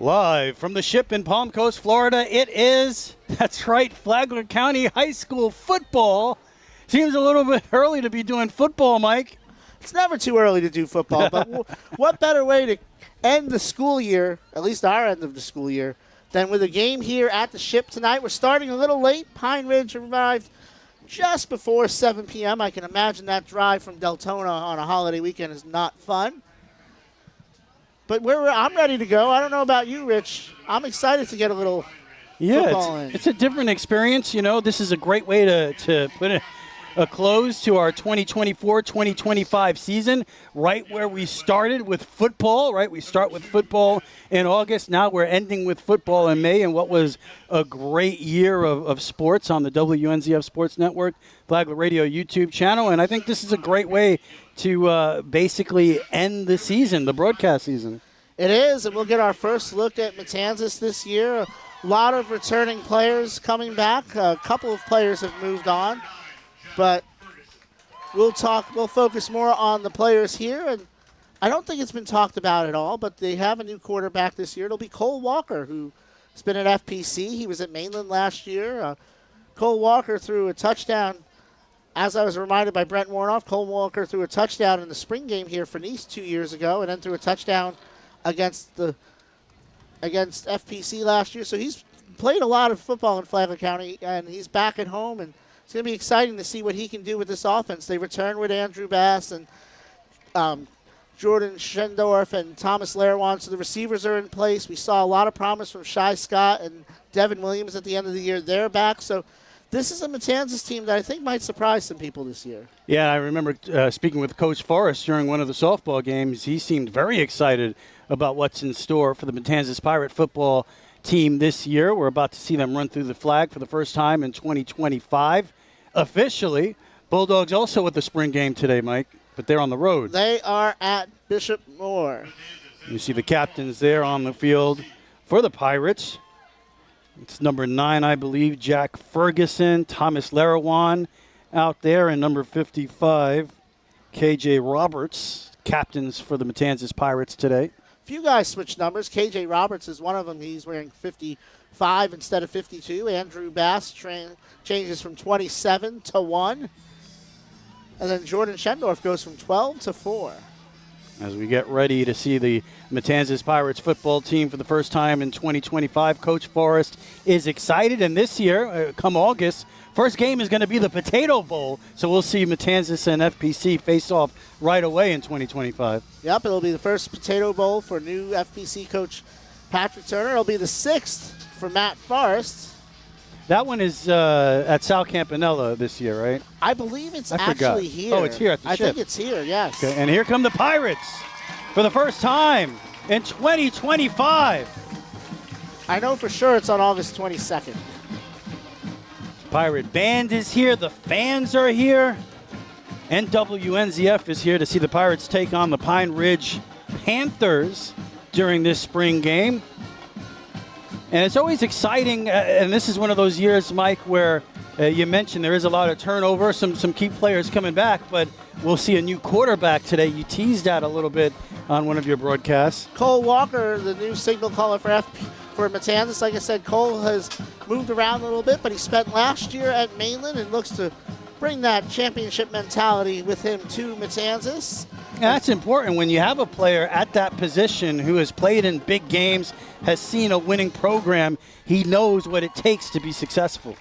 Live from the ship in Palm Coast, Florida, it is, that's right, Flagler County High School football. Seems a little bit early to be doing football, Mike. It's never too early to do football, but what better way to end the school year, at least our end of the school year, than with a game here at the ship tonight. We're starting a little late. Pine Ridge arrived just before 7 p.m. I can imagine that drive from Deltona on a holiday weekend is not fun. But I'm ready to go. I don't know about you, Rich. I'm excited to get a little football in. It's a different experience. You know, this is a great way to put a close to our 2024-2025 season, right where we started with football, right? We start with football in August. Now we're ending with football in May, and what was a great year of sports on the WNZF Sports Network, Flagler Radio YouTube channel. And I think this is a great way to basically end the season, the broadcast season. It is, and we'll get our first look at Matanzas this year. A lot of returning players coming back. A couple of players have moved on. But we'll focus more on the players here. And I don't think it's been talked about at all, but they have a new quarterback this year. It'll be Cole Walker, who's been at FPC. He was at Mainland last year. Cole Walker threw a touchdown. As I was reminded by Brent Warnoff, Cole Walker threw a touchdown in the spring game here for Nice 2 years ago, and then threw a touchdown against FPC last year. So he's played a lot of football in Flagler County, and he's back at home, and it's going to be exciting to see what he can do with this offense. They return with Andrew Bass and Jordan Schendorf and Thomas Larawan, so the receivers are in place. We saw a lot of promise from Shai Scott and Devin Williams at the end of the year. They're back, so this is a Matanzas team that I think might surprise some people this year. Yeah, I remember speaking with Coach Forrest during one of the softball games. He seemed very excited about what's in store for the Matanzas Pirate football team this year. We're about to see them run through the flag for the first time in 2025. Officially, Bulldogs also at the spring game today, Mike, but they're on the road. They are at Bishop Moore. You see the captains there on the field for the Pirates. It's number 9, I believe, Jack Ferguson, Thomas Larawan out there, and number 55, KJ Roberts, captains for the Matanzas Pirates today. A few guys switched numbers. KJ Roberts is one of them. He's wearing 55 instead of 52. Andrew Bass changes from 27 to 1. And then Jordan Schendorf goes from 12 to 4. As we get ready to see the Matanzas Pirates football team for the first time in 2025, Coach Forrest is excited. And this year, come August, first game is going to be the Potato Bowl. So we'll see Matanzas and FPC face off right away in 2025. Yep, it'll be the first Potato Bowl for new FPC coach Patrick Turner. It'll be the 6th for Matt Forrest. That one is at Sal Campanella this year, right? I believe it's forgot. actually here. Oh, it's here at the ship. I think it's here, yes. Okay, and here come the Pirates for the first time in 2025. I know for sure it's on August 22nd. Pirate Band is here. The fans are here. And WNZF is here to see the Pirates take on the Pine Ridge Panthers during this spring game. And it's always exciting, and this is one of those years, Mike, where you mentioned there is a lot of turnover, some key players coming back, but we'll see a new quarterback today. You teased that a little bit on one of your broadcasts. Cole Walker, the new signal caller for Matanzas. Like I said, Cole has moved around a little bit, but he spent last year at Mainland and looks to bring that championship mentality with him to Matanzas. Yeah, that's important when you have a player at that position who has played in big games, has seen a winning program. He knows what it takes to be successful.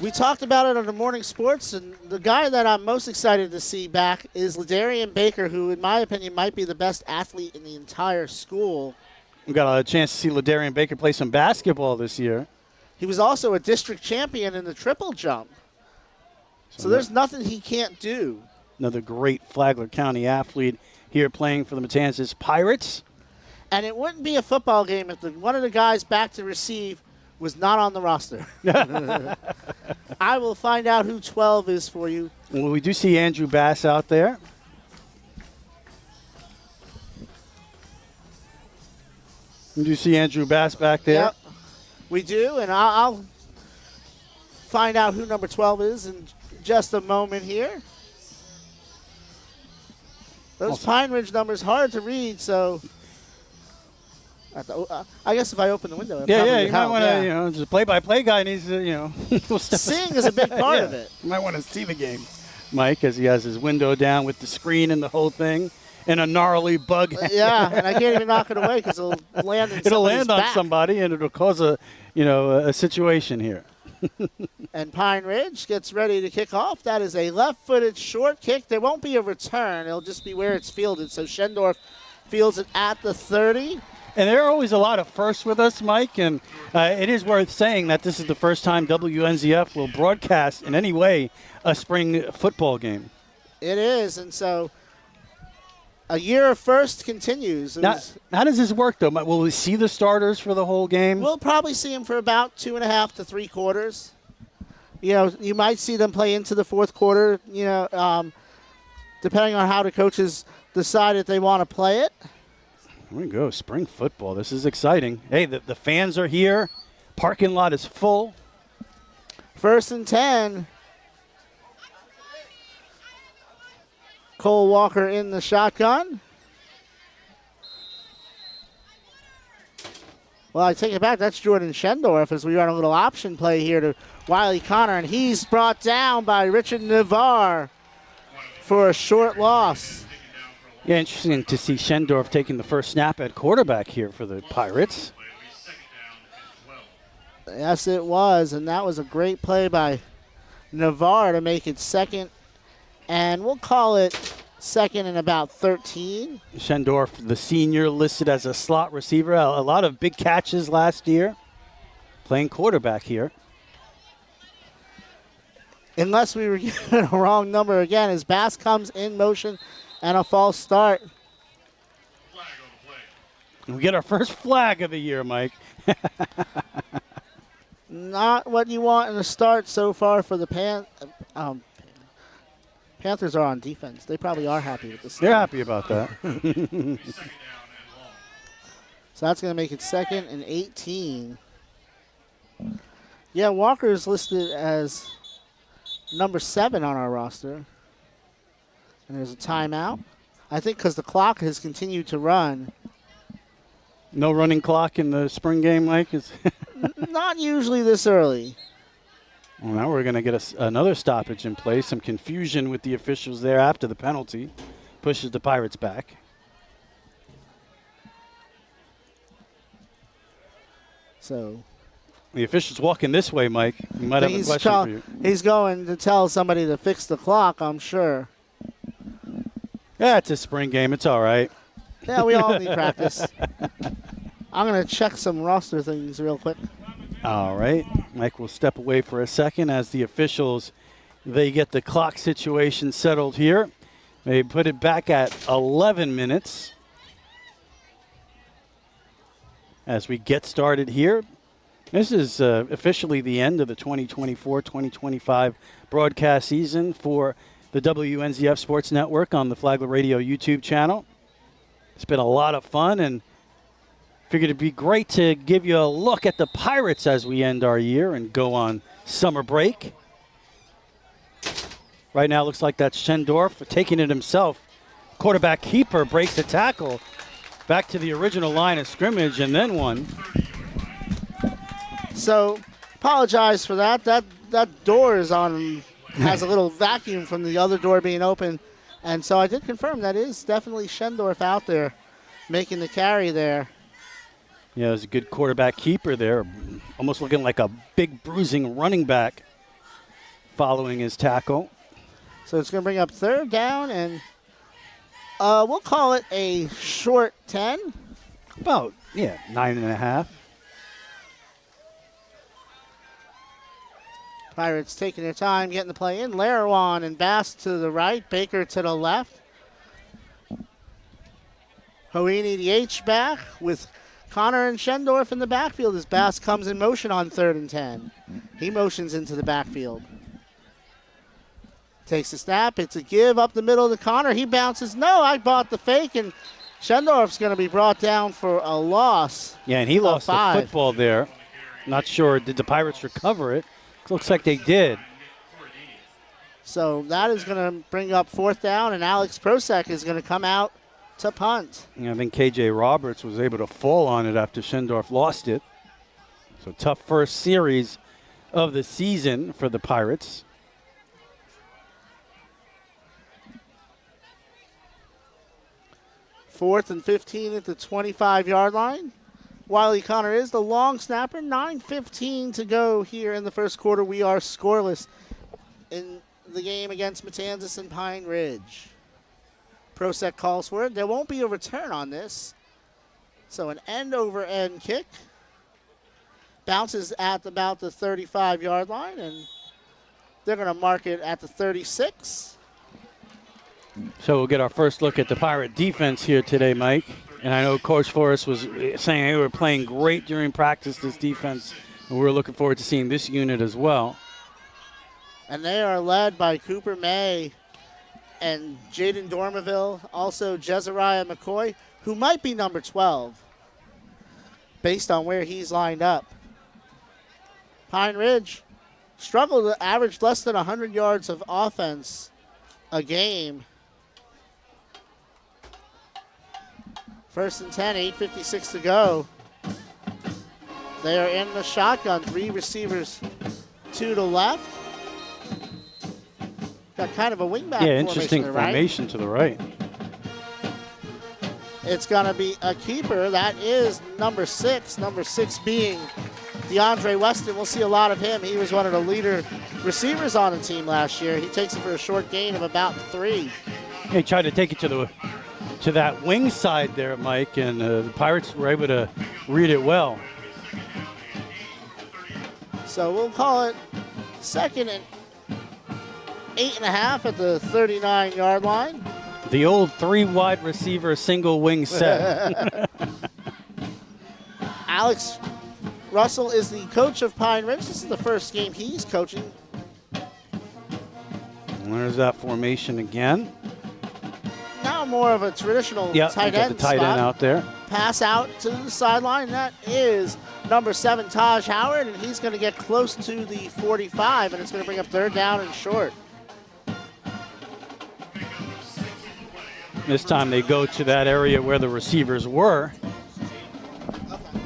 We talked about it on the morning sports, and the guy that I'm most excited to see back is Ladarian Baker, who, in my opinion, might be the best athlete in the entire school. We got a chance to see Ladarian Baker play some basketball this year. He was also a district champion in the triple jump. So there's nothing he can't do. Another great Flagler County athlete here playing for the Matanzas Pirates. And it wouldn't be a football game if one of the guys back to receive was not on the roster. I will find out who 12 is for you. Well, we do see Andrew Bass out there. We do see Andrew Bass back there. Yep, we do, and I'll find out who number 12 is in just a moment here. Those Pine Ridge numbers hard to read, so I guess if I open the window, it Yeah, probably yeah. would You might help, want to, yeah. you know, just a play-by-play guy needs to, will step Seeing is a big part of it. You might want to see the game, Mike, as he has his window down with the screen and the whole thing, and a gnarly bug. Yeah, and I can't even knock it away because it'll land in It'll land on back. somebody, and it'll cause a situation here. And Pine Ridge gets ready to kick off. That is a left-footed short kick. There won't be a return. It'll just be where it's fielded. So Schendorf fields it at the 30. And there are always a lot of firsts with us, Mike, and it is worth saying that this is the first time WNZF will broadcast in any way a spring football game. It is, and so a year of first continues. Now, how does this work, though? Will we see the starters for the whole game? We'll probably see them for about 2.5 to 3 quarters. You might see them play into the fourth quarter, depending on how the coaches decide if they want to play it. Here we go, spring football. This is exciting. Hey, the fans are here. Parking lot is full. 1st and 10. Cole Walker in the shotgun. Well, I take it back. That's Jordan Schendorf as we run a little option play here to Wiley Connor, and he's brought down by Richard Navarre for a short loss. Yeah, interesting to see Schendorf taking the first snap at quarterback here for the Pirates. Yes, it was, and that was a great play by Navarre to make it 2nd, and we'll call it 2nd and about 13. Schendorf, the senior, listed as a slot receiver. A lot of big catches last year, playing quarterback here. Unless we were given a wrong number again, as Bass comes in motion and a false start. We get our first flag of the year, Mike. Not what you want in a start so far for the Panthers are on defense. They probably are happy with this. They're happy about that. So that's going to make it 2nd and 18. Yeah, Walker is listed as number 7 on our roster. And there's a timeout. I think because the clock has continued to run. No running clock in the spring game, Mike? Not usually this early. Well, now we're going to get another stoppage in place. Some confusion with the officials there after the penalty. Pushes the Pirates back. So the official's walking this way, Mike. He might have a question for you. He's going to tell somebody to fix the clock, I'm sure. Yeah, it's a spring game. It's all right. Yeah, we all need practice. I'm going to check some roster things real quick. All right. Mike will step away for a second as the officials, they get the clock situation settled here. They put it back at 11 minutes as we get started here. This is officially the end of the 2024-2025 broadcast season for the WNZF Sports Network on the Flagler Radio YouTube channel. It's been a lot of fun, and figured it'd be great to give you a look at the Pirates as we end our year and go on summer break. Right now, it looks like that's Schendorf taking it himself. Quarterback keeper breaks the tackle back to the original line of scrimmage and then one. So, apologize for that. That door is on, has a little vacuum from the other door being open. And so I did confirm that is definitely Schendorf out there making the carry there. Yeah, there's a good quarterback keeper there, almost looking like a big bruising running back following his tackle. So it's going to bring up 3rd down, and we'll call it a short 10. About, 9.5. Pirates taking their time getting the play in. Larawan and Bass to the right, Baker to the left. Hoini the H-back with Connor and Schendorf in the backfield as Bass comes in motion on 3rd and 10. He motions into the backfield. Takes a snap. It's a give up the middle to Connor. He bounces. No, I bought the fake, and Schendorf's going to be brought down for a loss. Yeah, and he lost the football there. Not sure. Did the Pirates recover it? Looks like they did. So that is going to bring up 4th down, and Alex Prosek is going to come out to punt. I think KJ Roberts was able to fall on it after Schindorf lost it. So tough first series of the season for the Pirates. Fourth and 15 at the 25-yard line. Wiley Connor is the long snapper. 9:15 to go here in the first quarter. We are scoreless in the game against Matanzas and Pine Ridge. Prosek calls for it. There won't be a return on this. So an end-over-end kick. Bounces at about the 35-yard line, and they're going to mark it at the 36. So we'll get our first look at the Pirate defense here today, Mike. And I know Coach Forrest was saying they were playing great during practice, this defense, and we're looking forward to seeing this unit as well. And they are led by Cooper May and Jaden Dormaville, also Jezariah McCoy, who might be number 12 based on where he's lined up. Pine Ridge struggled to average less than 100 yards of offense a game. First and 10, 8:56 to go. They are in the shotgun. 3 receivers, 2 to left. Got kind of a wingback Yeah, interesting formation formation to the right. It's going to be a keeper. That is number 6. Number 6 being DeAndre Weston. We'll see a lot of him. He was one of the leader receivers on the team last year. He takes it for a short gain of about 3. He tried to take it to that wing side there, Mike, and the Pirates were able to read it well. So we'll call it second and 8.5 at the 39-yard line. The old 3 wide receiver single wing set. Alex Russell is the coach of Pine Ridge. This is the first game he's coaching. There's that formation again. Now more of a traditional Yep, tight got end the tight spot. end out there. Pass out to the sideline. That is number 7, Taj Howard, and he's going to get close to the 45, and it's going to bring up third down and short. This time they go to that area where the receivers were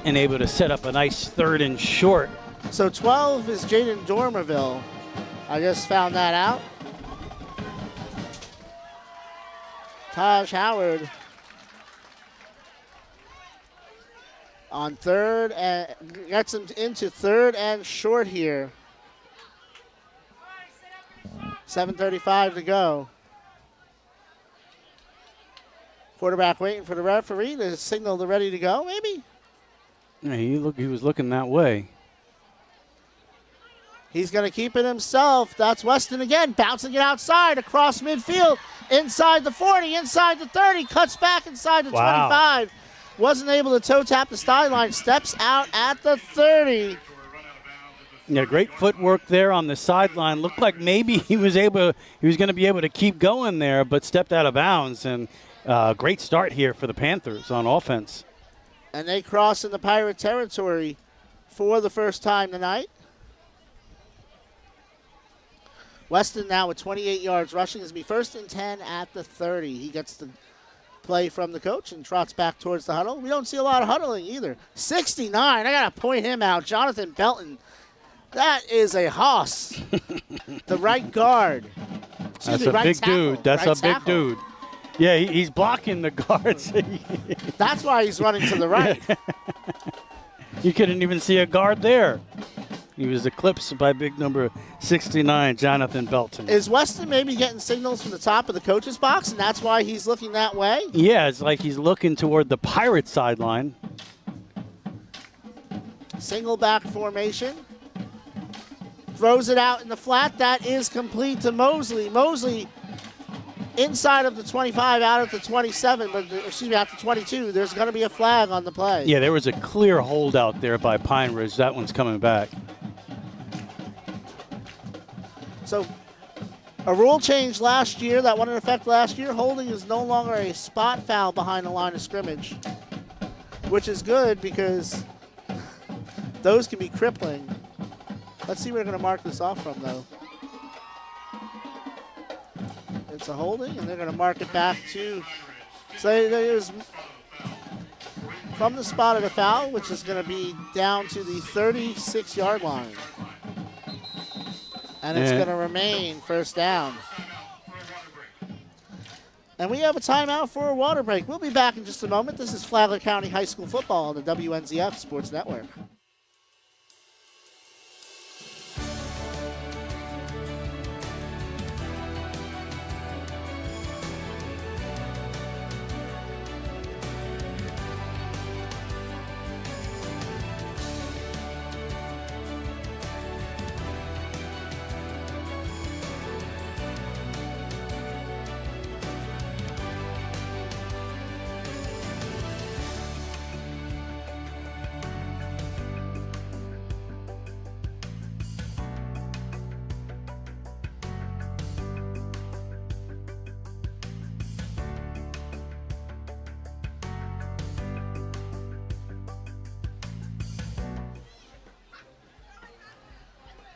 and able to set up a nice third and short. So 12 is Jaden Dormerville. I just found that out. Taj Howard on third and gets him into third and short here. 7:35 to go. Quarterback waiting for the referee to signal the ready to go, maybe? Yeah, he was looking that way. He's going to keep it himself. That's Weston again, bouncing it outside across midfield, inside the 40, inside the 30, cuts back inside the 25. Wasn't able to toe tap the sideline, steps out at the 30. Yeah, great footwork there on the sideline. Looked like maybe he was going to be able to keep going there, but stepped out of bounds. And great start here for the Panthers on offense. And they cross in the Pirate territory for the first time tonight. Weston now with 28 yards rushing. Is be first and 10 at the 30. He gets the play from the coach and trots back towards the huddle. We don't see a lot of huddling either. 69. I got to point him out. Jonathan Belton. That is a hoss. The right guard. That's a big dude. That's a big dude. Yeah, he's blocking the guards. That's why he's running to the right. You couldn't even see a guard there. He was eclipsed by big number 69, Jonathan Belton. Is Weston maybe getting signals from the top of the coach's box, and that's why he's looking that way? Yeah, it's like he's looking toward the Pirate sideline. Single back formation. Throws it out in the flat. That is complete to Mosley. Mosley inside of the 25, out at the 27, but excuse me, out the 22. There's going to be a flag on the play. Yeah, there was a clear hold out there by Pine Ridge. That one's coming back. So a rule change last year that went in effect last year. Holding is no longer a spot foul behind the line of scrimmage, which is good because those can be crippling. Let's see where they're going to mark this off from, though. It's a holding, and they're going to mark it back to So it was from the spot of the foul, which is going to be down to the 36-yard line. And it's going to remain first down. And we have a timeout for a water break. We'll be back in just a moment. This is Flagler County High School football on the WNZF Sports Network.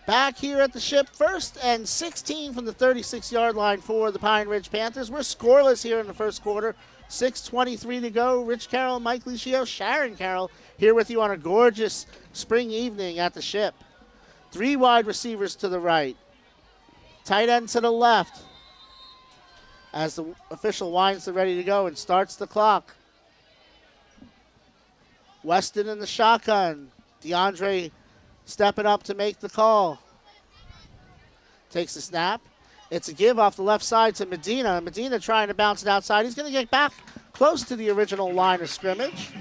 Back here at the Ship, 1st and 16 from the 36-yard line for the Pine Ridge Panthers. We're scoreless here in the first quarter. 6:23 to go. Rich Carroll, Mike Licio, Sharon Carroll here with you on a gorgeous spring evening at the Ship. 3 wide receivers to the right. Tight end to the left. As the official winds the ready to go and starts the clock. Weston in the shotgun. DeAndre stepping up to make the call. Takes the snap. It's a give off the left side to Medina. Medina trying to bounce it outside. He's going to get back close to the original line of scrimmage.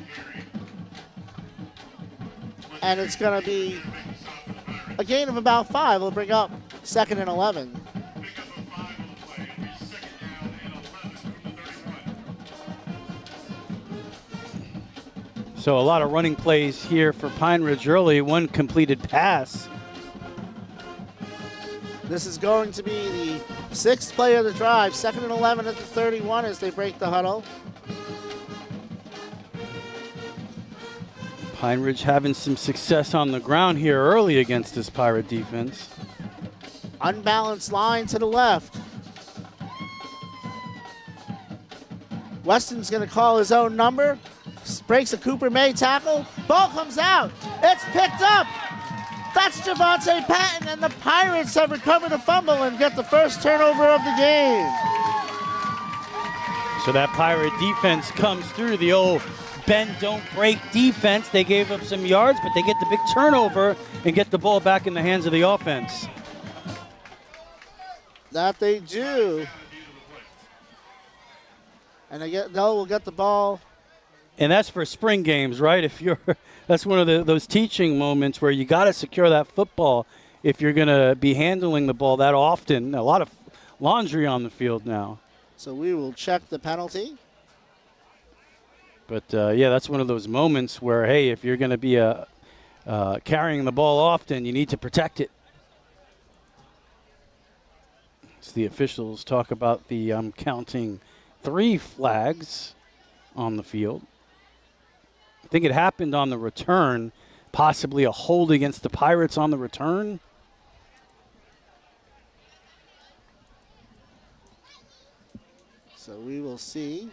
And it's going to be a gain of about 5. It'll bring up 2nd and 11. So a lot of running plays here for Pine Ridge early. 1 completed pass. This is going to be the 6th play of the drive. 2nd and 11 at the 31 as they break the huddle. Pine Ridge having some success on the ground here early against this Pirate defense. Unbalanced line to the left. Weston's going to call his own number. Breaks a Cooper May tackle. Ball comes out. It's picked up. That's Javante Patton, and the Pirates have recovered a fumble and get the first turnover of the game. So that Pirate defense comes through the old bend, don't break defense. They gave up some yards, but they get the big turnover and get the ball back in the hands of the offense. That they do. And they'll get the ball. And that's for spring games, right? That's one of those teaching moments where you got to secure that football if you're going to be handling the ball that often. A lot of laundry on the field now. So we will check the penalty. But, yeah, that's one of those moments where, hey, if you're going to be carrying the ball often, you need to protect it. So the officials talk about the counting 3 flags on the field. I think it happened on the return, possibly a hold against the Pirates on the return. So we will see.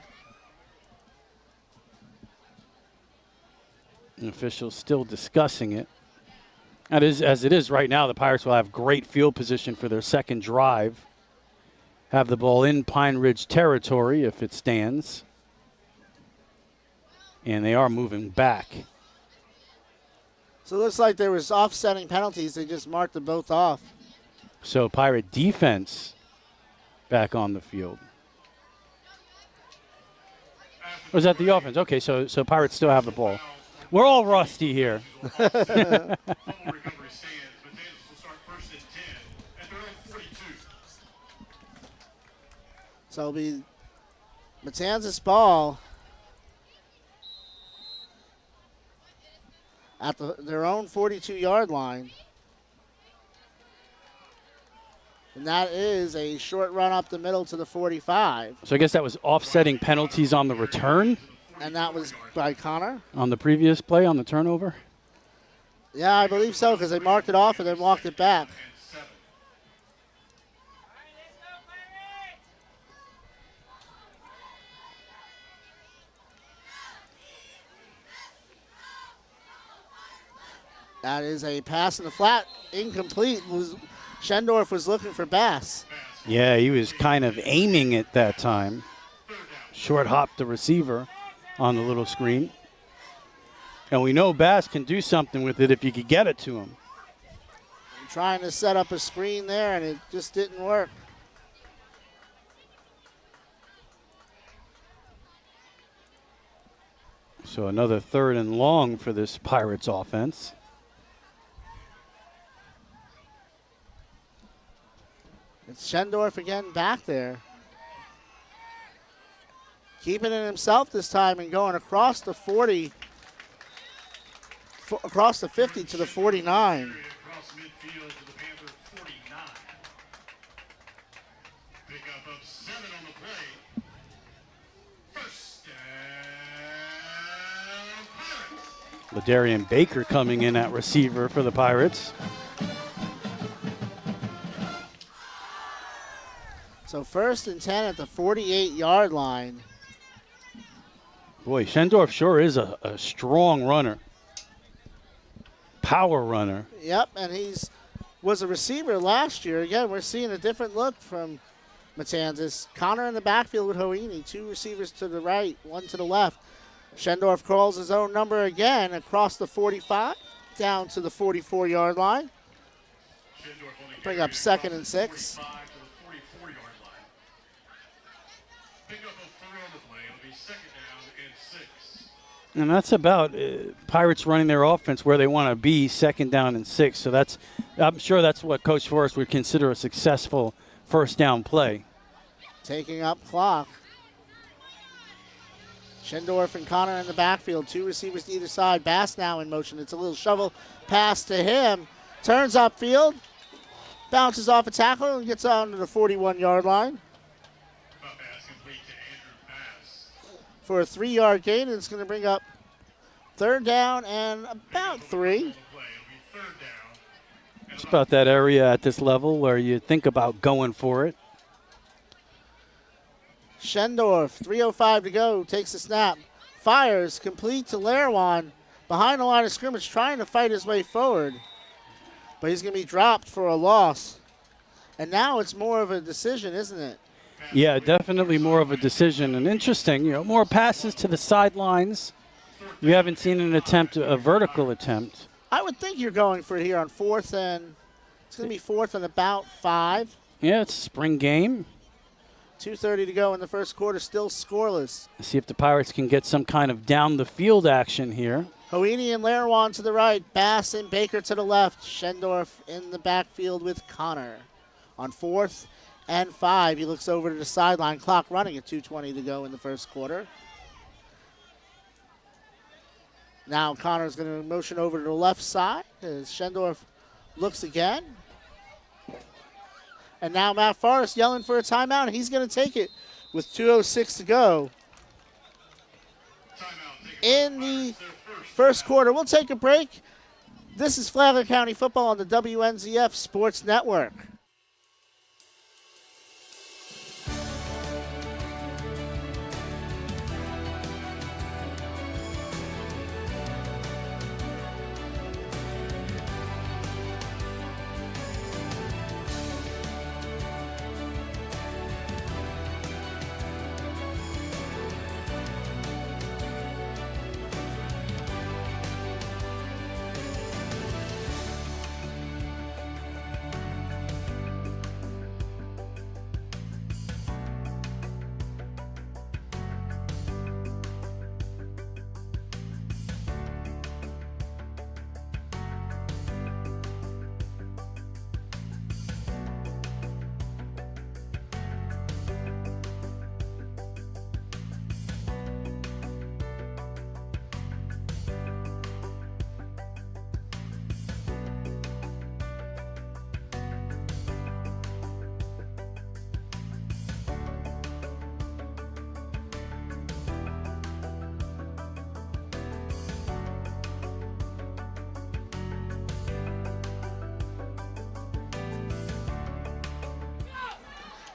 And officials still discussing it. That is, as it is right now, the Pirates will have great field position for their second drive. Have the ball in Pine Ridge territory if it stands. And they are moving back. So it looks like there was offsetting penalties. They just marked them both off. So Pirate defense back on the field. Or is that the offense? Okay, so Pirates still have the ball. We're all rusty here. So it'll be Matanzas ball at their own 42-yard line. And that is a short run up the middle to the 45. So I guess that was offsetting penalties on the return? And that was by Connor? On the previous play, on the turnover? Yeah, I believe so, because they marked it off and then walked it back. That is a pass in the flat, incomplete. Schendorf was looking for Bass. Yeah, he was kind of aiming at that time. Short hopped the receiver on the little screen. And we know Bass can do something with it if you could get it to him. Trying to set up a screen there, and it just didn't work. So another 3rd and long for this Pirates offense. It's Schendorf again back there. Keeping it himself this time and going across the 40, across the 50 to the 49. Across midfield to the Panther 49. Pickup of 7 on the play. First down, Pirates. Ladarian Baker coming in at receiver for the Pirates. So 1st and 10 at the 48-yard line. Boy, Schendorf sure is a strong runner. Power runner. Yep, and was a receiver last year. Again, we're seeing a different look from Matanzas. Connor in the backfield with Hoini. 2 receivers to the right, 1 to the left. Schendorf calls his own number again across the 45, down to the 44-yard line. Bring up 2nd and 6. And that's about Pirates running their offense where they want to be, 2nd down and 6. So I'm sure that's what Coach Forrest would consider a successful 1st down play. Taking up clock. Schendorf and Connor in the backfield. 2 receivers to either side. Bass now in motion. It's a little shovel pass to him. Turns upfield. Bounces off a tackle and gets on to the 41-yard line. For a 3-yard gain, and it's going to bring up 3rd down and about 3. It's about that area at this level where you think about going for it. Schendorf, 3:05 to go, takes the snap, fires, complete to Lerwan, behind the line of scrimmage, trying to fight his way forward. But he's going to be dropped for a loss. And now it's more of a decision, isn't it? Yeah, definitely more of a decision. And interesting, more passes to the sidelines. You haven't seen a vertical attempt. I would think you're going for it here on 4th and, it's going to be 4th and about 5. Yeah, it's a spring game. 2:30 to go in the first quarter, still scoreless. Let's see if the Pirates can get some kind of down the field action here. Hoini and Lerwan to the right, Bass and Baker to the left. Schendorf in the backfield with Connor. On 4th and 5, he looks over to the sideline, clock running at 2:20 to go in the first quarter. Now Connor's going to motion over to the left side as Schendorf looks again. And now Matt Forrest yelling for a timeout, and he's going to take it with 2:06 to go in the first quarter. We'll take a break. This is Flagler County Football on the WNZF Sports Network.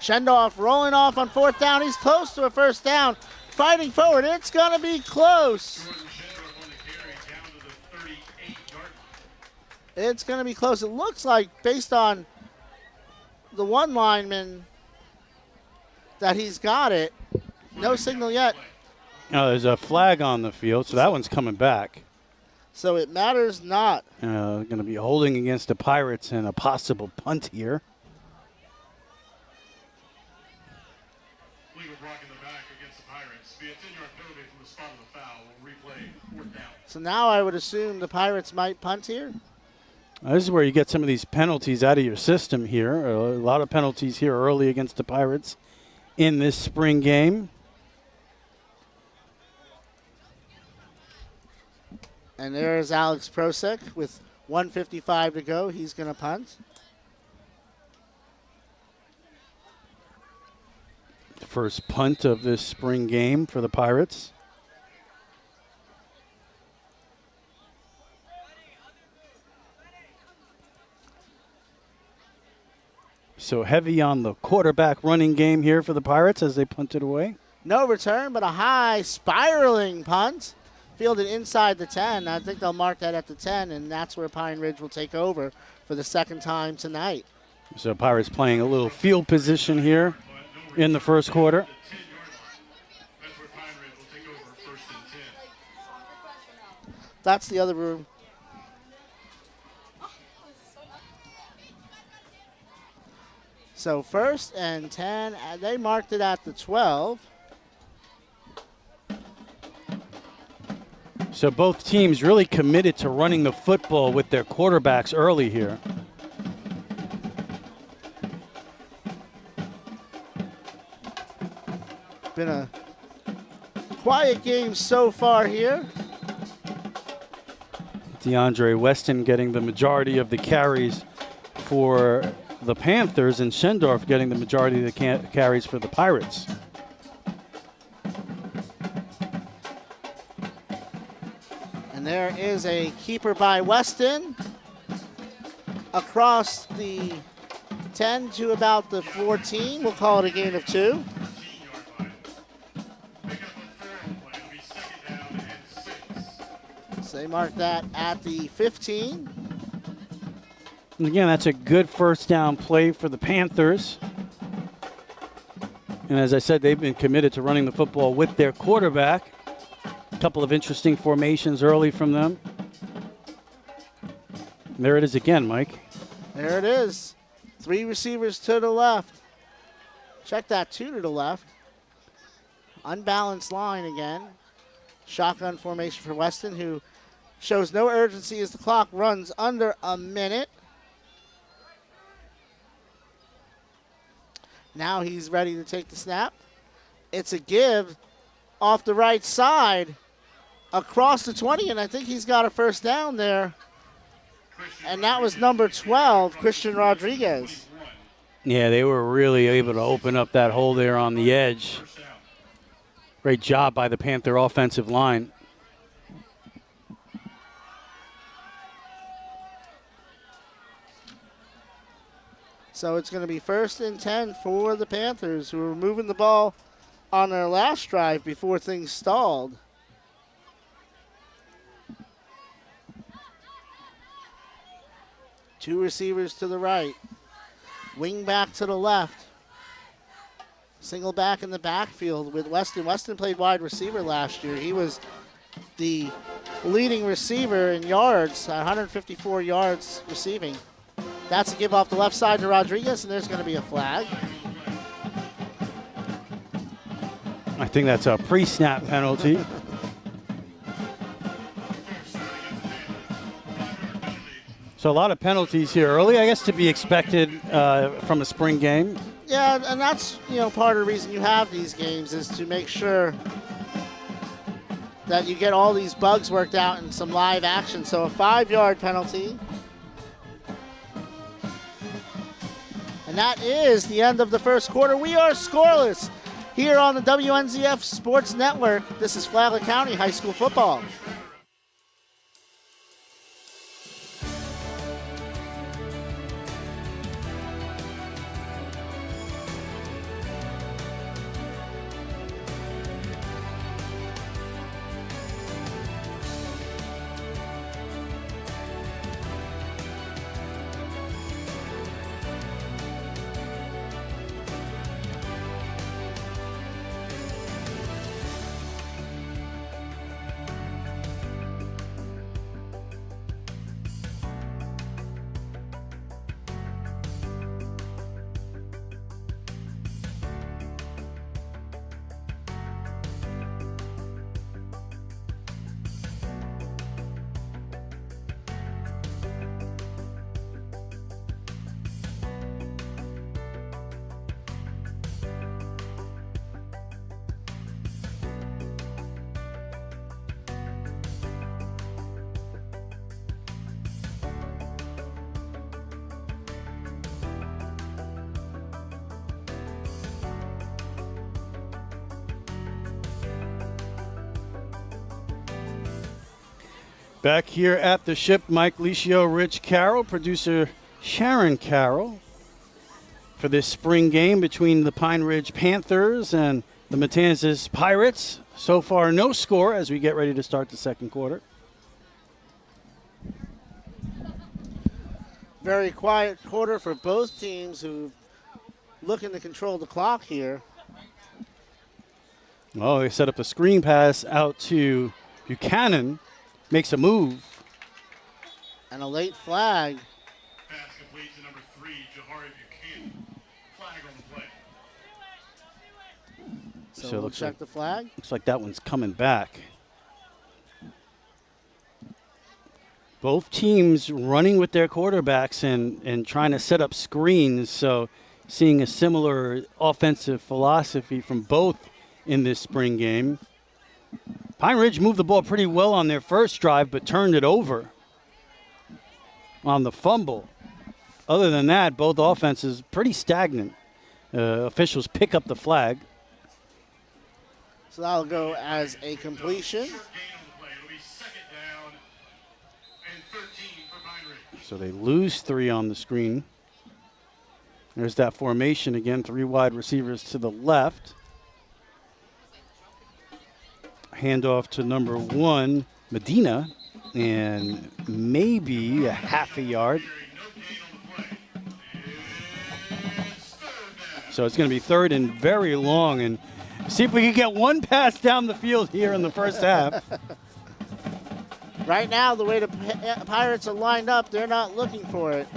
Schendorf rolling off on 4th down. He's close to a 1st down. Fighting forward. It's going to be close. It's going to be close. It looks like, based on the one lineman, that he's got it. No signal yet. There's a flag on the field, so that one's coming back. So it matters not. Going to be holding against the Pirates and a possible punt here. Legal block in the back against the Pirates. Be a 10-yard penalty from the spot of the foul. We'll replay 4th down. So now I would assume the Pirates might punt here. This is where you get some of these penalties out of your system here. A lot of penalties here early against the Pirates in this spring game. And there's Alex Prosek with 1:55 to go. He's going to punt. The first punt of this spring game for the Pirates. So heavy on the quarterback running game here for the Pirates as they punt it away. No return, but a high spiraling punt. Fielded inside the 10. I think they'll mark that at the 10, and that's where Pine Ridge will take over for the second time tonight. So Pirates playing a little field position here in the first quarter. That's where Pine Ridge will take over 1st and 10. That's the other room. So 1st and 10, they marked it at the 12. So both teams really committed to running the football with their quarterbacks early here. Been a quiet game so far here. DeAndre Weston getting the majority of the carries for the Panthers, and Schendorf getting the majority of the carries for the Pirates. And there is a keeper by Weston across the 10 to about the 14. We'll call it a gain of 2. 15-yard line. Pick up a 4 on the play. It'll be 2nd down and 6. So they mark that at the 15. And again, that's a good first down play for the Panthers. And as I said, they've been committed to running the football with their quarterback. A couple of interesting formations early from them. And there it is again, Mike. There it is. 3 receivers to the left. Check that, 2 to the left. Unbalanced line again. Shotgun formation for Weston, who shows no urgency as the clock runs under a minute. Now he's ready to take the snap. It's a give off the right side across the 20, and I think he's got a first down there. And that was number 12, Christian Rodriguez. Yeah, they were really able to open up that hole there on the edge. Great job by the Panther offensive line. So it's going to be 1st and 10 for the Panthers, who were moving the ball on their last drive before things stalled. Two receivers to the right. Wing back to the left. Single back in the backfield with Weston. Weston played wide receiver last year. He was the leading receiver in yards, 154 yards receiving. That's a give off the left side to Rodriguez, and there's going to be a flag. I think that's a pre-snap penalty. So a lot of penalties here early, I guess, to be expected from a spring game. Yeah, and that's part of the reason you have these games is to make sure that you get all these bugs worked out in some live action. So a 5-yard penalty. And that is the end of the first quarter. We are scoreless here on the WNZF Sports Network. This is Flagler County High School football. Back here at the ship, Mike Licio, Rich Carroll, producer Sharon Carroll, for this spring game between the Pine Ridge Panthers and the Matanzas Pirates. So far, no score as we get ready to start the second quarter. Very quiet quarter for both teams who looking to control the clock here. Oh, they set up a screen pass out to Buchanan. Makes a move. And a late flag. Pass complete to number 3, Jahari Buchanan. Flag on the play. So it we'll looks check like, the flag. Looks like that one's coming back. Both teams running with their quarterbacks and trying to set up screens. So seeing a similar offensive philosophy from both in this spring game. Pine Ridge moved the ball pretty well on their first drive, but turned it over on the fumble. Other than that, both offenses pretty stagnant. Officials pick up the flag. So that'll go as a completion. Short gain on the play. It'll be second down and 13 for Pine Ridge. So they lose 3 on the screen. There's that formation again, 3 wide receivers to the left. Handoff to number 1, Medina, and maybe a half a yard. So it's going to be third and very long, and see if we can get one pass down the field here in the first half. Right now, the way the Pirates are lined up, they're not looking for it.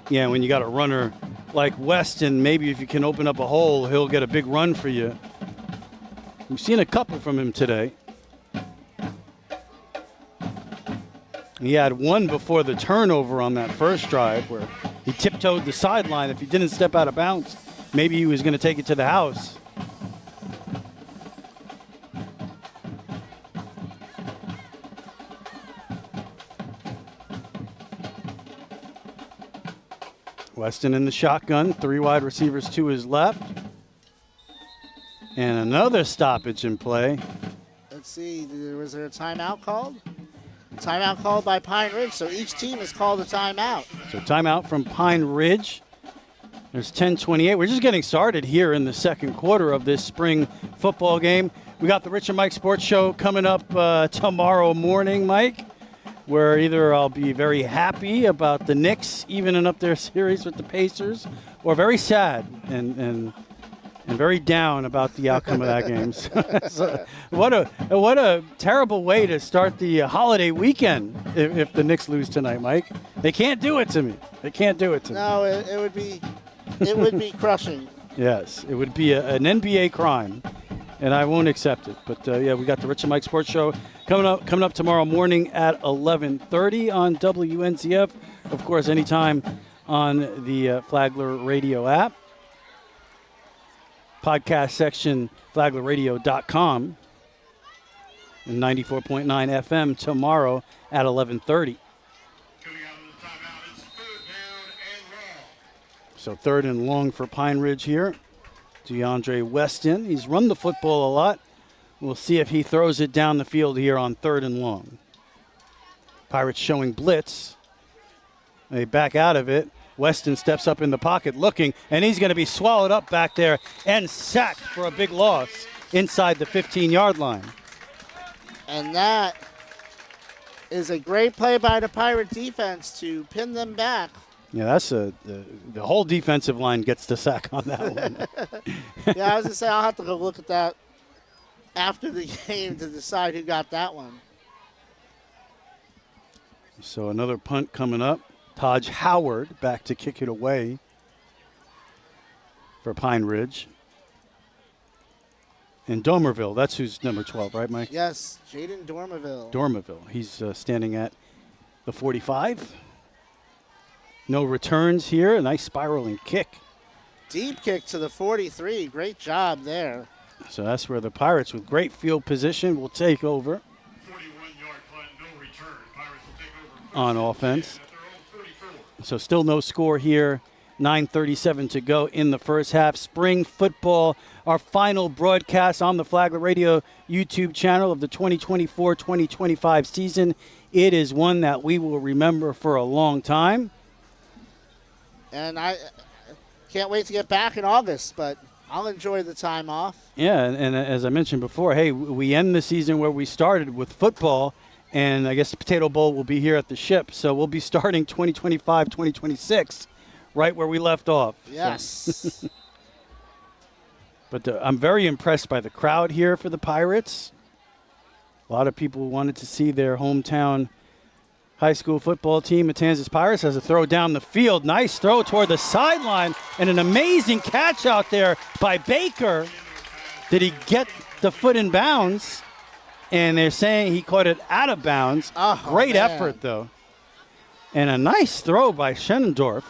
Yeah, when you got a runner like Weston, maybe if you can open up a hole, he'll get a big run for you. We've seen a couple from him today. He had one before the turnover on that first drive where he tiptoed the sideline. If he didn't step out of bounds, maybe he was going to take it to the house. Weston in the shotgun, 3 wide receivers to his left. And another stoppage in play. Let's see, was there a timeout called? Timeout called by Pine Ridge, so each team has called a timeout. So timeout from Pine Ridge. There's 10:28. We're just getting started here in the second quarter of this spring football game. We got the Rich and Mike Sports Show coming up tomorrow morning, Mike, where either I'll be very happy about the Knicks evening up their series with the Pacers, or very sad and very down about the outcome of that game. So, what a terrible way to start the holiday weekend if the Knicks lose tonight, Mike. They can't do it to me. They can't do it to me. No, it would be crushing. Yes, it would be an NBA crime, and I won't accept it. But yeah, we got the Rich and Mike Sports Show coming up tomorrow morning at 11:30 on WNCF. Of course, anytime on the Flagler Radio app. Podcast section, flaglerradio.com, and 94.9 FM tomorrow at 11:30. Coming out of the timeout, it's third down and long. So third and long for Pine Ridge here. DeAndre Weston, he's run the football a lot. We'll see if he throws it down the field here on third and long. Pirates showing blitz. They back out of it. Weston steps up in the pocket looking, and he's going to be swallowed up back there and sacked for a big loss inside the 15-yard line. And that is a great play by the Pirate defense to pin them back. Yeah, that's the whole defensive line gets the sack on that one. Yeah, I was going to say, I'll have to go look at that after the game to decide who got that one. So another punt coming up. Taj Howard back to kick it away for Pine Ridge. And Dormerville, that's who's number 12, right, Mike? Yes, Jaden Dormerville. Dormerville. He's standing at the 45. No returns here. A nice spiraling kick. Deep kick to the 43. Great job there. So that's where the Pirates, with great field position, will take over 41-yard punt, no return. Pirates will take over on offense. at their own 44. So still no score here 9:37 to go in the first half. Spring football, our final broadcast on the Flagler Radio YouTube channel of the 2024-2025 season. It is one that we will remember for a long time. And I can't wait to get back in August, but I'll enjoy the time off. Yeah, and as I mentioned before, hey, we end the season where we started with football, and I guess the Potato Bowl will be here at the Ship, so we'll be starting 2025-2026 right where we left off. Yes. So. But I'm very impressed by the crowd here for the Pirates. A lot of people wanted to see their hometown high school football team. Matanzas Pirates has a throw down the field. Nice throw toward the sideline, and an amazing catch out there by Baker. Did he get the foot in bounds? And they're saying he caught it out of bounds. Oh, Great man. effort, though. And a nice throw by Schendorf.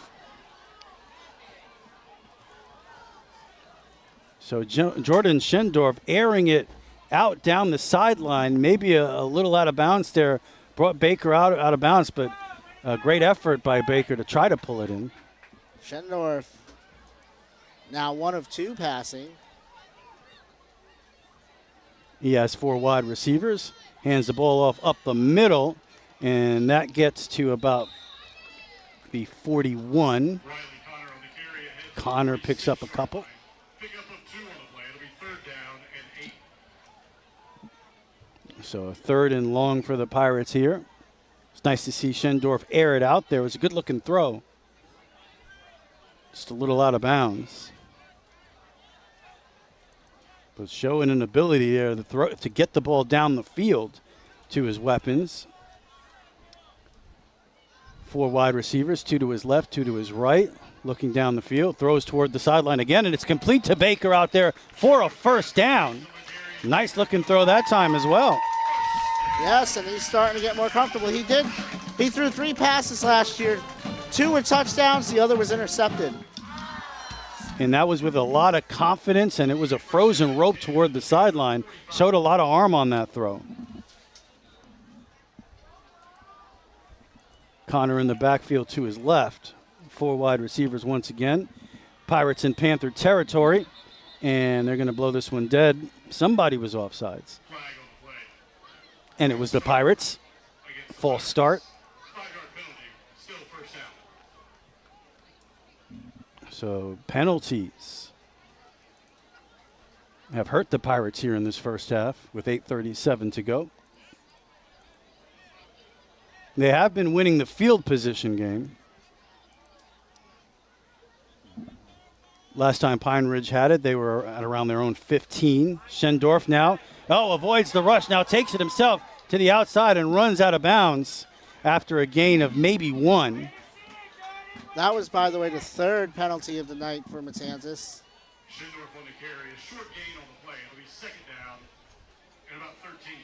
So Jordan Schendorf airing it out down the sideline, maybe a little out of bounds there. Brought Baker out of bounds, but a great effort by Baker to try to pull it in. Schendorf now 1 of 2 passing. He has 4 wide receivers, hands the ball off up the middle, and that gets to about the 41. Connor picks up a couple. So a 3rd and long for the Pirates here. It's nice to see Schendorf air it out there. It was a good-looking throw. Just a little out of bounds. But showing an ability there to get the ball down the field to his weapons. 4 wide receivers, 2 to his left, 2 to his right. Looking down the field, throws toward the sideline again, and it's complete to Baker out there for a first down. Nice looking throw that time as well. Yes, and he's starting to get more comfortable. He threw 3 passes last year. 2 were touchdowns, the other was intercepted. And that was with a lot of confidence, and it was a frozen rope toward the sideline. Showed a lot of arm on that throw. Connor in the backfield to his left. 4 wide receivers once again. Pirates in Panther territory, and they're going to blow this one dead. Somebody was offsides. And it was the Pirates. False start. So penalties have hurt the Pirates here in this first half with 8:37 to go. They have been winning the field position game. Last time Pine Ridge had it, they were at around their own 15. Schendorf now, avoids the rush, now takes it himself to the outside and runs out of bounds after a gain of maybe 1. That was, by the way, the 3rd penalty of the night for Matanzas. Schendorf on the carry, a short gain on the play. It'll be 2nd down and about 13.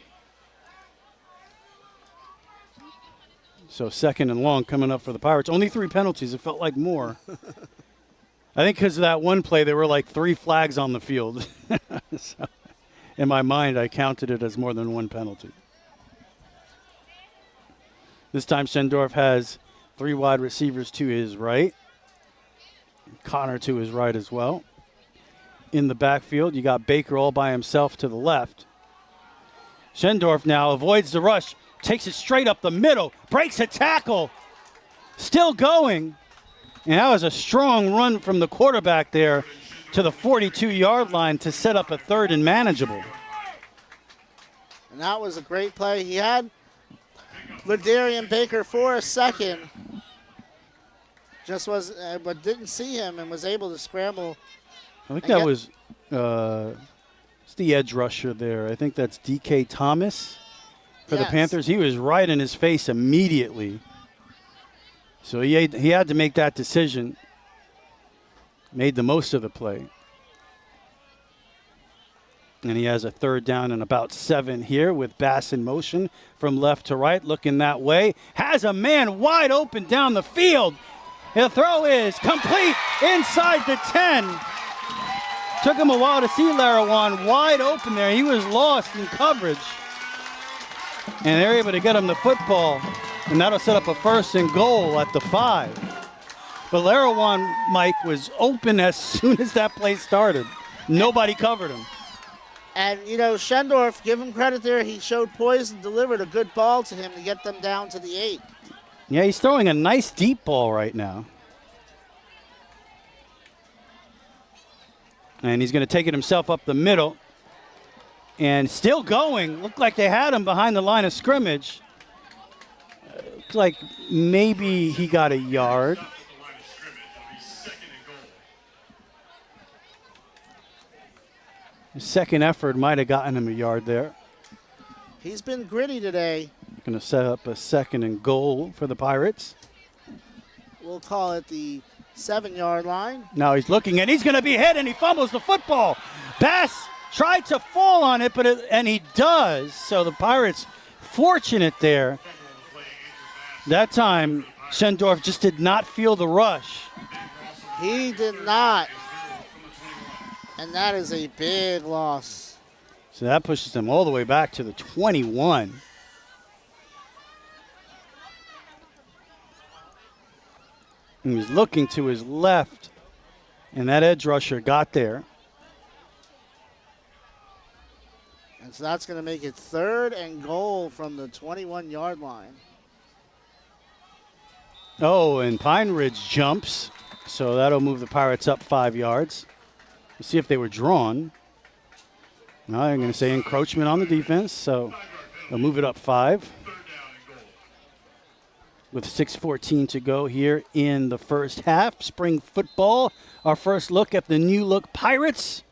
So 2nd and long coming up for the Pirates. Only 3 penalties. It felt like more. I think because of that one play, there were like 3 flags on the field. So in my mind, I counted it as more than 1 penalty. This time, Schendorf has 3 wide receivers to his right. Connor to his right as well. In the backfield, you got Baker all by himself to the left. Schendorf now avoids the rush, takes it straight up the middle, breaks a tackle, still going. And that was a strong run from the quarterback there to the 42-yard line to set up a 3rd and manageable. And that was a great play. He had Ladarian Baker for a second. But didn't see him and was able to scramble. I think that was it's the edge rusher there. I think that's D.K. Thomas for the Panthers. He was right in his face immediately. So he had to make that decision. Made the most of the play. And he has a 3rd down and about 7 here with Bass in motion from left to right, looking that way. Has a man wide open down the field. The throw is complete inside the 10. Took him a while to see Larawan wide open there. He was lost in coverage. And they're able to get him the football. And that'll set up a 1st and goal at the 5. But Larawan, Mike, was open as soon as that play started. Nobody covered him. And, you know, Schendorf, give him credit there. He showed poise and delivered a good ball to him to get them down to the 8. Yeah, he's throwing a nice deep ball right now. And he's going to take it himself up the middle. And still going. Looked like they had him behind the line of scrimmage. Looked like maybe he got a yard. His second effort might have gotten him a yard there. He's been gritty today. Going to set up a 2nd and goal for the Pirates. We'll call it the 7-yard line. Now he's looking, and he's going to be hit, and he fumbles the football. Bass tried to fall on it, and he does. So the Pirates fortunate there. That time, Schendorf just did not feel the rush. He did not. And that is a big loss. So that pushes them all the way back to the 21. He was looking to his left, and that edge rusher got there. And so that's going to make it 3rd and goal from the 21-yard line. Oh, and Pine Ridge jumps, so that'll move the Pirates up 5 yards. We'll see if they were drawn. No, I'm going to say encroachment on the defense, so they'll move it up 5. With 6:14 to go here in the first half. Spring football, our first look at the new look Pirates.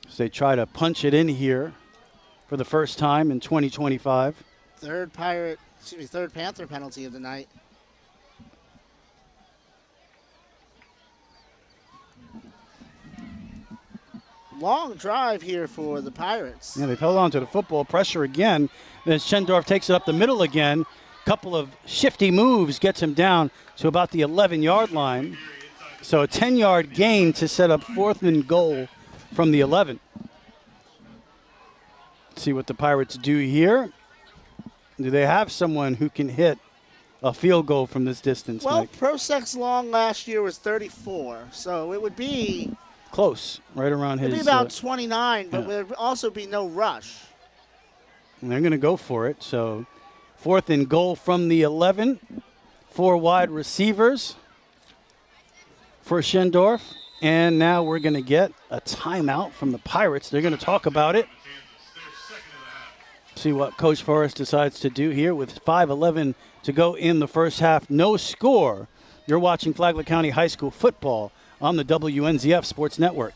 As they try to punch it in here for the first time in 2025. Third Panther penalty of the night. Long drive here for the Pirates. Yeah, they've held on to the football. Pressure again. Then Schendorf takes it up the middle again. Couple of shifty moves gets him down to about the 11-yard line. So a 10-yard gain to set up 4th and goal from the 11. See what the Pirates do here. Do they have someone who can hit a field goal from this distance, Well, Mike? Prosek's long last year was 34, so it would be Close, right around his. it'd be about 29, but there would also be no rush. And they're going to go for it. So 4th and goal from the 11. 4 wide receivers for Schendorf. And now we're going to get a timeout from the Pirates. They're going to talk about it. See what Coach Forrest decides to do here with 5:11 to go in the first half. No score. You're watching Flagler County High School football on the WNZF Sports Network.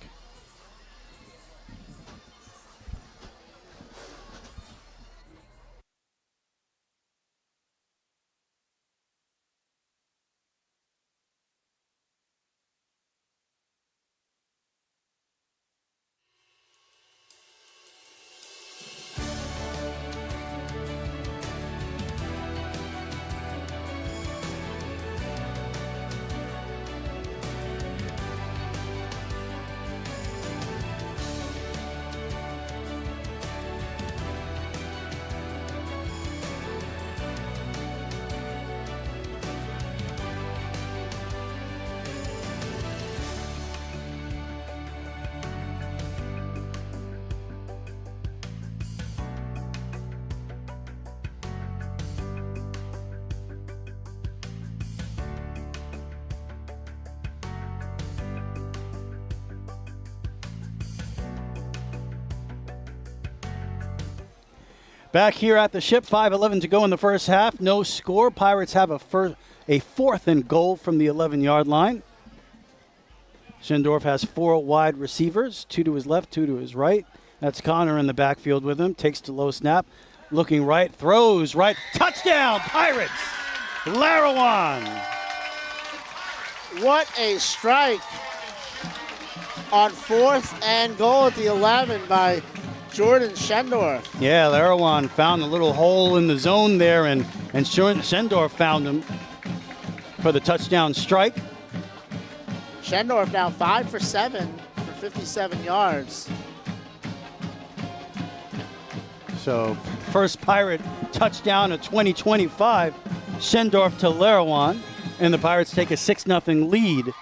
Back here at the ship, 5:11 to go in the first half. No score. Pirates have a 4th and goal from the 11-yard line. Schendorf has 4 wide receivers, 2 to his left, 2 to his right. That's Connor in the backfield with him. Takes the low snap, looking right, throws right. Touchdown, Pirates! Larawan. What a strike on 4th and goal at the 11 by Jordan Schendorf. Yeah, Larawan found a little hole in the zone there, and Schendorf found him for the touchdown strike. Schendorf now 5 for 7 for 57 yards. So first Pirate touchdown of 2025, Schendorf to Larawan. and the Pirates take a 6-0 lead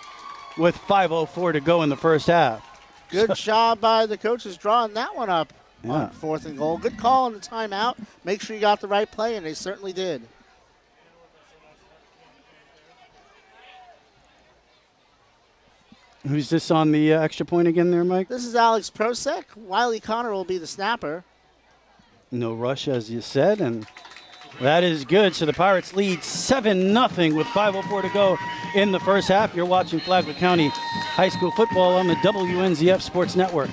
with 5:04 to go in the first half. Good job by the coaches drawing that one up Yeah. on 4th and goal. Good call on the timeout. Make sure you got the right play, and they certainly did. Who's this on the extra point again there, Mike? This is Alex Prosek. Wiley Connor will be the snapper. No rush, as you said, and that is good. So the Pirates lead 7-0 with 5:04 to go in the first half. You're watching Flagler County High School football on the WNZF Sports Network.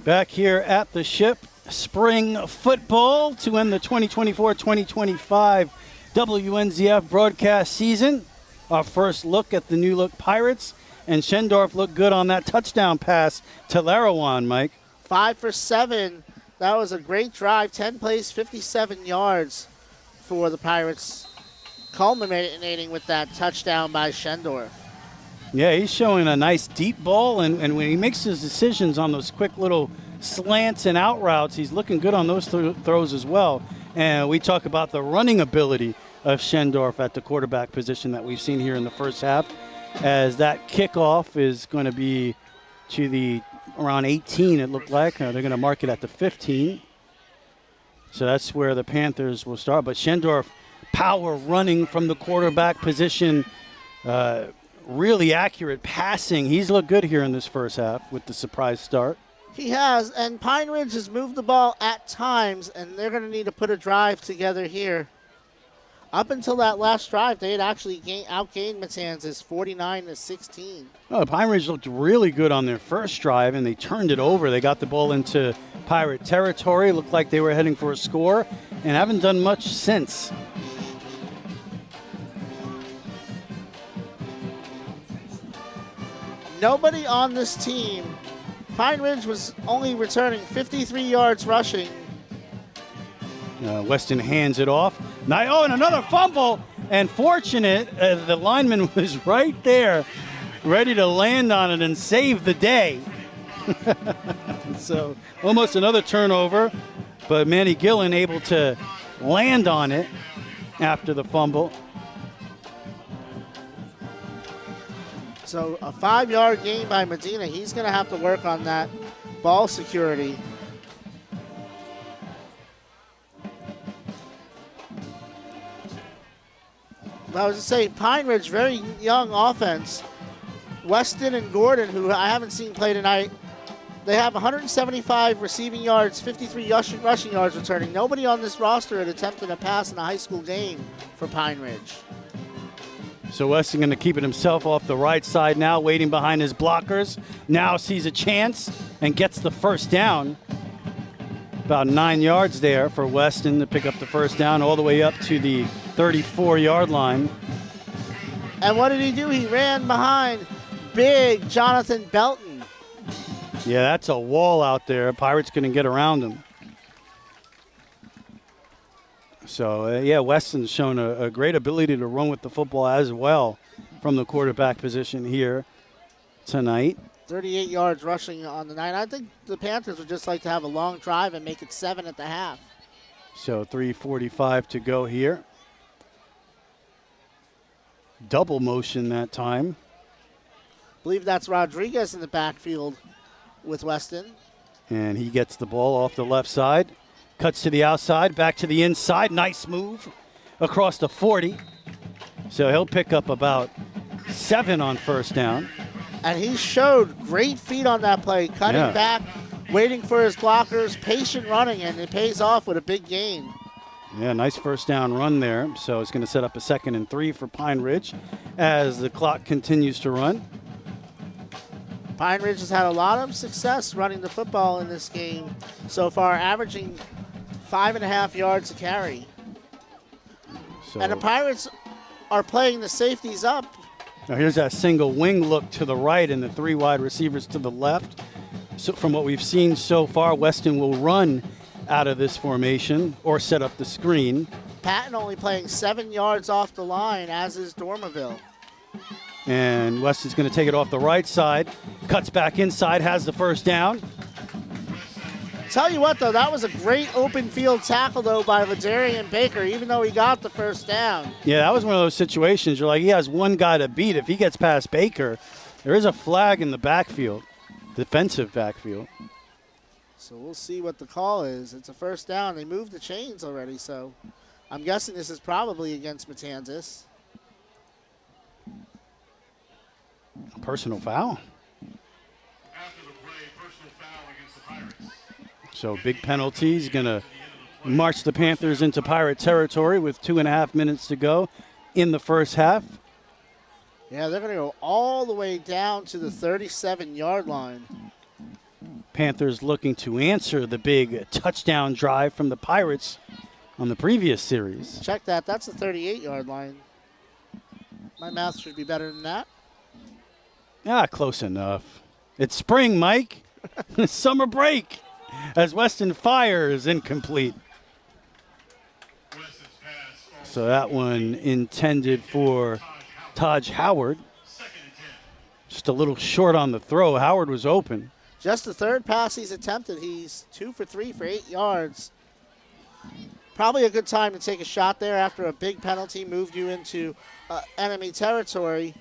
Back here at the Ship, spring football to end the 2024-2025 WNZF broadcast season. Our first look at the new look Pirates, and Schendorf looked good on that touchdown pass to Larawan, Mike. 5 for 7. That was a great drive. 10 plays, 57 yards for the Pirates, culminating with that touchdown by Schendorf. Yeah, he's showing a nice deep ball, and when he makes his decisions on those quick little slants and out routes, he's looking good on those throws as well. And we talk about the running ability of Schendorf at the quarterback position that we've seen here in the first half, as that kickoff is going to be to the around 18, it looked like. They're going to mark it at the 15. So that's where the Panthers will start. But Schendorf, power running from the quarterback position, really accurate passing. He's looked good here in this first half with the surprise start. He has, and Pine Ridge has moved the ball at times, and they're going to need to put a drive together here. Up until that last drive, they had actually outgained Matanzas 49-16. Oh, Pine Ridge looked really good on their first drive, and they turned it over. They got the ball into Pirate territory. Looked like they were heading for a score, and haven't done much since. Nobody on this team. Pine Ridge was only returning 53 yards rushing. Weston hands it off. Now, and another fumble. And fortunate, the lineman was right there, ready to land on it and save the day. So almost another turnover, but Manny Gillen able to land on it after the fumble. So a 5-yard gain by Medina. He's going to have to work on that ball security. I was to say, Pine Ridge, very young offense. Weston and Gordon, who I haven't seen play tonight, they have 175 receiving yards, 53 rushing yards returning. Nobody on this roster had attempted a pass in a high school game for Pine Ridge. So Weston going to keep it himself off the right side now, waiting behind his blockers. Now sees a chance and gets the first down. About 9 yards there for Weston to pick up the first down all the way up to the 34-yard line. And what did he do? He ran behind big Jonathan Belton. Yeah, that's a wall out there. Pirates going to get around him. So, Weston's shown a great ability to run with the football as well from the quarterback position here tonight. 38 yards rushing on the night. I think the Panthers would just like to have a long drive and make it 7 at the half. So 3:45 to go here. Double motion that time. I believe that's Rodriguez in the backfield with Weston. And he gets the ball off the left side. Cuts to the outside, back to the inside. Nice move across the 40. So he'll pick up about 7 on first down. And he showed great feet on that play, cutting Yeah. back, waiting for his blockers, patient running, and it pays off with a big gain. Yeah, nice first down run there. So it's going to set up a 2nd and 3 for Pine Ridge as the clock continues to run. Pine Ridge has had a lot of success running the football in this game so far, averaging 5.5 yards a carry. So And the Pirates are playing the safeties up. now here's that single wing look to the right and the 3 wide receivers to the left. So from what we've seen so far, Weston will run out of this formation or set up the screen. Patton only playing 7 yards off the line, as is Dormerville. And Weston's going to take it off the right side, cuts back inside, has the first down. Tell you what, though, that was a great open field tackle, though, by Ladarian Baker, even though he got the first down. Yeah, that was one of those situations. You're like, he has one guy to beat. If he gets past Baker, there is a flag in the backfield, defensive backfield. So we'll see what the call is. It's a first down. They moved the chains already, so I'm guessing this is probably against Matanzas. Personal foul. After the play, personal foul against the Pirates. So big penalty. He's going to march the Panthers into Pirate territory with 2.5 minutes to go in the first half. Yeah, they're going to go all the way down to the 37-yard line. Panthers looking to answer the big touchdown drive from the Pirates on the previous series. Check that. That's the 38-yard line. My math should be better than that. Ah, close enough. It's spring, Mike. Summer break. As Weston fires incomplete. Weston's pass falls So that one intended for Taj Howard. 2nd and 10. Just a little short on the throw. Howard was open. Just the third pass he's attempted. He's 2 for 3 for 8 yards. Probably a good time to take a shot there after a big penalty moved you into enemy territory.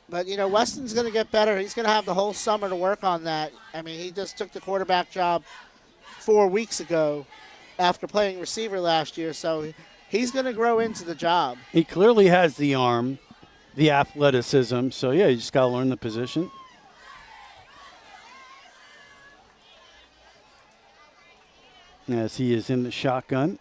But, you know, Weston's going to get better. He's going to have the whole summer to work on that. I mean, he just took the quarterback job 4 weeks ago after playing receiver last year. So he's going to grow into the job. He clearly has the arm, the athleticism. So, yeah, you just got to learn the position. As he is in the shotgun.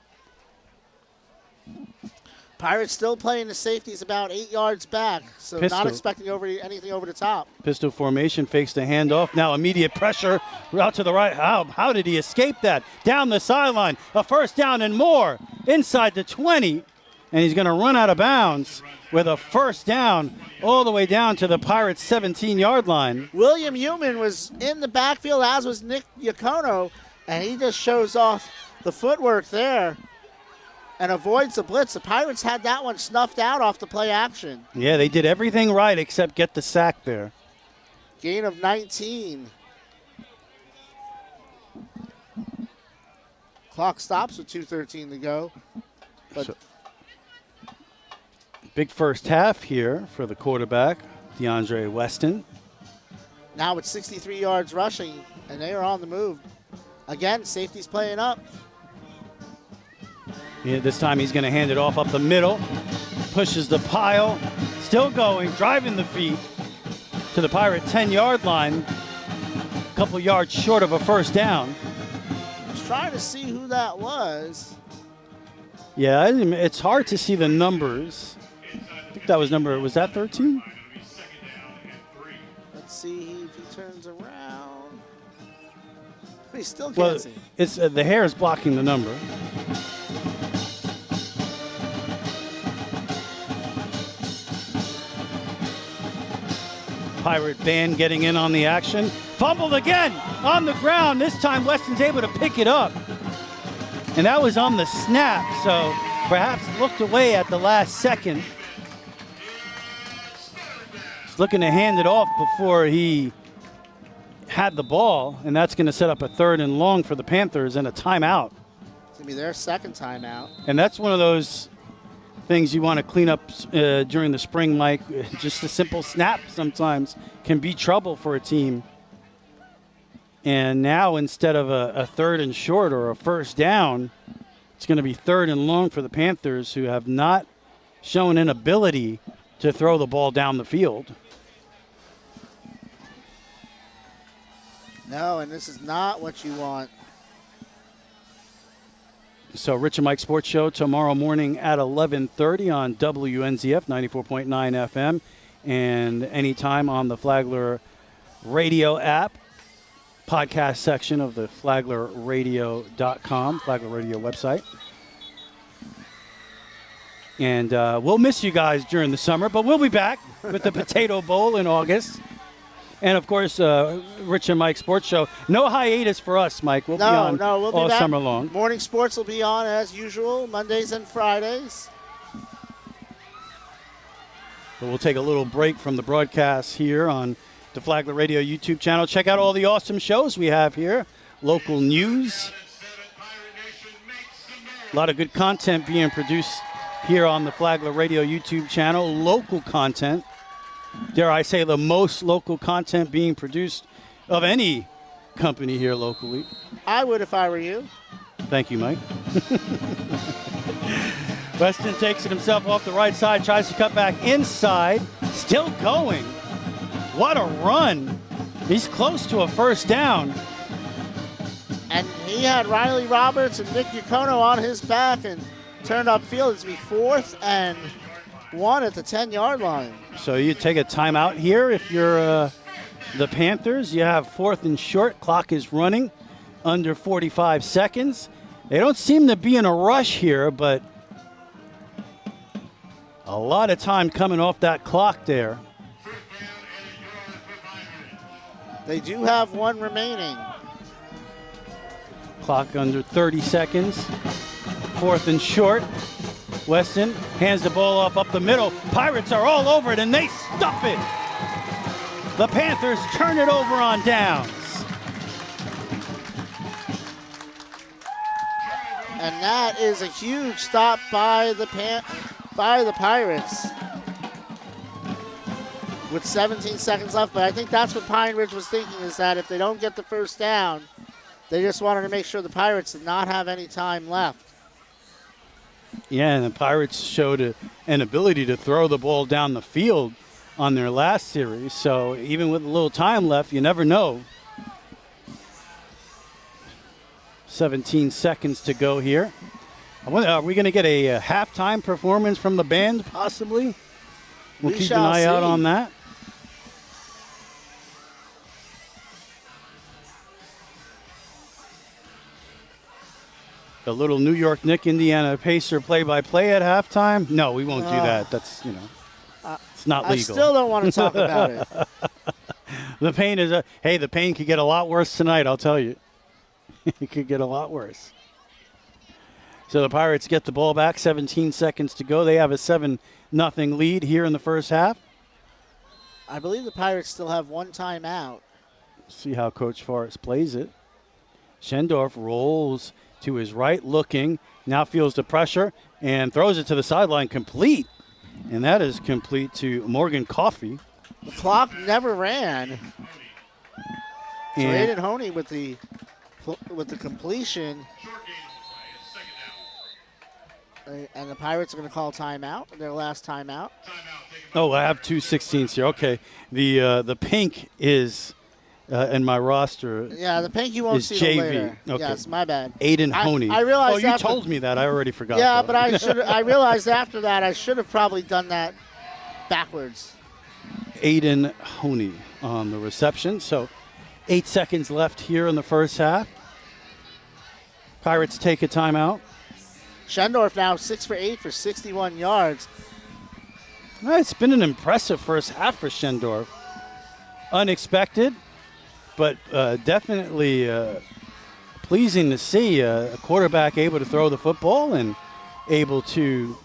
Pirates still playing the safeties about 8 yards back, so Pistol. not expecting anything over the top. Pistol formation, fakes the handoff. Now immediate pressure out to the right. How did he escape that? Down the sideline. A first down and more inside the 20. And he's going to run out of bounds with a first down all the way down to the Pirates' 17-yard line. William Human was in the backfield, as was Nick Iacono, and he just shows off the footwork there and avoids the blitz. The Pirates had that one snuffed out off the play action. Yeah, they did everything right except get the sack there. Gain of 19. Clock stops with 2:13 to go. But So- Big first half here for the quarterback, DeAndre Weston. now it's 63 yards rushing, and they are on the move. Again, safety's playing up. Yeah, this time he's going to hand it off up the middle. Pushes the pile. Still going, driving the feet to the Pirate 10-yard line. A couple yards short of a first down. Just trying to see who that was. Yeah, it's hard to see the numbers. I think that was was that 13? It'll be 2nd down and 3. Let's see if he turns around. He still can't Well, see. it's the hair is blocking the number. Pirate band getting in on the action. Fumbled again on the ground. This time Weston's able to pick it up. And that was on the snap, so perhaps looked away at the last second. He's looking to hand it off before he had the ball, and that's going to set up a 3rd and long for the Panthers and a timeout. It's going to be their second timeout. And that's one of those things you want to clean up during the spring, Mike. Just a simple snap sometimes can be trouble for a team. And now instead of a 3rd and short or a 1st down, it's going to be 3rd and long for the Panthers, who have not shown an ability to throw the ball down the field. No, and this is not what you want. So Rich and Mike Sports Show tomorrow morning at 11:30 on WNZF 94.9 FM and anytime on the Flagler Radio app, podcast section of the FlaglerRadio.com, Flagler Radio website. And we'll miss you guys during the summer, but we'll be back with the Potato Bowl in August. And, of course, Rich and Mike Sports Show. No hiatus for us, Mike. We'll be on we'll be all back. summer long. Morning sports will be on as usual, Mondays and Fridays. But we'll take a little break from the broadcast here on the Flagler Radio YouTube channel. Check out all the awesome shows we have here. Local news. A lot of good content being produced here on the Flagler Radio YouTube channel. Local content. Dare I say the most local content being produced of any company here locally. I would if I were you. Thank you, Mike. Weston takes it himself off the right side, tries to cut back inside. Still going. What a run. He's close to a 1st down. And he had Riley Roberts and Nick Yacono on his back and turned upfield. It's be 4th and 1 at the 10-yard line. So you take a timeout here if you're the Panthers. You have 4th and short. Clock is running under 45 seconds. They don't seem to be in a rush here, but a lot of time coming off that clock there. They do have 1 remaining. Clock under 30 seconds. 4th and short. Weston hands the ball off up the middle. Pirates are all over it, and they stuff it. The Panthers turn it over on downs. And that is a huge stop by the Pirates. With 17 seconds left, but I think that's what Pine Ridge was thinking, is that if they don't get the 1st down, they just wanted to make sure the Pirates did not have any time left. Yeah, and the Pirates showed an ability to throw the ball down the field on their last series. So even with a little time left, you never know. 17 seconds to go here. I wonder, are we going to get a halftime performance from the band, possibly? We'll keep an eye out on that. The little New York Knicks, Indiana Pacer play-by-play at halftime? No, we won't do that. That's, it's not legal. I still don't want to talk about it. The pain is, the pain could get a lot worse tonight, I'll tell you. It could get a lot worse. So the Pirates get the ball back, 17 seconds to go. They have a 7-0 lead here in the 1st half. I believe the Pirates still have 1 timeout. See how Coach Forrest plays it. Schendorf rolls to his right, looking, now feels the pressure, and throws it to the sideline complete. And that is complete to Morgan Coffey. The clock never ran. So Aiden Honey with the completion. And the Pirates are going to call timeout, their last timeout. Oh, I have 2:16s here. Okay, the pink is in my roster. Yeah, the pink you won't see JV. Later. Okay. Yes, my bad. Aiden Honey. I realized. Oh, you told me that. I already forgot. Yeah, though. but I realized after that I should have probably done that backwards. Aiden Honey on the reception. So 8 seconds left here in the 1st half. Pirates take a timeout. Schendorf now 6 for 8 for 61 yards. It's been an impressive 1st half for Schendorf. Unexpected, but definitely pleasing to see a quarterback able to throw the football and able to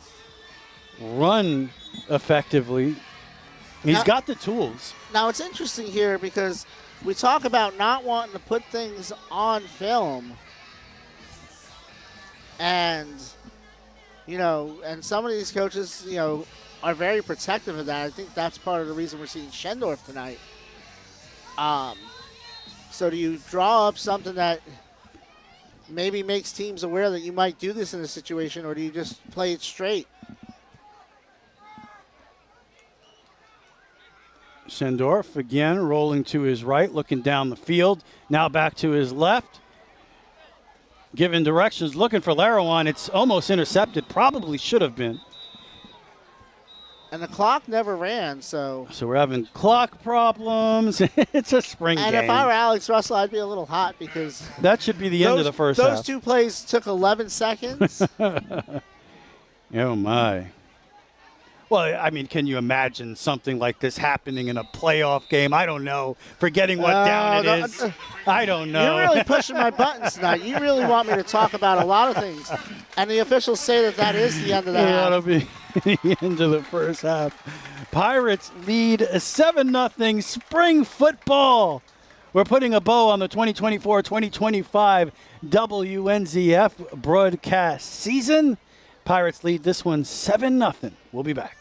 run effectively He's got the tools. Now, it's interesting here because we talk about not wanting to put things on film. And, and some of these coaches, are very protective of that. I think that's part of the reason we're seeing Schendorf tonight. So do you draw up something that maybe makes teams aware that you might do this in a situation, or do you just play it straight? Schendorf again rolling to his right, looking down the field. Now back to his left. Giving directions, looking for Larawan. It's almost intercepted. Probably should have been. And the clock never ran, so we're having clock problems. It's a spring game. And if I were Alex Russell, I'd be a little hot because that should be the end of the first half. Those two plays took 11 seconds. Oh, my. Well, I mean, can you imagine something like this happening in a playoff game? I don't know. Forgetting what down it is. I don't know. You're really pushing my buttons tonight. You really want me to talk about a lot of things. And the officials say that is the end of the half. That'll be the end of the first half. Pirates lead 7-0 spring football. We're putting a bow on the 2024-2025 WNZF broadcast season. Pirates lead this one 7-0. We'll be back.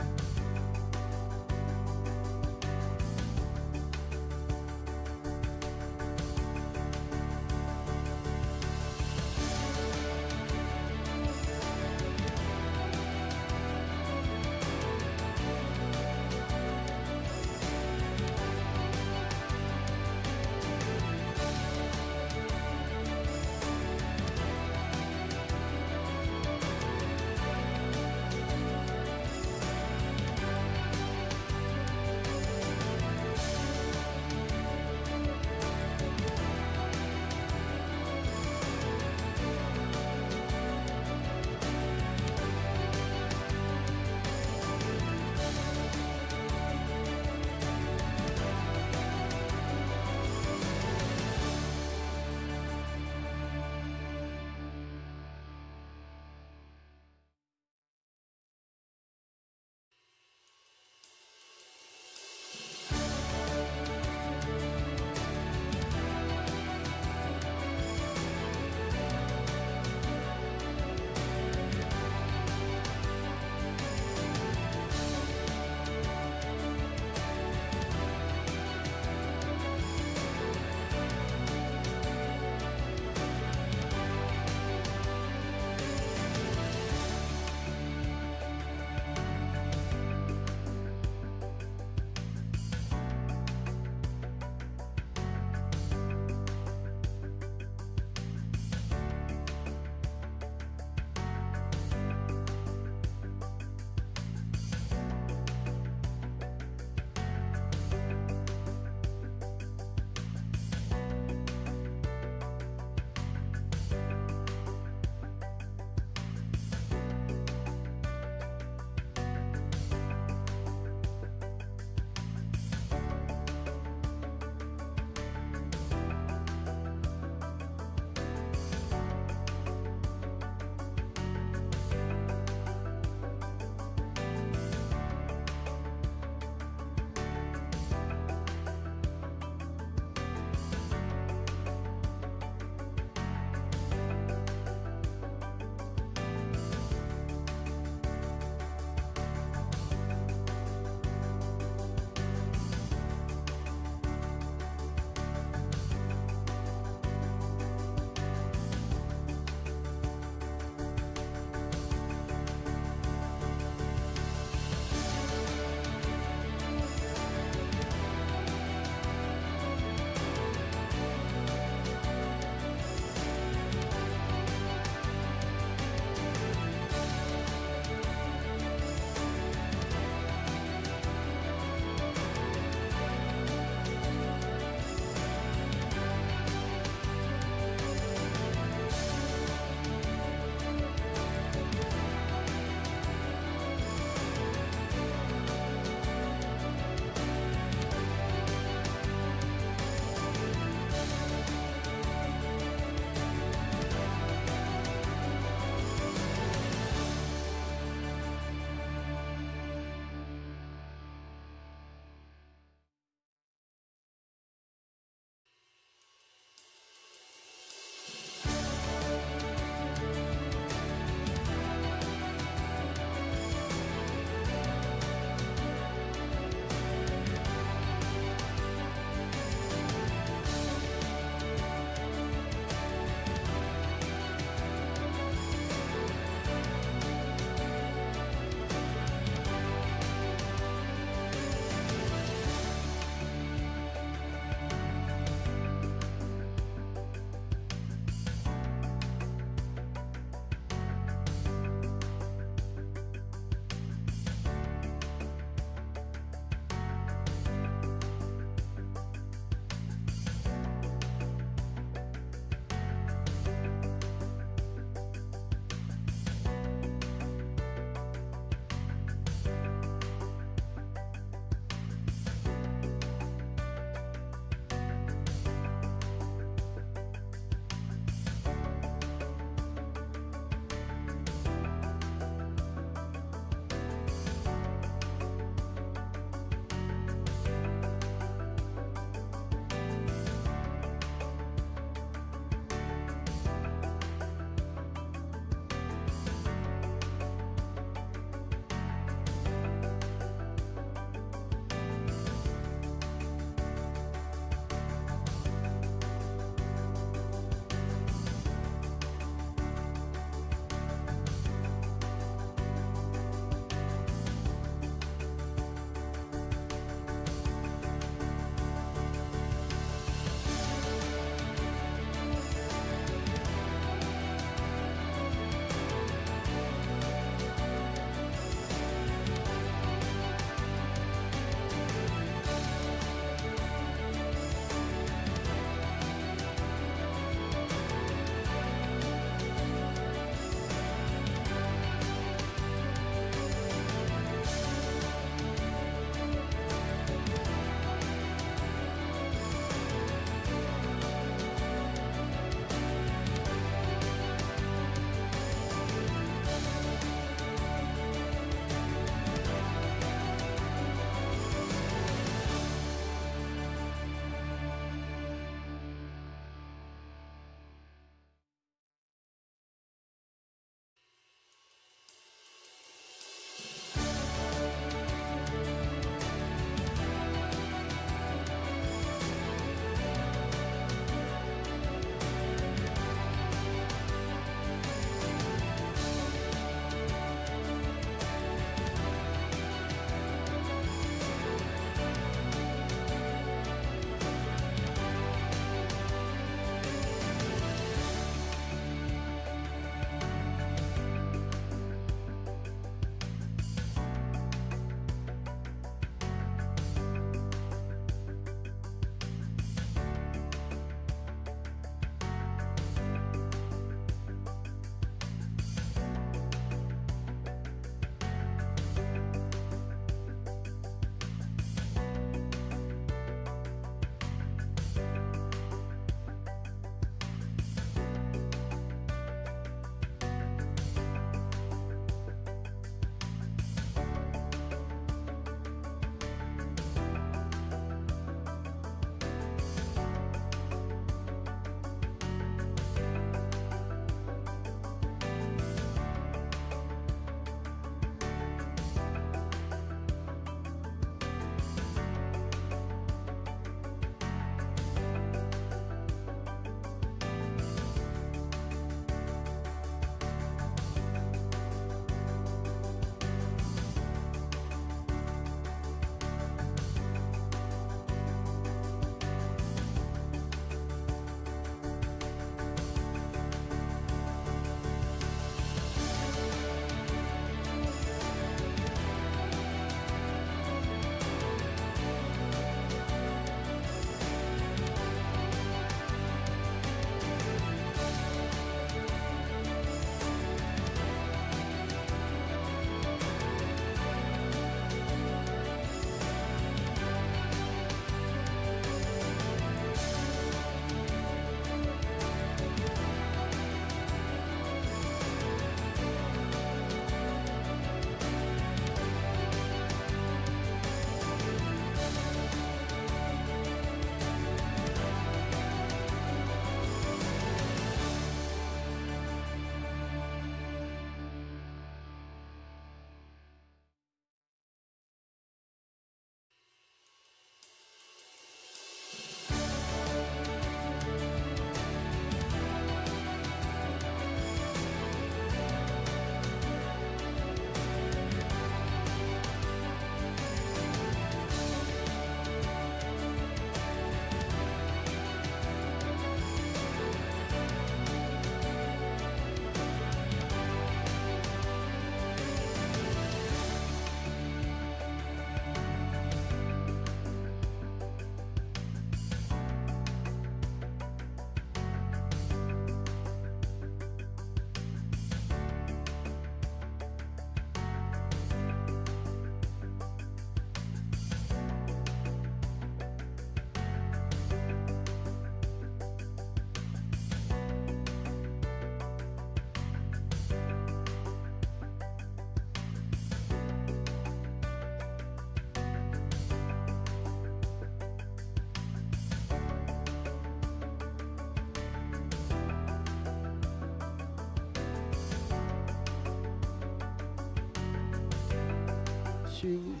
2.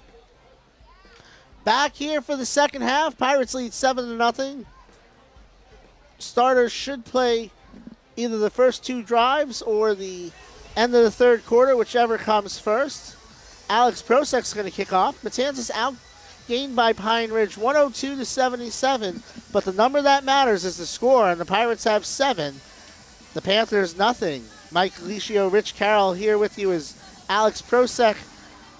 Back here for the second half. Pirates lead 7-0. Starters should play either the first 2 drives or the end of the third quarter, whichever comes first. Alex Prosek's going to kick off. Matanzas outgained by Pine Ridge 102-77, but the number that matters is the score, and the Pirates have 7. The Panthers nothing. Mike Licio, Rich Carroll here with you as Alex Prosek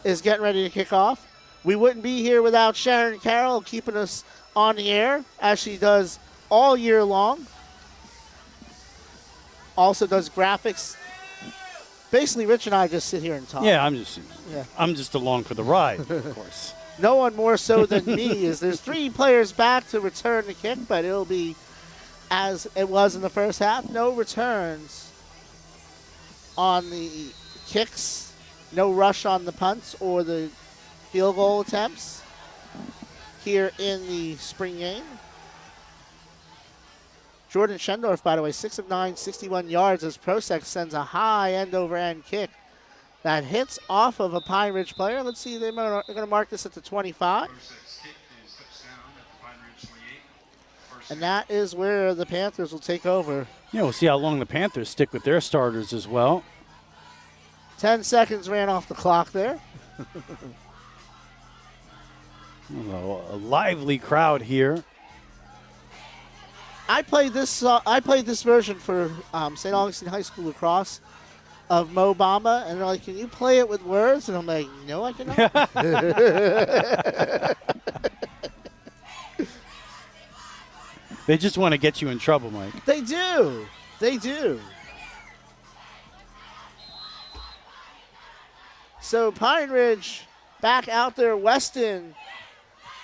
is getting ready to kick off. We wouldn't be here without Sharon Carroll keeping us on the air, as she does all year long. Also does graphics. Basically, Rich and I just sit here and talk. Yeah, I'm just along for the ride, of course. No one more so than me. Is there's 3 players back to return the kick, but it'll be as it was in the first half. No returns on the kicks. No rush on the punts or the field goal attempts here in the spring game. Jordan Schendorf, by the way, 6 of 9, 61 yards as Prosek sends a high end-over-end kick that hits off of a Pine Ridge player. Let's see, they're going to mark this at the 25. And that is where the Panthers will take over. Yeah, we'll see how long the Panthers stick with their starters as well. 10 seconds ran off the clock there. A lively crowd here. I played this version for St. Augustine High School lacrosse of Mo Bamba, and they're like, "Can you play it with words?" And I'm like, "No, I cannot." They just want to get you in trouble, Mike. They do. They do. So Pine Ridge back out there. Weston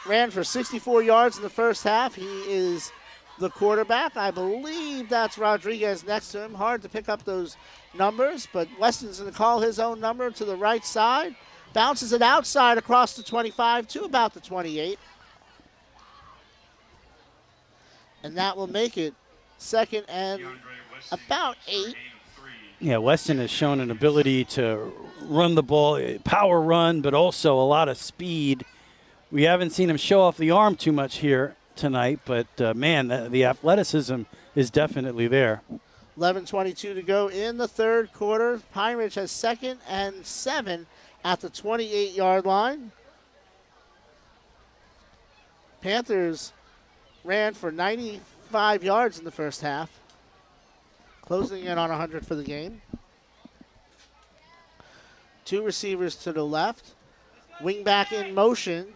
ran for 64 yards in the first half. He is the quarterback. I believe that's Rodriguez next to him. Hard to pick up those numbers, but Weston's going to call his own number to the right side. Bounces it outside across the 25 to about the 28. And that will make it second and about 8. Yeah, Weston has shown an ability to run the ball, power run, but also a lot of speed. We haven't seen him show off the arm too much here tonight, but man, the athleticism is definitely there. 11:22 to go in the third quarter. Pine Ridge has 2nd and 7 at the 28-yard line. Panthers ran for 95 yards in the first half, closing in on 100 for the game. 2 receivers to the left. Wing back in motion.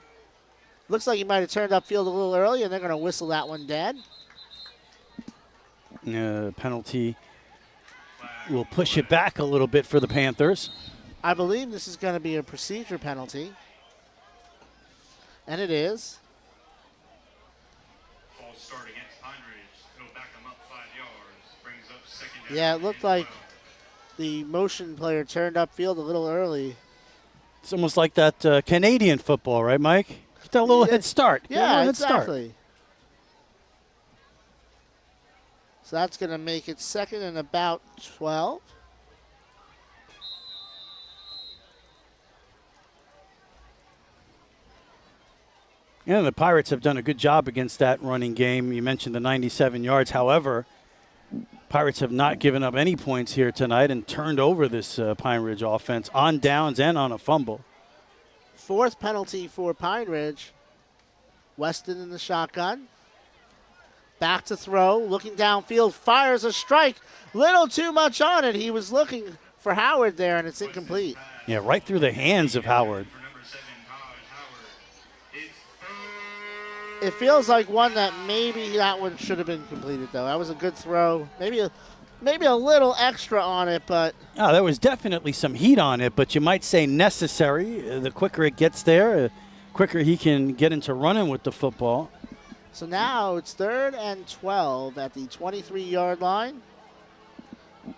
Looks like he might have turned upfield a little early, and they're going to whistle that one dead. Penalty will push it back a little bit for the Panthers. I believe this is going to be a procedure penalty. And it is. False start against Pine Ridge. It'll back them up 5 yards. Brings up second down. Yeah, it looked like the motion player turned upfield a little early. It's almost like that Canadian football, right, Mike? Get that little head start. Yeah, exactly. So that's going to make it second and about 12. Yeah, the Pirates have done a good job against that running game. You mentioned the 97 yards. However, Pirates have not given up any points here tonight and turned over this Pine Ridge offense on downs and on a fumble. 4th penalty for Pine Ridge. Weston in the shotgun. Back to throw, looking downfield, fires a strike. Little too much on it. He was looking for Howard there, and it's incomplete. Yeah, right through the hands of Howard. It feels like one that maybe that one should have been completed, though. That was a good throw. Maybe a little extra on it, but... Oh, there was definitely some heat on it, but you might say necessary. The quicker it gets there, the quicker he can get into running with the football. So now it's 3rd and 12 at the 23-yard line.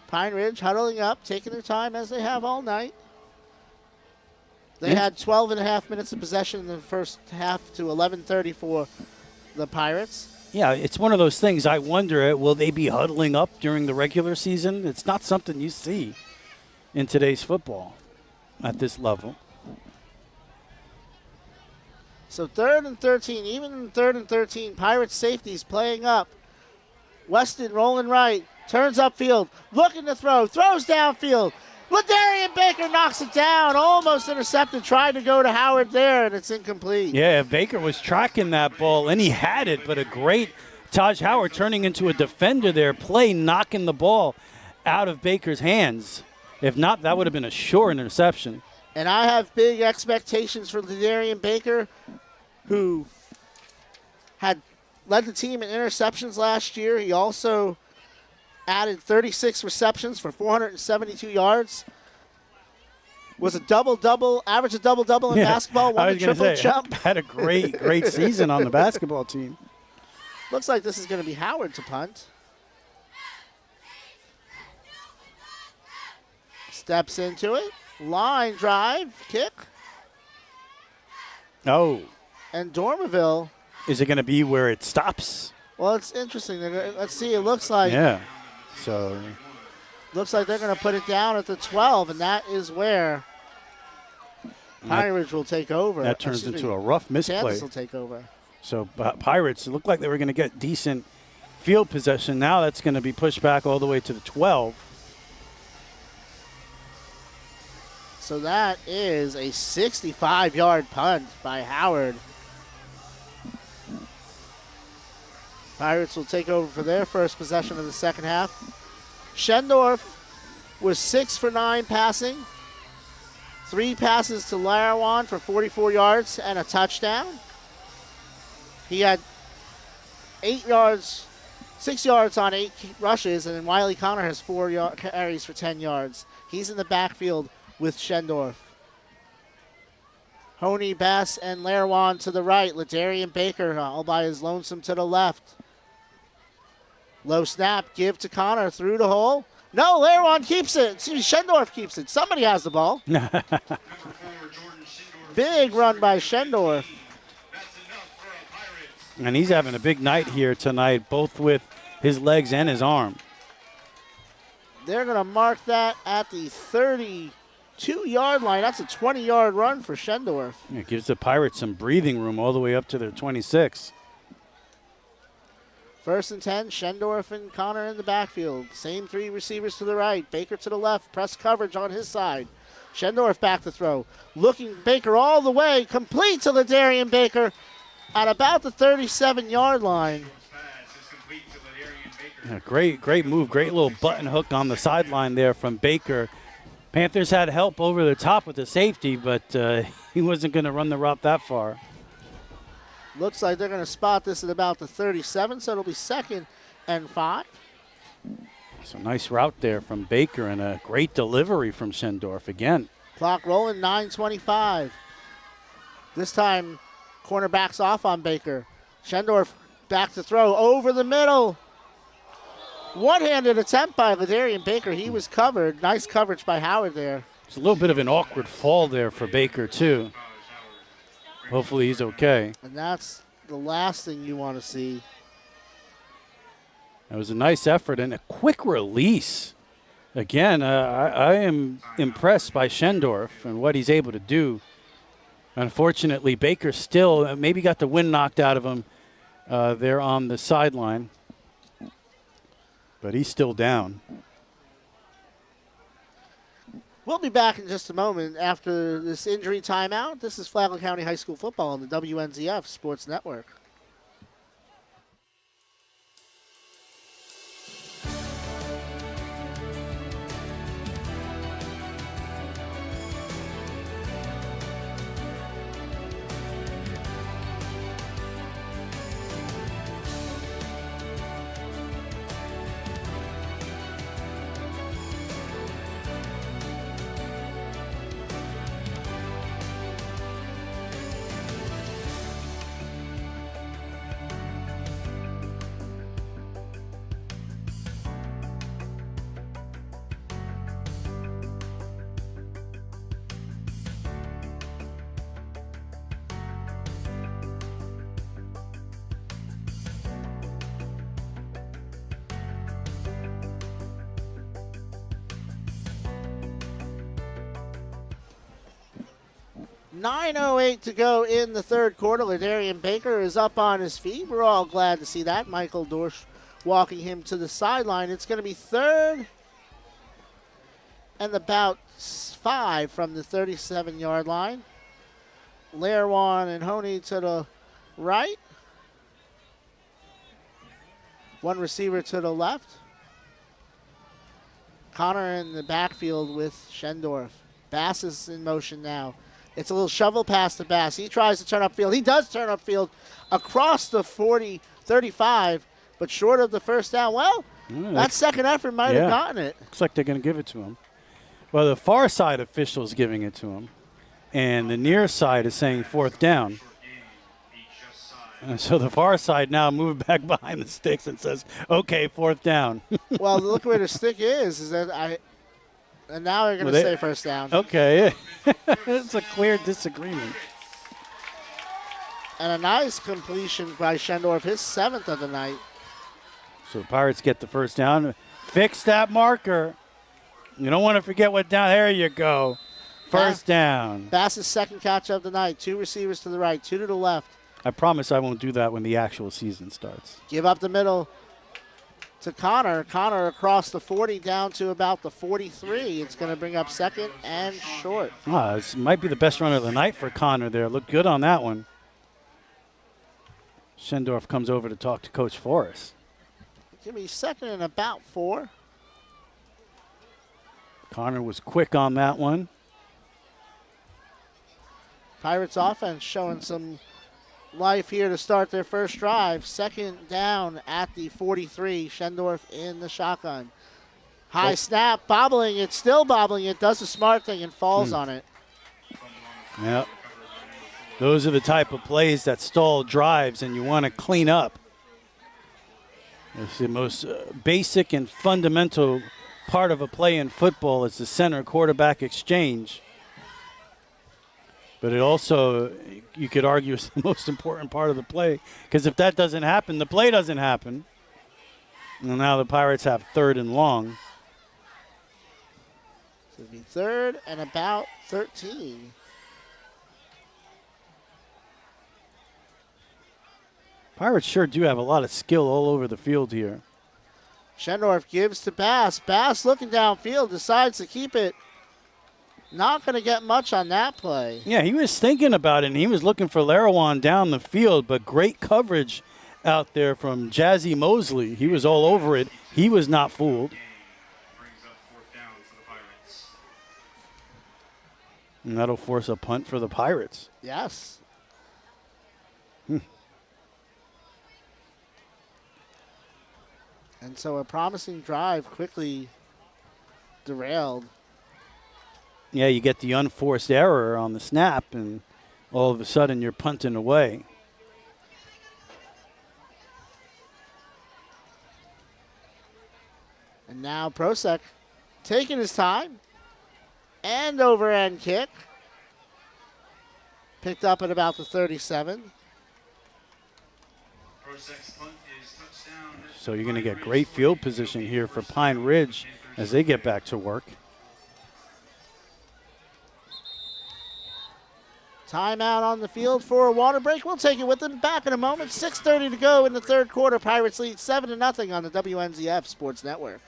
Pine Ridge huddling up, taking their time as they have all night. They had 12 and a half minutes of possession in the first half to 11:30 for the Pirates. Yeah, it's one of those things. I wonder, will they be huddling up during the regular season? It's not something you see in today's football at this level. So 3rd and 13, even in 3rd and 13, Pirates safeties playing up. Weston rolling right, turns upfield, looking to throw, throws downfield. LaDarian Baker knocks it down, almost intercepted, tried to go to Howard there, and it's incomplete. Yeah, Baker was tracking that ball, and he had it, but a great Taj Howard turning into a defender there, knocking the ball out of Baker's hands. If not, that would have been a sure interception. And I have big expectations for LaDarian Baker, who had led the team in interceptions last year. He also added 36 receptions for 472 yards. Was a double-double, average a double-double in basketball, won a triple jump. Had a great season on the basketball team. Looks like this is going to be Howard to punt. Steps into it. Line drive, kick. Oh. And Dormerville. Is it going to be where it stops? Well, it's interesting. Let's see. It looks like. Yeah. So. Looks like they're going to put it down at the 12, and that is where Pirates will take over. That turns into a rough misplay. Kansas will take over. So Pirates, it looked like they were going to get decent field possession. Now that's going to be pushed back all the way to the 12. So that is a 65-yard punt by Howard. Pirates will take over for their first possession of the second half. Schendorf was 6 for 9 passing. 3 passes to Larawan for 44 yards and a touchdown. He had 6 yards on 8 rushes, and then Wiley Connor has 4 carries for 10 yards. He's in the backfield with Schendorf. Honey, Bass, and Larawan to the right. LaDarian Baker all by his lonesome to the left. Low snap, give to Connor through the hole. No, Larawan keeps it. Schendorf keeps it. Somebody has the ball. Big run by Schendorf. And he's having a big night here tonight, both with his legs and his arm. They're going to mark that at the 32-yard line. That's a 20-yard run for Schendorf. It gives the Pirates some breathing room all the way up to their 26. 1st and 10, Schendorf and Connor in the backfield. Same 3 receivers to the right. Baker to the left. Press coverage on his side. Schendorf back to throw. Looking Baker all the way. Complete to LaDarian Baker at about the 37-yard line. Yeah, great move. Great little button hook on the sideline there from Baker. Panthers had help over the top with the safety, but he wasn't going to run the route that far. Looks like they're going to spot this at about the 37, so it'll be 2nd and 5. So nice route there from Baker and a great delivery from Schendorf again. Clock rolling, 9:25. This time, cornerbacks off on Baker. Schendorf back to throw over the middle. One-handed attempt by LaDarian Baker. He was covered. Nice coverage by Howard there. It's a little bit of an awkward fall there for Baker, too. Hopefully he's okay. And that's the last thing you want to see. It was a nice effort and a quick release. Again, I am impressed by Schendorf and what he's able to do. Unfortunately, Baker still maybe got the wind knocked out of him there on the sideline. But he's still down. We'll be back in just a moment after this injury timeout. This is Flagler County High School football on the WNZF Sports Network. 9:08 to go in the third quarter. Ladarian Baker is up on his feet. We're all glad to see that. Michael Dorsch walking him to the sideline. It's going to be third and about 5 from the 37-yard line. Lairwan and Honey to the right. One receiver to the left. Connor in the backfield with Schendorf. Bass is in motion now. It's a little shovel pass to Bass. He tries to turn upfield. He does turn upfield across the 40, 35, but short of the first down. Well, that second effort might have gotten it. Looks like they're going to give it to him. Well, the far side official is giving it to him, and the near side is saying fourth down. And so the far side now moved back behind the sticks and says, okay, fourth down. Well, look where the stick is that and now they're going to say first down. Okay. It's a clear disagreement. And a nice completion by Schendorf, his 7th of the night. So the Pirates get the first down. Fix that marker. You don't want to forget what down. There you go. First down. Bass's second catch of the night. 2 receivers to the right, 2 to the left. I promise I won't do that when the actual season starts. Give up the middle to Connor. Connor across the 40 down to about the 43. It's going to bring up second and short. This might be the best run of the night for Connor there. Looked good on that one. Schendorf comes over to talk to Coach Forrest. Give me second and about 4. Connor was quick on that one. Pirates offense showing some life here to start their first drive. Second down at the 43. Schendorf in the shotgun. High snap, bobbling it, still bobbling it, does a smart thing and falls on it. Yep. Those are the type of plays that stall drives and you want to clean up. It's the most basic and fundamental part of a play in football is the center quarterback exchange. But it also, you could argue, is the most important part of the play. Because if that doesn't happen, the play doesn't happen. And now the Pirates have third and long. So it'll be third and about 13. Pirates sure do have a lot of skill all over the field here. Schendorf gives to Bass. Bass looking downfield, decides to keep it. Not going to get much on that play. Yeah, he was thinking about it, and he was looking for Larawan down the field, but great coverage out there from Jazzy Mosley. He was all over it. He was not fooled. And that'll force a punt for the Pirates. Yes. And so a promising drive quickly derailed. Yeah, you get the unforced error on the snap, and all of a sudden you're punting away. And now Prosek taking his time. And over-end kick. Picked up at about the 37. So you're going to get great field position here for Pine Ridge as they get back to work. Timeout on the field for a water break. We'll take it with them back in a moment. 6:30 to go in the third quarter. Pirates lead 7-0 on the WNZF Sports Network.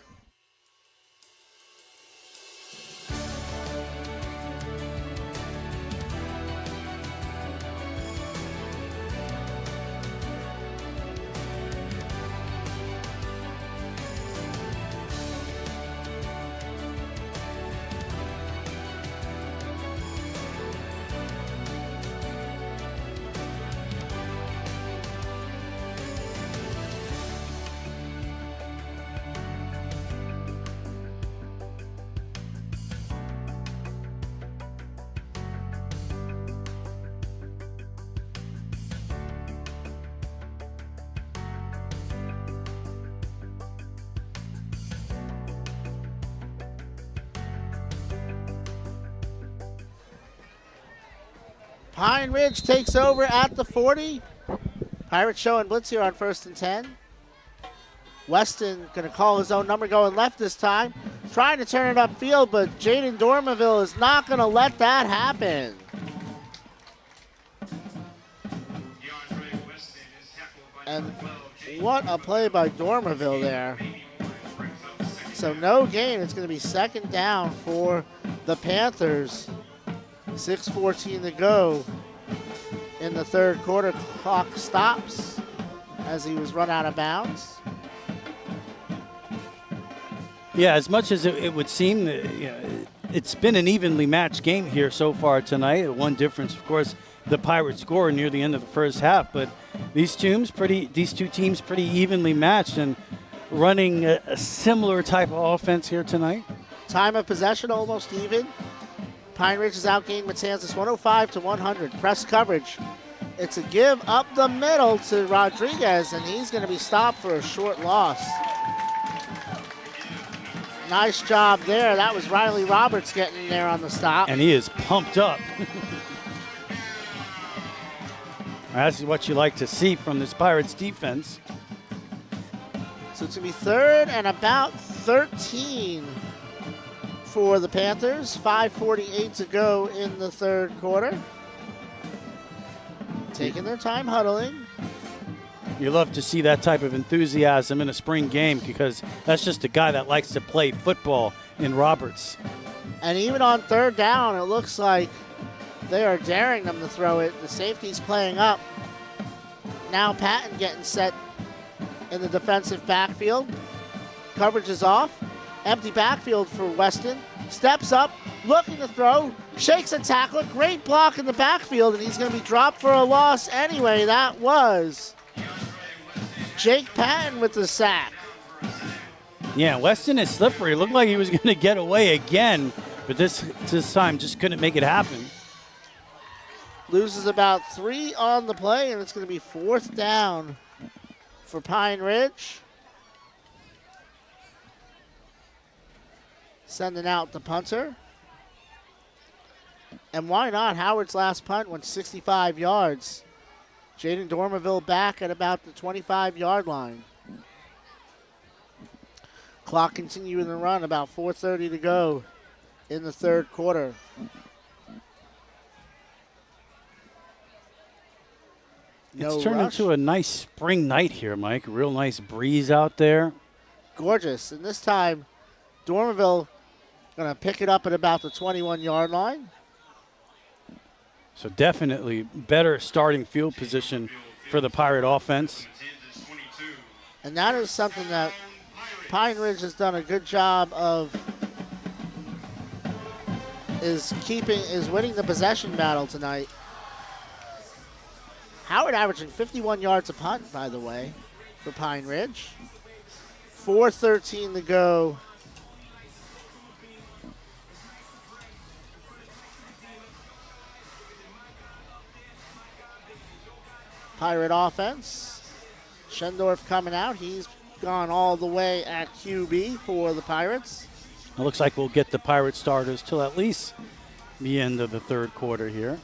Pine Ridge takes over at the 40. Pirates showing blitz here on 1st and 10. Weston going to call his own number, going left this time. Trying to turn it upfield, but Jaden Dormaville is not going to let that happen. And what a play by Dormerville there. So no gain. It's going to be second down for the Panthers. 6:14 to go in the third quarter. Clock stops as he was run out of bounds. Yeah, as much as it would seem, it's been an evenly matched game here so far tonight. One difference, of course, the Pirates score near the end of the first half, but these two teams pretty evenly matched and running a similar type of offense here tonight. Time of possession almost even. Pine Ridge has outgained Matanzas 105 to 100. Press coverage. It's a give up the middle to Rodriguez, and he's going to be stopped for a short loss. Nice job there. That was Riley Roberts getting in there on the stop. And he is pumped up. That's what you like to see from this Pirates defense. So it's going to be third and about 13 for the Panthers. 5:48 to go in the third quarter. Taking their time huddling. You love to see that type of enthusiasm in a spring game because that's just a guy that likes to play football in Roberts. And even on third down, it looks like they are daring them to throw it. The safety's playing up. Now Patton getting set in the defensive backfield. Coverage is off. Empty backfield for Weston. Steps up, looking to throw, shakes a tackler. Great block in the backfield, and he's going to be dropped for a loss anyway. That was Jake Patton with the sack. Yeah, Weston is slippery. It looked like he was going to get away again, but this time just couldn't make it happen. Loses about 3 on the play, and it's going to be fourth down for Pine Ridge. Sending out the punter. And why not? Howard's last punt went 65 yards. Jaden Dormerville back at about the 25-yard line. Clock continuing to run, about 4:30 to go in the third quarter. It's turned into a nice spring night here, Mike. A real nice breeze out there. Gorgeous. And this time, Dormerville going to pick it up at about the 21-yard line. So definitely better starting field position for the Pirate offense. And that is something that Pine Ridge has done a good job of, is winning the possession battle tonight. Howard averaging 51 yards a punt, by the way, for Pine Ridge. 4:13 to go. Pirate offense. Schendorf coming out. He's gone all the way at QB for the Pirates. It looks like we'll get the Pirate starters till at least the end of the third quarter here.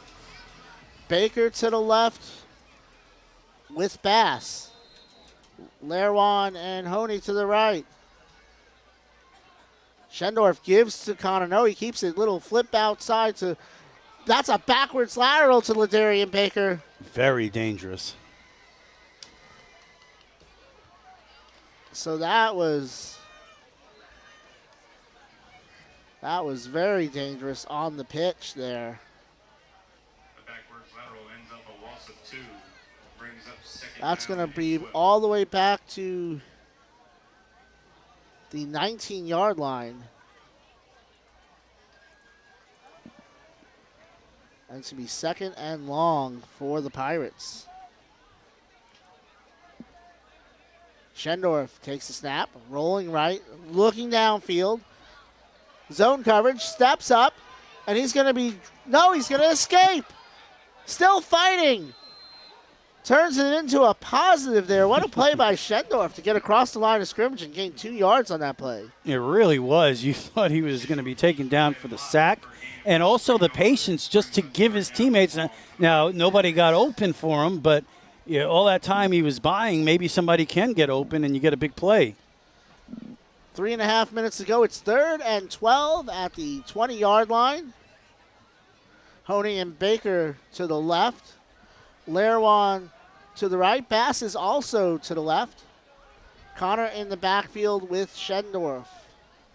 Baker to the left with Bass. Lerwan and Honey to the right. Schendorf gives to Conono. He keeps it little flip outside to, that's a backwards lateral to Ladarian Baker. Very dangerous. So that was very dangerous on the pitch there. The backwards lateral ends up a loss of 2. Brings up second That's down going to and be 12. all the way back to the 19-yard line. And it's going to be second and long for the Pirates. Schendorf takes the snap, rolling right, looking downfield. Zone coverage, steps up, and he's going to escape. Still fighting. Turns it into a positive there. What a play by Schendorf to get across the line of scrimmage and gain 2 yards on that play. It really was. You thought he was going to be taken down for the sack. And also the patience just to give his teammates. Now, nobody got open for him, but all that time he was buying, maybe somebody can get open and you get a big play. 3.5 minutes to go. It's 3rd and 12 at the 20-yard line. Honey and Baker to the left. Lerwan to the right. Bass is also to the left. Connor in the backfield with Schendorf.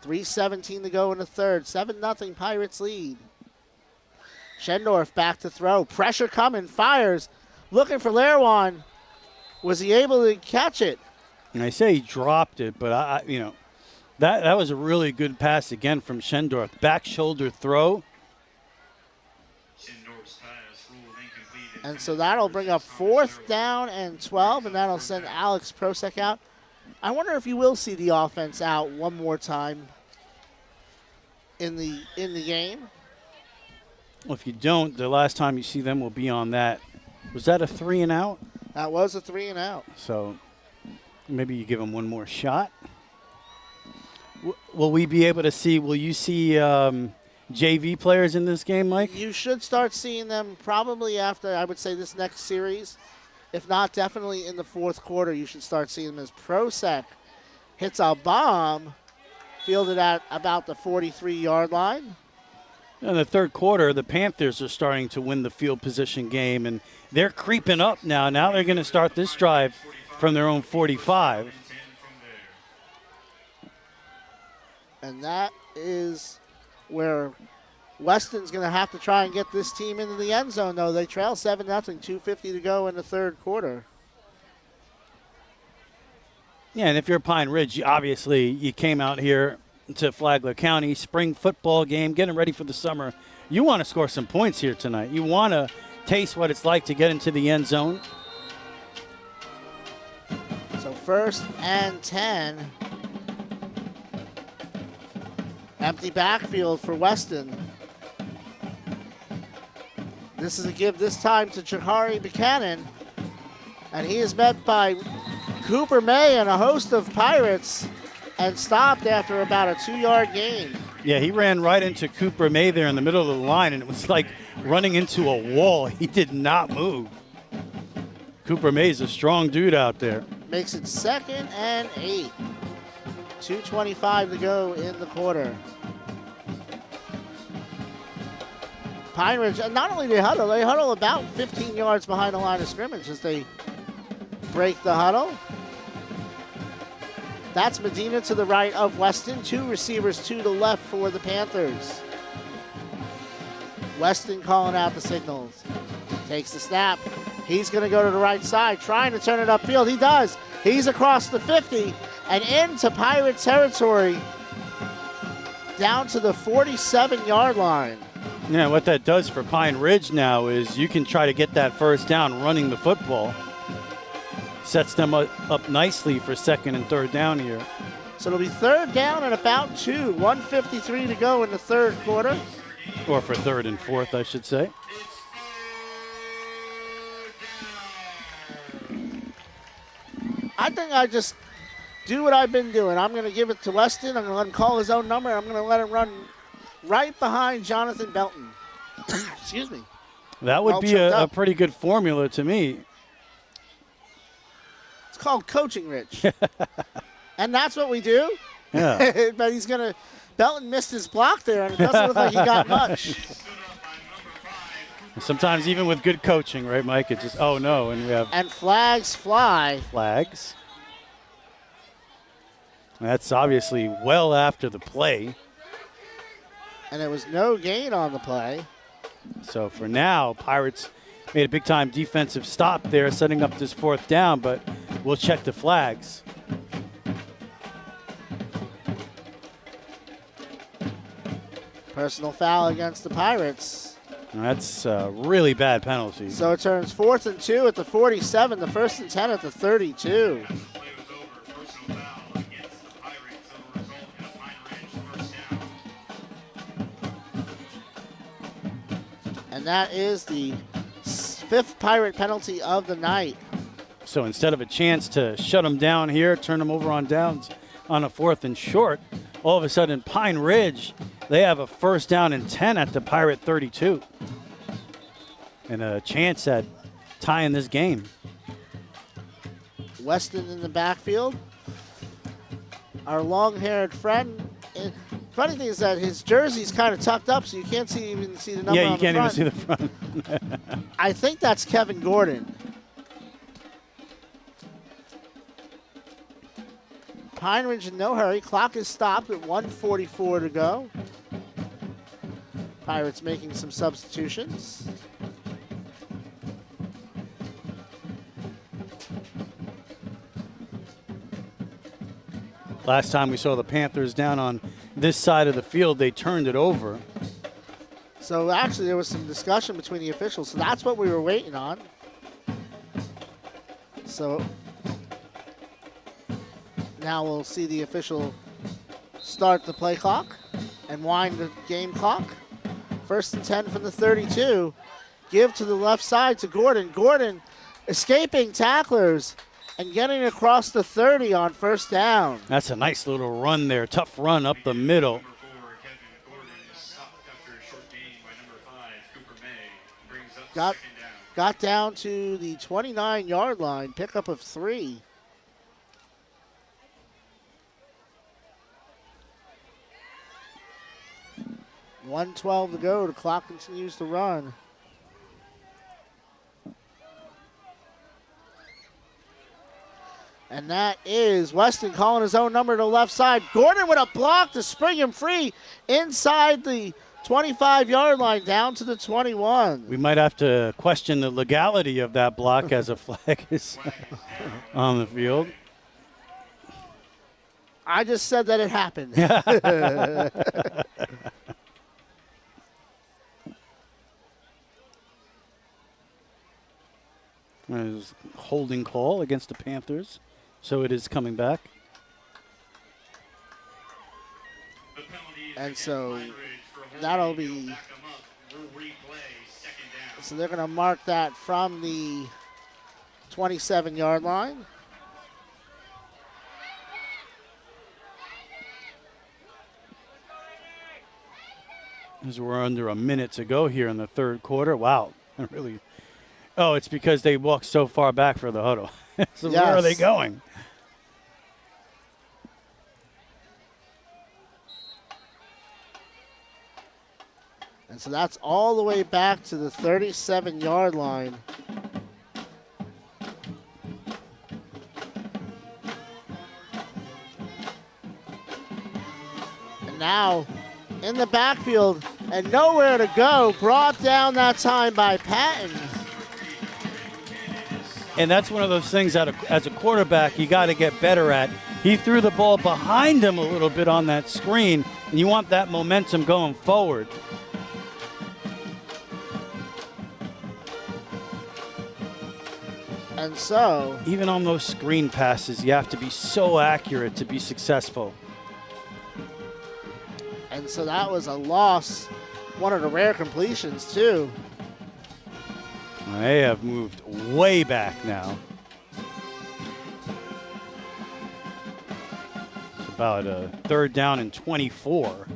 3:17 to go in the third. 7-0 Pirates lead. Schendorf back to throw. Pressure coming. Fires. Looking for Lerwan. Was he able to catch it? And I say he dropped it, but that was a really good pass again from Schendorf. Back shoulder throw. And so that'll bring up 4th down and 12, and that'll send Alex Prosek out. I wonder if you will see the offense out one more time in the game. Well, if you don't, the last time you see them will be on that. Was that a 3 and out? That was a 3 and out. So maybe you give them one more shot. Will we be able to see? Will you see JV players in this game, Mike? You should start seeing them probably after, I would say, this next series. If not, definitely in the 4th quarter, you should start seeing them as Prosek hits a bomb, fielded at about the 43-yard line. In the 3rd quarter, the Panthers are starting to win the field position game, and they're creeping up now. Now they're going to start this drive from their own 45. And that is where Weston's going to have to try and get this team into the end zone, though. They trail 7-0, 2:50 to go in the 3rd quarter. Yeah, and if you're Pine Ridge, obviously you came out here to Flagler County, spring football game, getting ready for the summer. You want to score some points here tonight. You want to taste what it's like to get into the end zone. So 1st and 10. Empty backfield for Weston. This is a give this time to Chakari Buchanan. And he is met by Cooper May and a host of Pirates and stopped after about a 2-yard gain. Yeah, he ran right into Cooper May there in the middle of the line, and it was like running into a wall. He did not move. Cooper May's a strong dude out there. Makes it 2nd and 8. 2:25 to go in the quarter. Pine Ridge, not only they huddle about 15 yards behind the line of scrimmage as they break the huddle. That's Medina to the right of Weston. 2 receivers to the left for the Panthers. Weston calling out the signals. Takes the snap. He's going to go to the right side, trying to turn it upfield. He does. He's across the 50 and into Pirate territory down to the 47-yard line. Yeah, what that does for Pine Ridge now is you can try to get that 1st down running the football. Sets them up nicely for 2nd and 3rd down here. So it'll be 3rd down and about 2. 1:53 to go in the 3rd quarter. Or for 3rd and 4th, I should say. I think I just do what I've been doing. I'm going to give it to Weston. I'm going to let him call his own number. I'm going to let him run right behind Jonathan Belton. Excuse me. That would be a pretty good formula to me. It's called coaching, Rich. And that's what we do. Yeah. But he's going to – Belton missed his block there, and it doesn't look like he got much. Sometimes even with good coaching, right, Mike? It just, oh, no, and we have – And flags fly. Flags. That's obviously well after the play. And there was no gain on the play. So for now, Pirates made a big-time defensive stop there, setting up this 4th down, but we'll check the flags. Personal foul against the Pirates. That's a really bad penalty. So it turns 4th and 2 at the 47, the 1st and 10 at the 32. And that is the 5th Pirate penalty of the night. So instead of a chance to shut them down here, turn them over on downs on a 4th and short, all of a sudden Pine Ridge, they have a 1st down and 10 at the Pirate 32. And a chance at tying this game. Weston in the backfield. Our long-haired friend. Funny thing is that his jersey's kind of tucked up, so you can't even see the number on the front. Yeah, you can't even see the front. I think that's Kevin Gordon. Pine Ridge in no hurry. Clock is stopped at 1:44 to go. Pirates making some substitutions. Last time we saw the Panthers down on this side of the field, they turned it over. So actually there was some discussion between the officials. So that's what we were waiting on. So now we'll see the official start the play clock and wind the game clock. 1st and 10 from the 32. Give to the left side to Gordon. Gordon escaping tacklers and getting across the 30 on 1st down. That's a nice little run there. Tough run up the middle. Number 4, Kevin Gordon is stopped after a short gain by number 5, Cooper May. Brings up Got- 2nd down. Got down to the 29-yard line, pickup of 3. $1:12 to go. The clock continues to run. And that is Weston calling his own number to the left side. Gordon with a block to spring him free inside the 25-yard line down to the 21. We might have to question the legality of that block as a flag is on the field. I just said that it happened. There's a holding call against the Panthers, so it is coming back. The penalty is And against so Pine Ridge for holding. that'll They'll be- back them up. We'll replay 2nd down. So they're going to mark that from the 27-yard line. As we're under a minute to go here in the 3rd quarter. Wow, really. Oh, it's because they walked so far back for the huddle. So where are they Yes. going? And so that's all the way back to the 37-yard line. And now in the backfield and nowhere to go, brought down that time by Patton. And that's one of those things that as a quarterback you got to get better at. He threw the ball behind him a little bit on that screen, and you want that momentum going forward. And so Even on those screen passes, you have to be so accurate to be successful. that was a loss, one of the rare completions too. They have moved way back now. It's about a 3rd down and 24.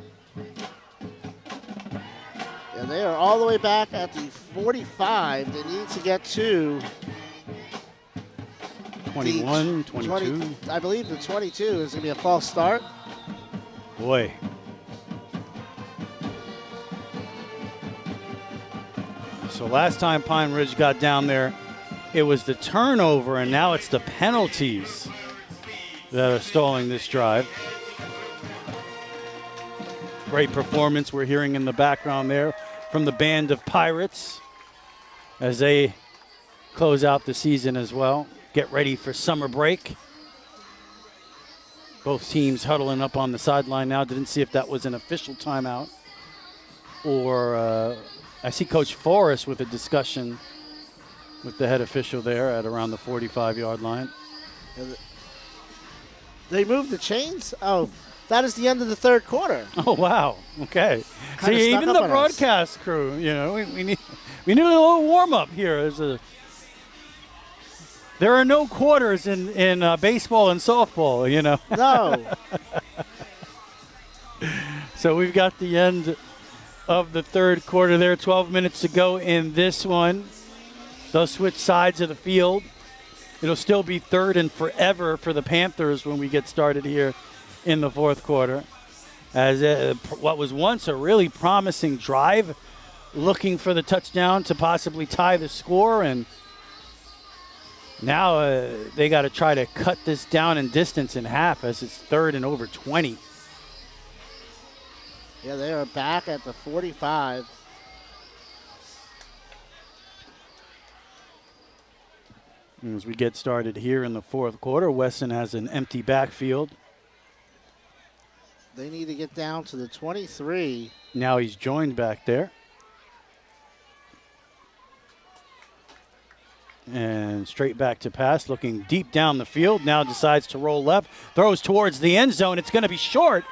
And they are all the way back at the 45. They need to get to 21, the 22. I believe the 22 is going to be a false start. Boy. So last time Pine Ridge got down there, it was the turnover, and now it's the penalties that are stalling this drive. Great performance we're hearing in the background there from the band of Pirates as they close out the season as well. Get ready for summer break. Both teams huddling up on the sideline now. Didn't see if that was an official timeout or I see Coach Forrest with a discussion with the head official there at around the 45-yard line. They moved the chains. Oh, that is the end of the third quarter. Oh, wow. Okay. Kinda See, snuck even up the on us. broadcast crew, you know, we need a little warm-up here. There are no quarters in baseball and softball, you know. No. So we've got the end of the third quarter there, 12 minutes to go in this one. They'll switch sides of the field. It'll still be third and forever for the Panthers when we get started here in the fourth quarter. As what was once a really promising drive, looking for the touchdown to possibly tie the score, and Now they got to try to cut this down in distance in half as it's 3rd and over 20. Yeah, they are back at the 45. As we get started here in the 4th quarter, Weston has an empty backfield. They need to get down to the 23. Now he's joined back there. And straight back to pass, looking deep down the field. Now decides to roll left, throws towards the end zone. It's going to be short,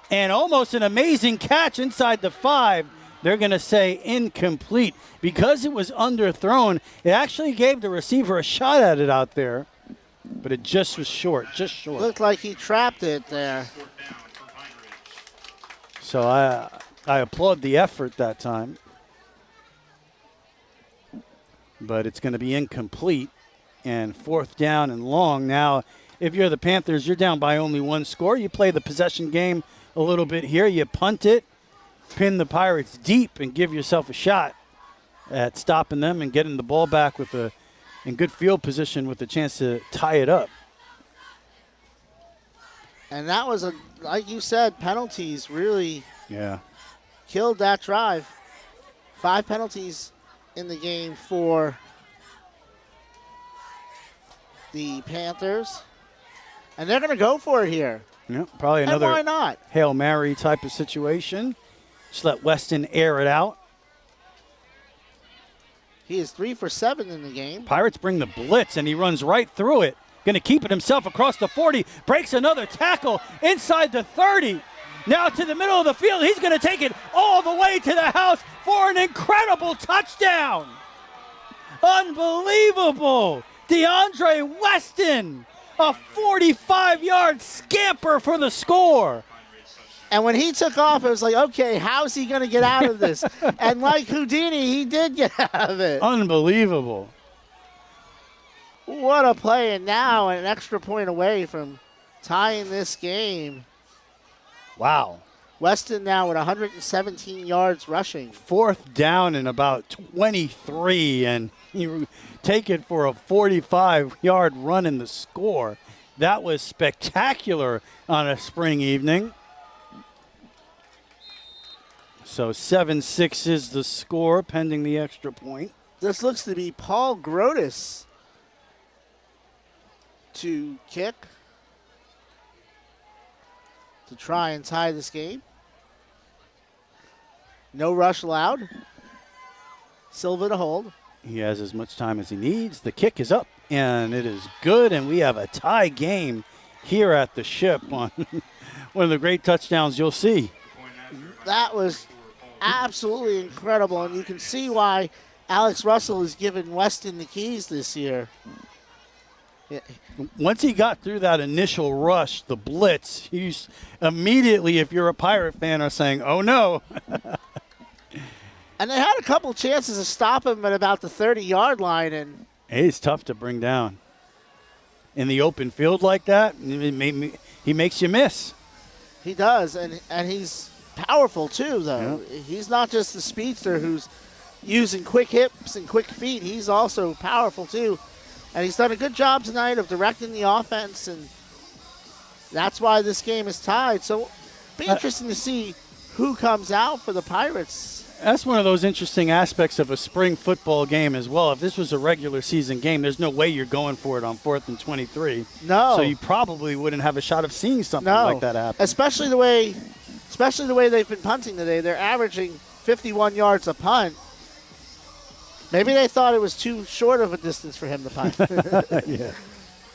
and almost an amazing catch inside the 5. They're going to say incomplete. Because it was underthrown, it actually gave the receiver a shot at it out there, but it just was short, just short. Looked like he trapped it there. So I applaud the effort that time. But it's going to be incomplete, and 4th down and long. Now, if you're the Panthers, you're down by only 1 score. You play the possession game a little bit here. You punt it, pin the Pirates deep, and give yourself a shot at stopping them and getting the ball back in good field position with a chance to tie it up. And that was, like you said, penalties really killed that drive. 5 penalties in the game for the Panthers. And they're going to go for it here. Yeah, probably another and why not? Hail Mary type of situation. Just let Weston air it out. He is 3 for 7 in the game. Pirates bring the blitz, and he runs right through it. Going to keep it himself across the 40. Breaks another tackle inside the 30. Now to the middle of the field. He's going to take it all the way to the house for an incredible touchdown. Unbelievable. DeAndre Weston, a 45-yard scamper for the score. And when he took off, it was like, okay, how's he going to get out of this? And like Houdini, he did get out of it. Unbelievable. What a play, and now an extra point away from tying this game. Wow. Weston now with 117 yards rushing. 4th down and about 23, and you take it for a 45-yard run in the score. That was spectacular on a spring evening. So 7-6 is the score, pending the extra point. This looks to be Paul Grotus to kick to try and tie this game. No rush allowed. Silva to hold. He has as much time as he needs. The kick is up, and it is good, and we have a tie game here at the Ship on one of the great touchdowns you'll see. That was absolutely incredible, and you can see why Alex Russell has given Weston the keys this year. Once he got through that initial rush, the blitz, he's immediately, if you're a Pirate fan, are saying, oh no. And they had a couple chances to stop him at about the 30-yard line. And he's tough to bring down. In the open field like that, he makes you miss. He does, and he's powerful too, though. Yeah. He's not just the speedster who's using quick hips and quick feet. He's also powerful too. And he's done a good job tonight of directing the offense, and that's why this game is tied. So it'll be interesting to see who comes out for the Pirates. That's one of those interesting aspects of a spring football game as well. If this was a regular season game, there's no way you're going for it on 4th and 23. No. So you probably wouldn't have a shot of seeing something like that happen. Especially the way they've been punting today. They're averaging 51 yards a punt. Maybe they thought it was too short of a distance for him to punt. Yeah.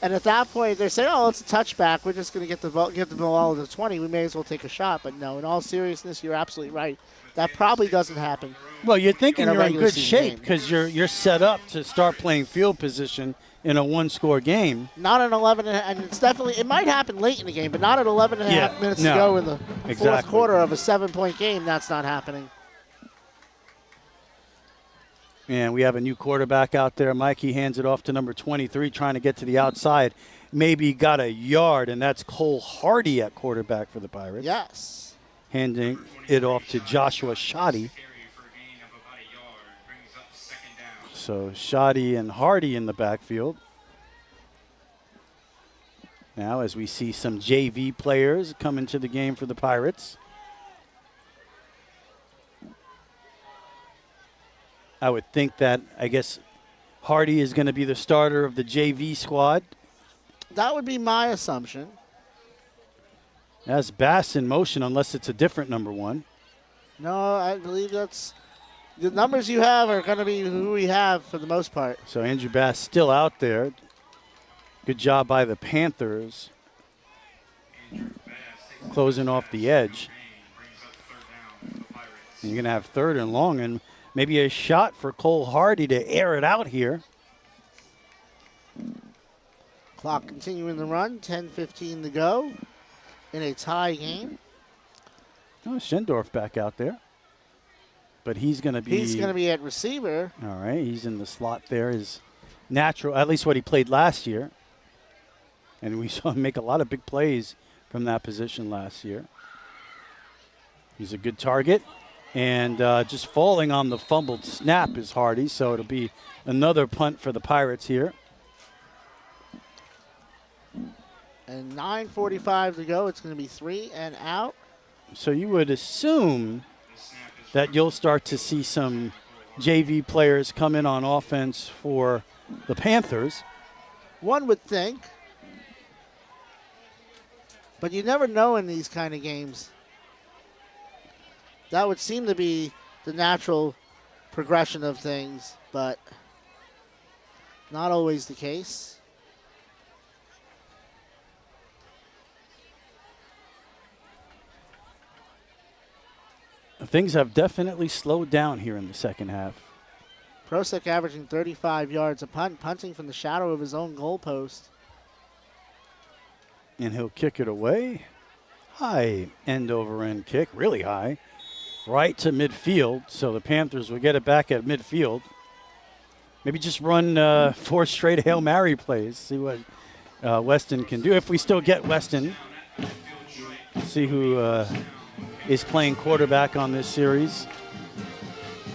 And at that point, they're saying, oh, it's a touchback. We're just going to get the ball to the 20. We may as well take a shot. But no, in all seriousness, you're absolutely right. That probably doesn't happen. Well, you're thinking you're in good shape game. Because you're set up to start playing field position in a one-score game. Not at 11, and it's definitely, it might happen late in the game, but not at 11 and a half minutes to go in the fourth quarter of a 7-point game. That's not happening. And we have a new quarterback out there. Mike, he hands it off to number 23, trying to get to the outside. Maybe got a yard, and that's Cole Hardy at quarterback for the Pirates. Yes. Handing it off to Joshua Shoddy. So Shoddy and Hardy in the backfield. Now as we see some JV players come into the game for the Pirates. I would think that, I guess, Hardy is going to be the starter of the JV squad. That would be my assumption. That's Bass in motion, unless it's a different number 1. No, I believe that's the numbers you have are going to be who we have for the most part. So Andrew Bass still out there. Good job by the Panthers. Closing off the edge. And you're going to have 3rd and long, and maybe a shot for Cole Hardy to air it out here. Clock continuing the run, 10:15 to go in a tie game. Oh, Schendorf back out there. But he's going to be... He's going to be at receiver. All right, he's in the slot there. His natural, at least what he played last year. And we saw him make a lot of big plays from that position last year. He's a good target. And just falling on the fumbled snap is Hardy, so it'll be another punt for the Pirates here. And 9:45 to go. It's going to be 3 and out. So you would assume that you'll start to see some JV players come in on offense for the Panthers. One would think. But you never know in these kind of games. That would seem to be the natural progression of things, but not always the case. Things have definitely slowed down here in the second half. Prosek averaging 35 yards a punt, punting from the shadow of his own goalpost. And he'll kick it away. High end over end kick, really high. Right to midfield, so the Panthers will get it back at midfield. Maybe just run 4 straight Hail Mary plays, see what Weston can do. If we still get Weston, see who is playing quarterback on this series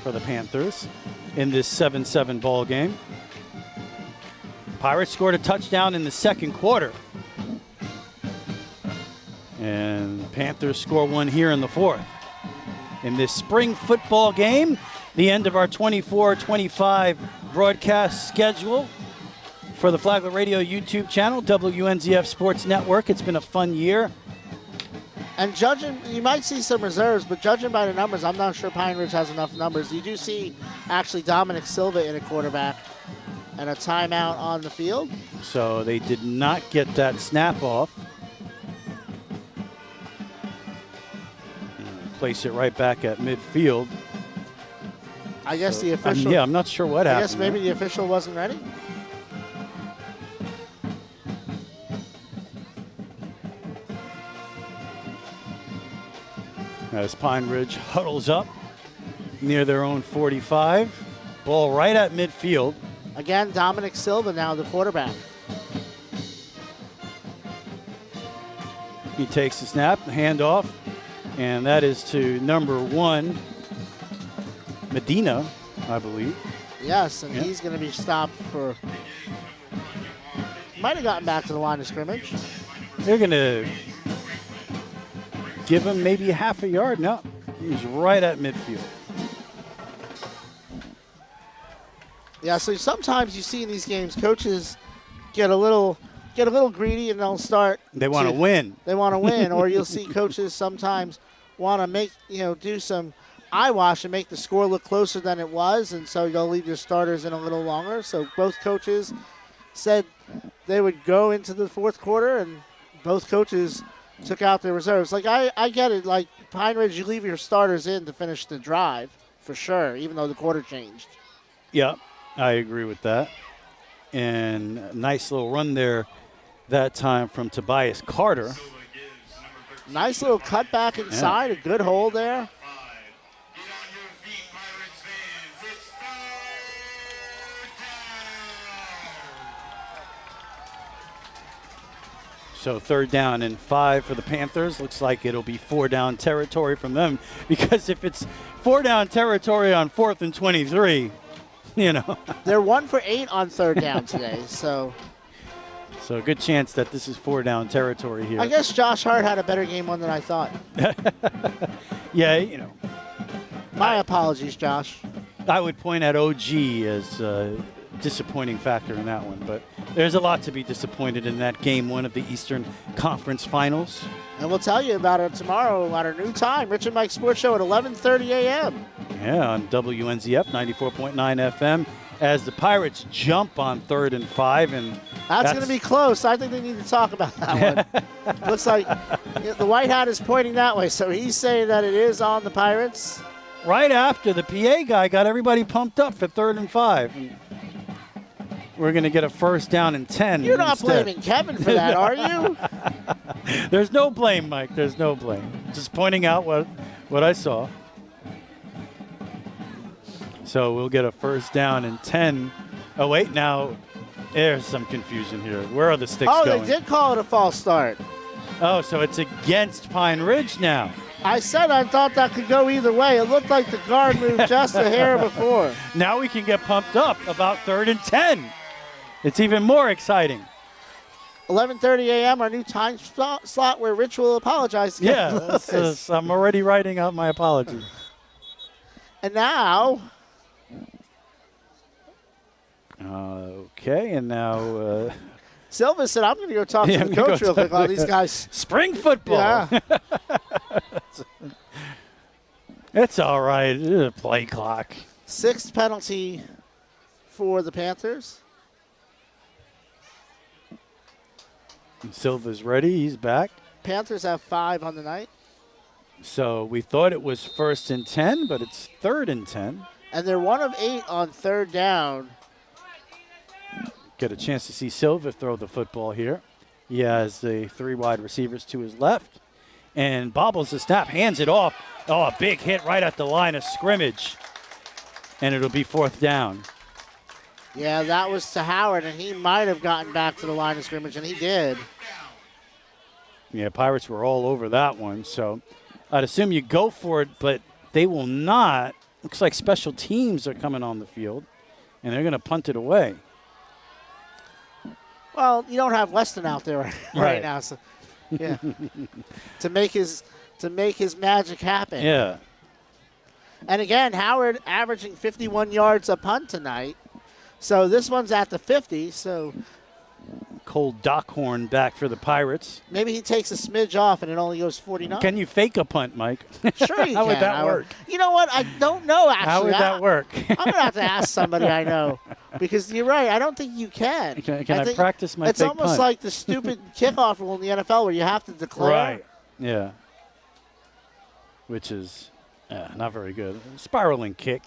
for the Panthers in this 7-7 ball game. Pirates scored a touchdown in the second quarter. And Panthers score one here in the fourth. In this spring football game, the end of our 24-25 broadcast schedule for the Flagler Radio YouTube channel, WNZF Sports Network. It's been a fun year. And judging, you might see some reserves, but judging by the numbers, I'm not sure Pine Ridge has enough numbers. You do see actually Dominic Silva in a quarterback and a timeout on the field. So they did not get that snap off. And place it right back at midfield. I guess the official. I'm not sure what happened. I guess maybe the official wasn't ready. As Pine Ridge huddles up near their own 45. Ball right at midfield. Again, Dominic Silva now the quarterback. He takes the snap, handoff, and that is to number 1, Medina, I believe. Yes, and Yeah. he's going to be stopped for. Might have gotten back to the line of scrimmage. They're going to give him maybe half a yard. No, he's right at midfield. Yeah, so sometimes you see in these games, coaches get a little greedy and they'll start. They want to win. They want to win, or you'll see coaches sometimes want to make do some eyewash and make the score look closer than it was, and so they'll leave your starters in a little longer. So both coaches said they would go into the fourth quarter, and both coaches took out their reserves. Like, I get it. Like, Pine Ridge, you leave your starters in to finish the drive, for sure, even though the quarter changed. Yeah, I agree with that. And a nice little run there that time from Tobias Carter. Nice little cutback inside, a good hole there. So 3rd down and 5 for the Panthers. Looks like it'll be 4 down territory from them, because if it's 4 down territory on 4th and 23, They're 1 for 8 on 3rd down today, so. So a good chance that this is 4-down territory here. I guess Josh Hart had a better game one than I thought. Yeah, you know, My apologies, Josh. I would point at OG as a disappointing factor in that one, but there's a lot to be disappointed in that game one of the Eastern Conference Finals. And we'll tell you about it tomorrow at our new time, Rich and Mike Sports Show at 11:30 a.m. Yeah, on WNZF 94.9 FM as the Pirates jump on 3rd and 5. And That's going to be close. I think they need to talk about that one. Looks like the white hat is pointing that way, so he's saying that it is on the Pirates. right after the PA guy got everybody pumped up for 3rd and 5. We're going to get a 1st down and 10. You're not instead. blaming Kevin for that, are you? There's no blame, Mike. There's no blame. Just pointing out what I saw. So we'll get a 1st down and 10. Oh, wait, now there's some confusion here. Where are the sticks going? Oh, they did call it a false start. Oh, so it's against Pine Ridge now. I said I thought that could go either way. It looked like the guard moved just a hair before. Now we can get pumped up about 3rd and 10. It's even more exciting. 11:30 a.m., our new time slot where Rich will apologize to Kevin Yeah, Lewis. I'm already writing out my apology. And now, Okay, and now Silva said, I'm going to go talk Yeah, to I'm the gonna coach go real talk quick. All to these guys. spring football. Yeah. It's all right. Play clock. 6th penalty for the Panthers. Silva's ready. He's back. Panthers have 5 on the night. So we thought it was 1st and 10, but it's 3rd and 10. And they're 1 of 8 on 3rd down. Get a chance to see Silva throw the football here. He has the 3 wide receivers to his left and bobbles the snap, hands it off. Oh, a big hit right at the line of scrimmage. And it'll be 4th down. Yeah, that was to Howard, and he might have gotten back to the line of scrimmage, and he did. Yeah, Pirates were all over that one. So I'd assume you go for it, but they will not. Looks like special teams are coming on the field, and they're going to punt it away. Well, you don't have Weston out there right Right. now, so yeah, to make his magic happen. Yeah. And again, Howard averaging 51 yards a punt tonight. So this one's at the 50. So Cole Dockhorn back for the Pirates. maybe he takes a smidge off and it only goes 49. Can you fake a punt, Mike? Sure you How can. would that work? You know what? I don't know, actually. How would that work? I'm going to have to ask somebody I know. Because you're right. I don't think you can. Can I think practice my It's fake almost punt? like the stupid kickoff rule in the NFL where you have to declare. Right. Yeah. Which is not very good. Spiraling kick.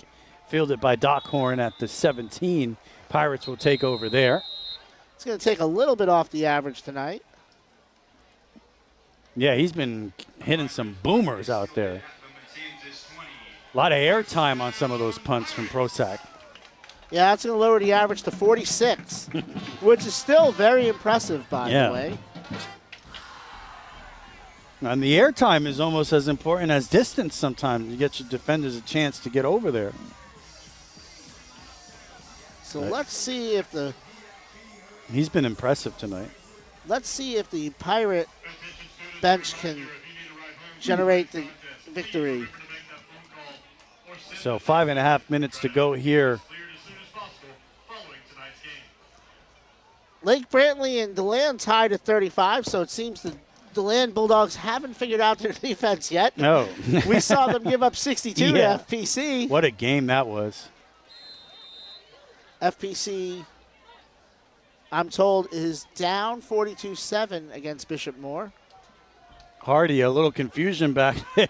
Fielded by Dockhorn at the 17. Pirates will take over there. It's going to take a little bit off the average tonight. Yeah, he's been hitting some boomers out there. A lot of airtime on some of those punts from Prosac. Yeah, that's going to lower the average to 46, which is still very impressive, by Yeah. the way. And the airtime is almost as important as distance sometimes. You get your defenders a chance to get over there. So let's see if the He's been impressive tonight. Pirate bench can generate the victory. So 5.5 minutes to go here. Lake Brantley and DeLand tied at 35, so it seems the DeLand Bulldogs haven't figured out their defense yet. No. We saw them give up 62 Yeah. to FPC. What a game that was. FPC, I'm told, is down 42-7 against Bishop Moore. Hardy, a little confusion back there.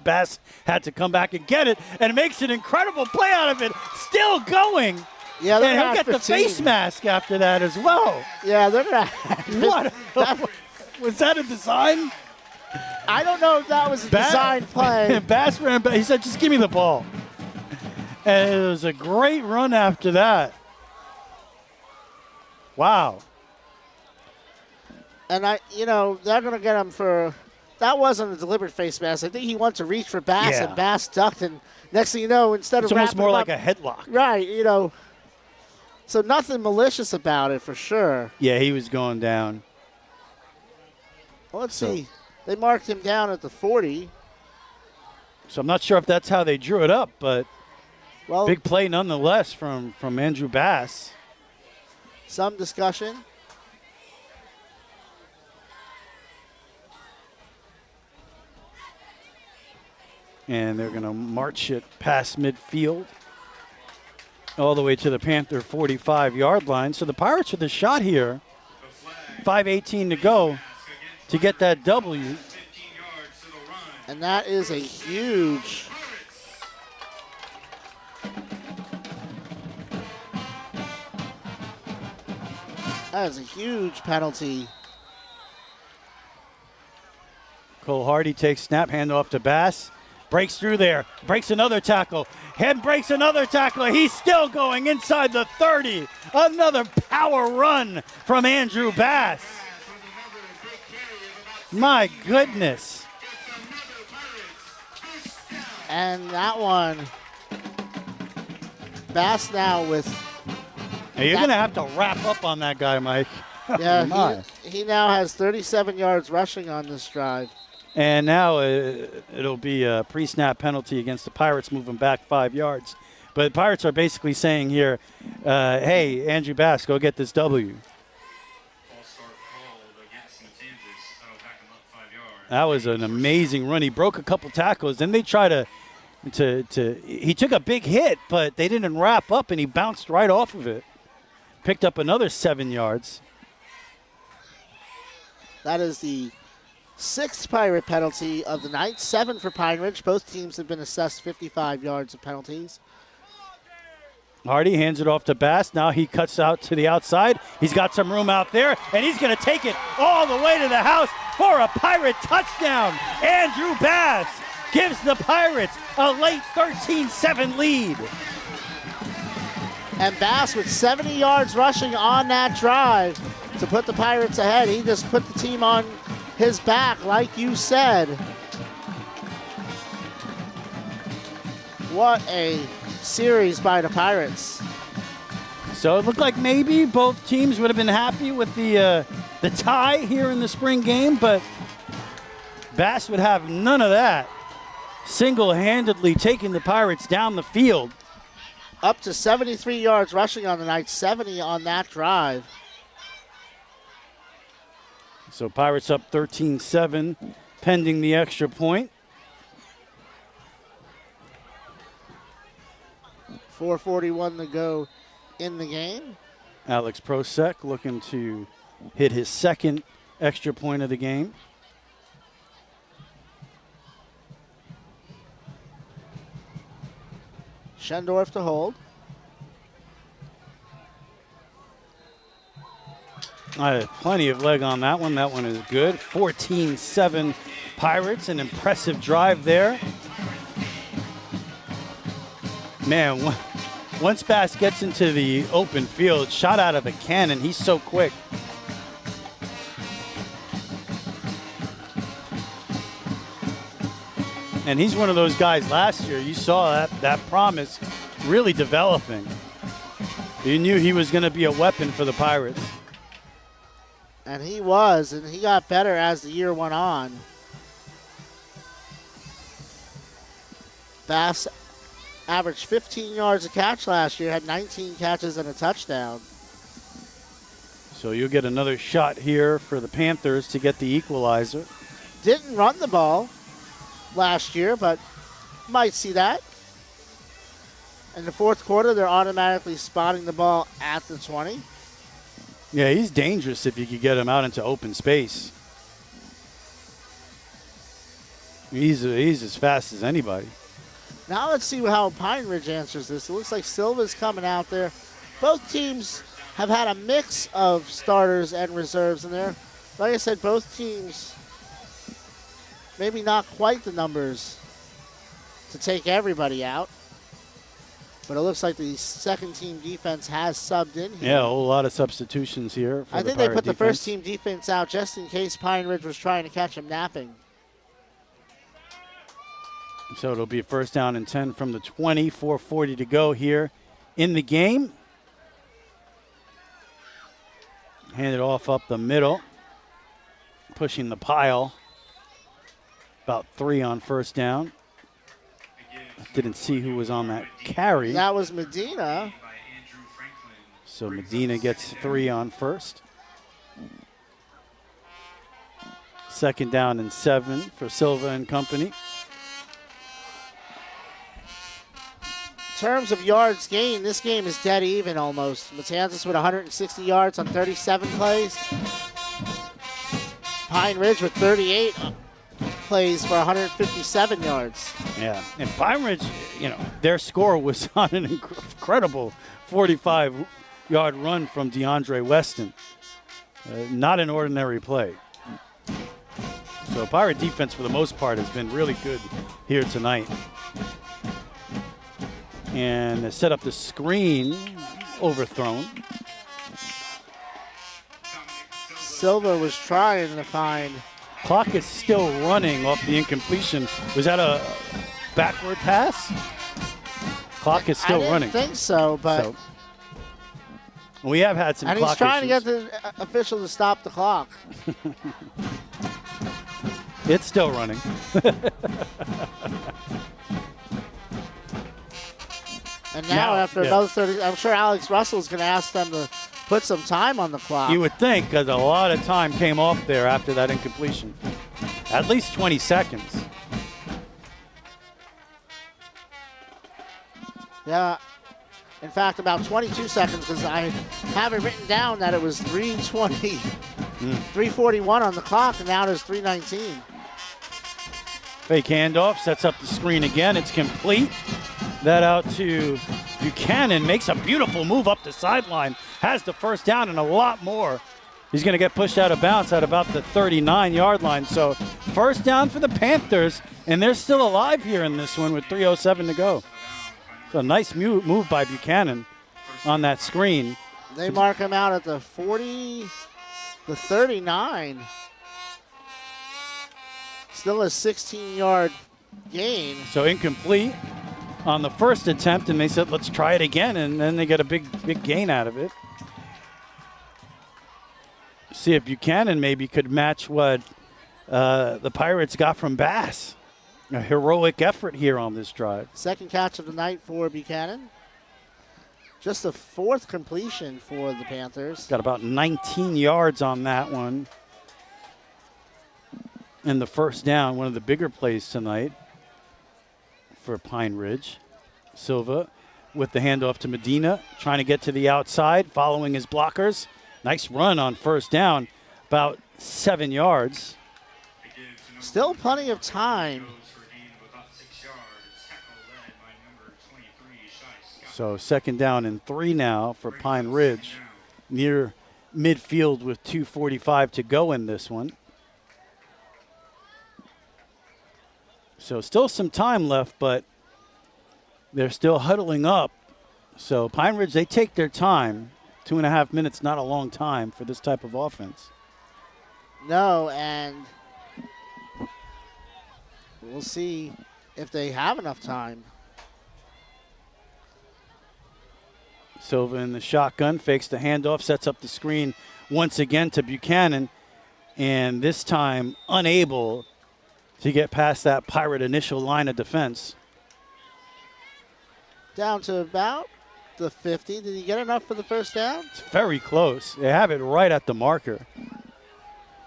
Bass had to come back and get it, and makes an incredible play out of it. Still going. Yeah, they're And he'll at get the 15. face mask after that as well. Yeah, they're not. What? Was that a design? I don't know if that was a design play. Bass ran back. He said, just give me the ball. And it was a great run after that. Wow. And they're going to get him for, that wasn't a deliberate face mask. I think he went to reach for Bass, Yeah. and Bass ducked. And next thing you know, instead It's of almost wrapping more him like up, a headlock. right, So nothing malicious about it for sure. Yeah, he was going down. Well, let's see. They marked him down at the 40. So I'm not sure if that's how they drew it up, but Well, big play nonetheless from Andrew Bass. some discussion. And they're going to march it past midfield all the way to the Panther 45-yard line. So the Pirates with a shot here, 5:18 to go to get that W. And that is a huge. That is a huge penalty. Cole Hardy takes snap, hand off to Bass. Breaks through there, breaks another tackle, head breaks another tackle. He's still going inside the 30. Another power run from Andrew Bass. My goodness. And that one, Bass now with, Hey, you're going to have to wrap up on that guy, Mike. yeah, My. he now has 37 yards rushing on this drive. And now it'll be a pre-snap penalty against the Pirates, moving back 5 yards. But the Pirates are basically saying here, hey, Andrew Bass, go get this W. That was an amazing run. He broke a couple tackles. Then they try to he took a big hit, but they didn't wrap up, and he bounced right off of it. Picked up another 7 yards. That is the 6th Pirate penalty of the night, 7 for Pine Ridge. Both teams have been assessed 55 yards of penalties. Hardy hands it off to Bass. Now he cuts out to the outside. He's got some room out there, and he's going to take it all the way to the house for a Pirate touchdown. Andrew Bass gives the Pirates a late 13-7 lead. And Bass with 70 yards rushing on that drive to put the Pirates ahead. He just put the team on his back, like you said. What a series by the Pirates. So it looked like maybe both teams would have been happy with the tie here in the spring game, but Bass would have none of that. Single-handedly taking the Pirates down the field. Up to 73 yards rushing on the night, 70 on that drive. So Pirates up 13-7, pending the extra point. 4:41 to go in the game. Alex Prosek looking to hit his second extra point of the game. Schendorf to hold. Plenty of leg on that one. That one is good. 14-7 Pirates. An impressive drive there. Man, once Bass gets into the open field, shot out of a cannon. He's so quick. And he's one of those guys last year. You saw that promise really developing. You knew he was going to be a weapon for the Pirates. And he was, and he got better as the year went on. Bass averaged 15 yards a catch last year, had 19 catches and a touchdown. So you'll get another shot here for the Panthers to get the equalizer. Didn't run the ball last year, but might see that. In the fourth quarter, they're automatically spotting the ball at the 20. Yeah, he's dangerous if you could get him out into open space. He's as fast as anybody. Now let's see how Pine Ridge answers this. It looks like Silva's coming out there. Both teams have had a mix of starters and reserves in there. Like I said, both teams maybe not quite the numbers to take everybody out. But it looks like the second team defense has subbed in here. Yeah, a whole lot of substitutions here. For I the think they Pirate put the defense. first team defense out just in case Pine Ridge was trying to catch him napping. So it'll be a first down and 10 from the 20, 4:40 to go here in the game. Hand it off up the middle. Pushing the pile. About 3 on first down. Didn't see who was on that carry. That was Medina. So Medina gets 3 on first. 2nd down and 7 for Silva and company. In terms of yards gained, this game is dead even almost. Matanzas with 160 yards on 37 plays. Pine Ridge with 38 plays for 157 yards. Yeah, and Pine Ridge, their score was on an incredible 45-yard run from DeAndre Weston. Not an ordinary play. So Pirate defense, for the most part, has been really good here tonight. And they set up the screen, overthrown. Silva was trying to find. Clock is still running off the incompletion. Was that a backward pass? Clock is still running. I didn't think so, but. We have had some and clock he's trying issues. to get the official to stop the clock. It's still running. And now after another 30, I'm sure Alex Russell's going to ask them to put some time on the clock. You would think, because a lot of time came off there after that incompletion. At least 20 seconds. Yeah. In fact, about 22 seconds, because I have it written down that it was 3:20, 3:41 on the clock, and now there's 3:19. Fake handoff, sets up the screen again. It's complete. That out to Buchanan, makes a beautiful move up the sideline, has the first down and a lot more. He's going to get pushed out of bounds at about the 39-yard line. So first down for the Panthers, and they're still alive here in this one with 3:07 to go. So a nice move by Buchanan on that screen. They mark him out at the 40, the 39. Still a 16-yard gain. So incomplete on the first attempt, and they said, let's try it again, and then they get a big gain out of it. See if Buchanan maybe could match what the Pirates got from Bass. A heroic effort here on this drive. Second catch of the night for Buchanan. Just the 4th completion for the Panthers. Got about 19 yards on that one. And the first down, one of the bigger plays tonight for Pine Ridge. Silva with the handoff to Medina, trying to get to the outside, following his blockers. Nice run on first down, about 7 yards. Still plenty of time. So 2nd down and 3 now for Pine Ridge, near midfield with 2:45 to go in this one. So still some time left, but they're still huddling up. So Pine Ridge, they take their time. 2.5 minutes, not a long time for this type of offense. No, and we'll see if they have enough time. Silva in the shotgun, fakes the handoff, sets up the screen once again to Buchanan, and this time unable to get past that Pirate initial line of defense. Down to about the 50. Did he get enough for the first down? It's very close. They have it right at the marker,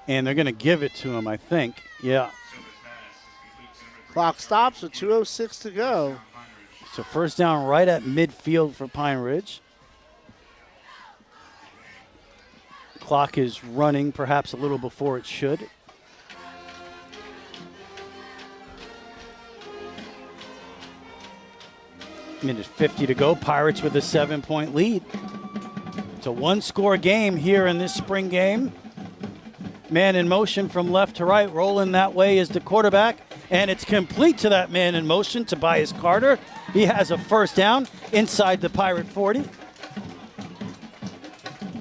and they're going to give it to him, I think. Yeah. Clock stops with 2:06 to go. So first down right at midfield for Pine Ridge. Clock is running perhaps a little before it should. Minute 50 to go. Pirates with a 7-point lead. It's a 1-score game here in this spring game. Man in motion from left to right. Rolling that way is the quarterback. And it's complete to that man in motion, Tobias Carter. He has a first down inside the Pirate 40.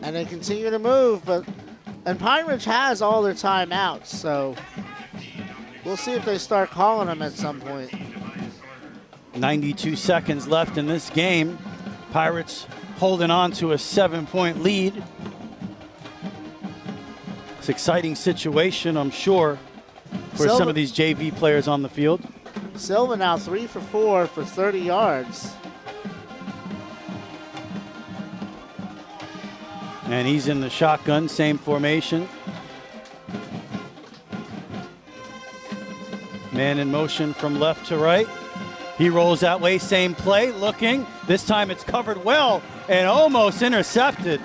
And they continue to move, and Pine Ridge has all their timeouts, so we'll see if they start calling them at some point. 92 seconds left in this game. Pirates holding on to a 7-point lead. It's an exciting situation, I'm sure, for Silva- some of these JV players on the field. Silva now 3 for 4 for 30 yards. And he's in the shotgun, same formation. Man in motion from left to right. He rolls that way, same play, looking. This time it's covered well and almost intercepted.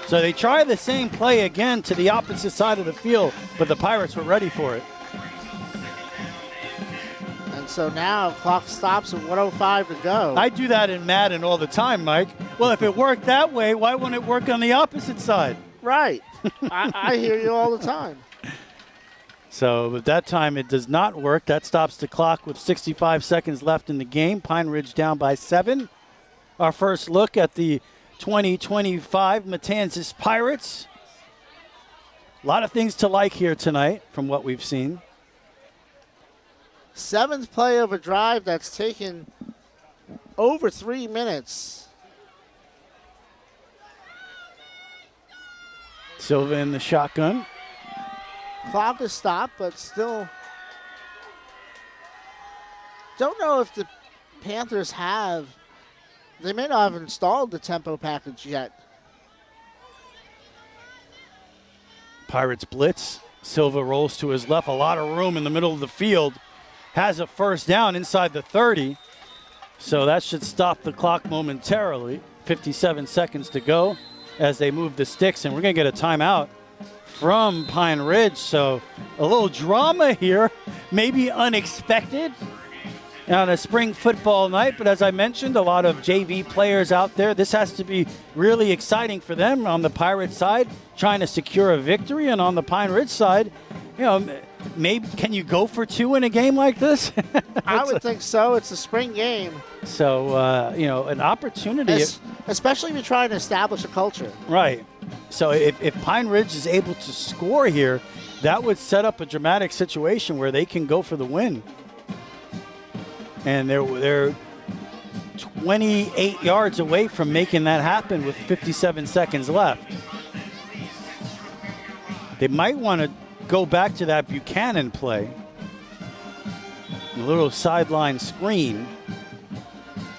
So they try the same play again to the opposite side of the field, but the Pirates were ready for it. And so now clock stops at 1:05 to go. I do that in Madden all the time, Mike. Well, if it worked that way, why wouldn't it work on the opposite side? Right. I hear you all the time. So at that time, it does not work. That stops the clock with 65 seconds left in the game. Pine Ridge down by 7. Our first look at the 2025 Matanzas Pirates. A lot of things to like here tonight from what we've seen. 7th play of a drive that's taken over 3 minutes. Silva in the shotgun. Clock is stopped, but still don't know if the Panthers have. They may not have installed the tempo package yet. Pirates blitz. Silva rolls to his left. A lot of room in the middle of the field. Has a first down inside the 30. So that should stop the clock momentarily. 57 seconds to go as they move the sticks. And we're going to get a timeout from Pine Ridge. So a little drama here, maybe unexpected on a spring football night. But as I mentioned, a lot of JV players out there. This has to be really exciting for them on the Pirates side, trying to secure a victory. And on the Pine Ridge side, you know, maybe can you go for 2 in a game like this? I would think so. It's a spring game. So, you know, an opportunity. Especially if you're trying to establish a culture. Right. So if Pine Ridge is able to score here, that would set up a dramatic situation where they can go for the win. And they're 28 yards away from making that happen with 57 seconds left. They might want to go back to that Buchanan play. A little sideline screen.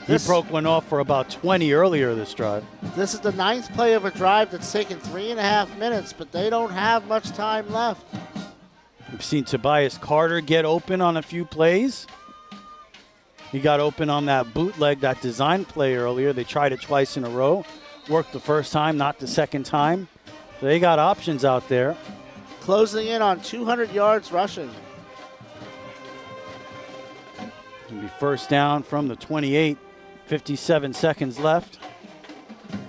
He broke one off for about 20 earlier this drive. This is the 9th play of a drive that's taken 3.5 minutes, but they don't have much time left. We've seen Tobias Carter get open on a few plays. He got open on that bootleg, that design play earlier. They tried it twice in a row. Worked the first time, not the second time. So they got options out there. Closing in on 200 yards rushing. It'll be first down from the 28. 57 seconds left.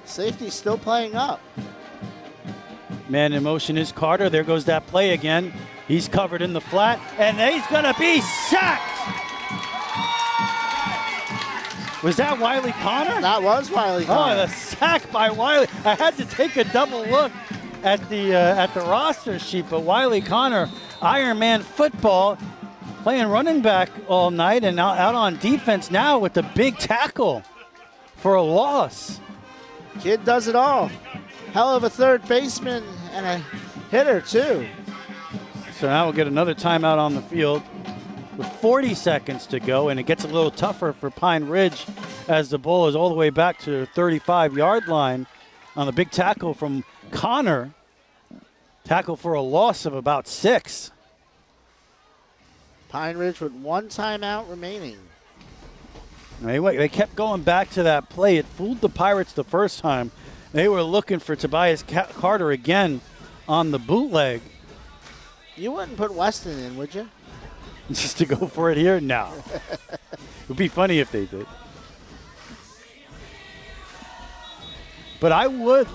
Safety still playing up. Man in motion is Carter. There goes that play again. He's covered in the flat, and he's going to be sacked. Was that Wiley Connor? That was Wiley Connor. Oh, the sack by Wiley. I had to take a double look at the roster sheet, but Wiley Connor, Ironman football, playing running back all night and out on defense now with the big tackle for a loss. Kid does it all. Hell of a third baseman and a hitter, too. So now we'll get another timeout on the field with 40 seconds to go, and it gets a little tougher for Pine Ridge as the ball is all the way back to the 35-yard line on the big tackle from Connor. Tackle for a loss of about 6. Pine Ridge with 1 timeout remaining. They kept going back to that play. It fooled the Pirates the first time. They were looking for Tobias Carter again on the bootleg. You wouldn't put Weston in, would you? Just to go for it here? No. It would be funny if they did. But I would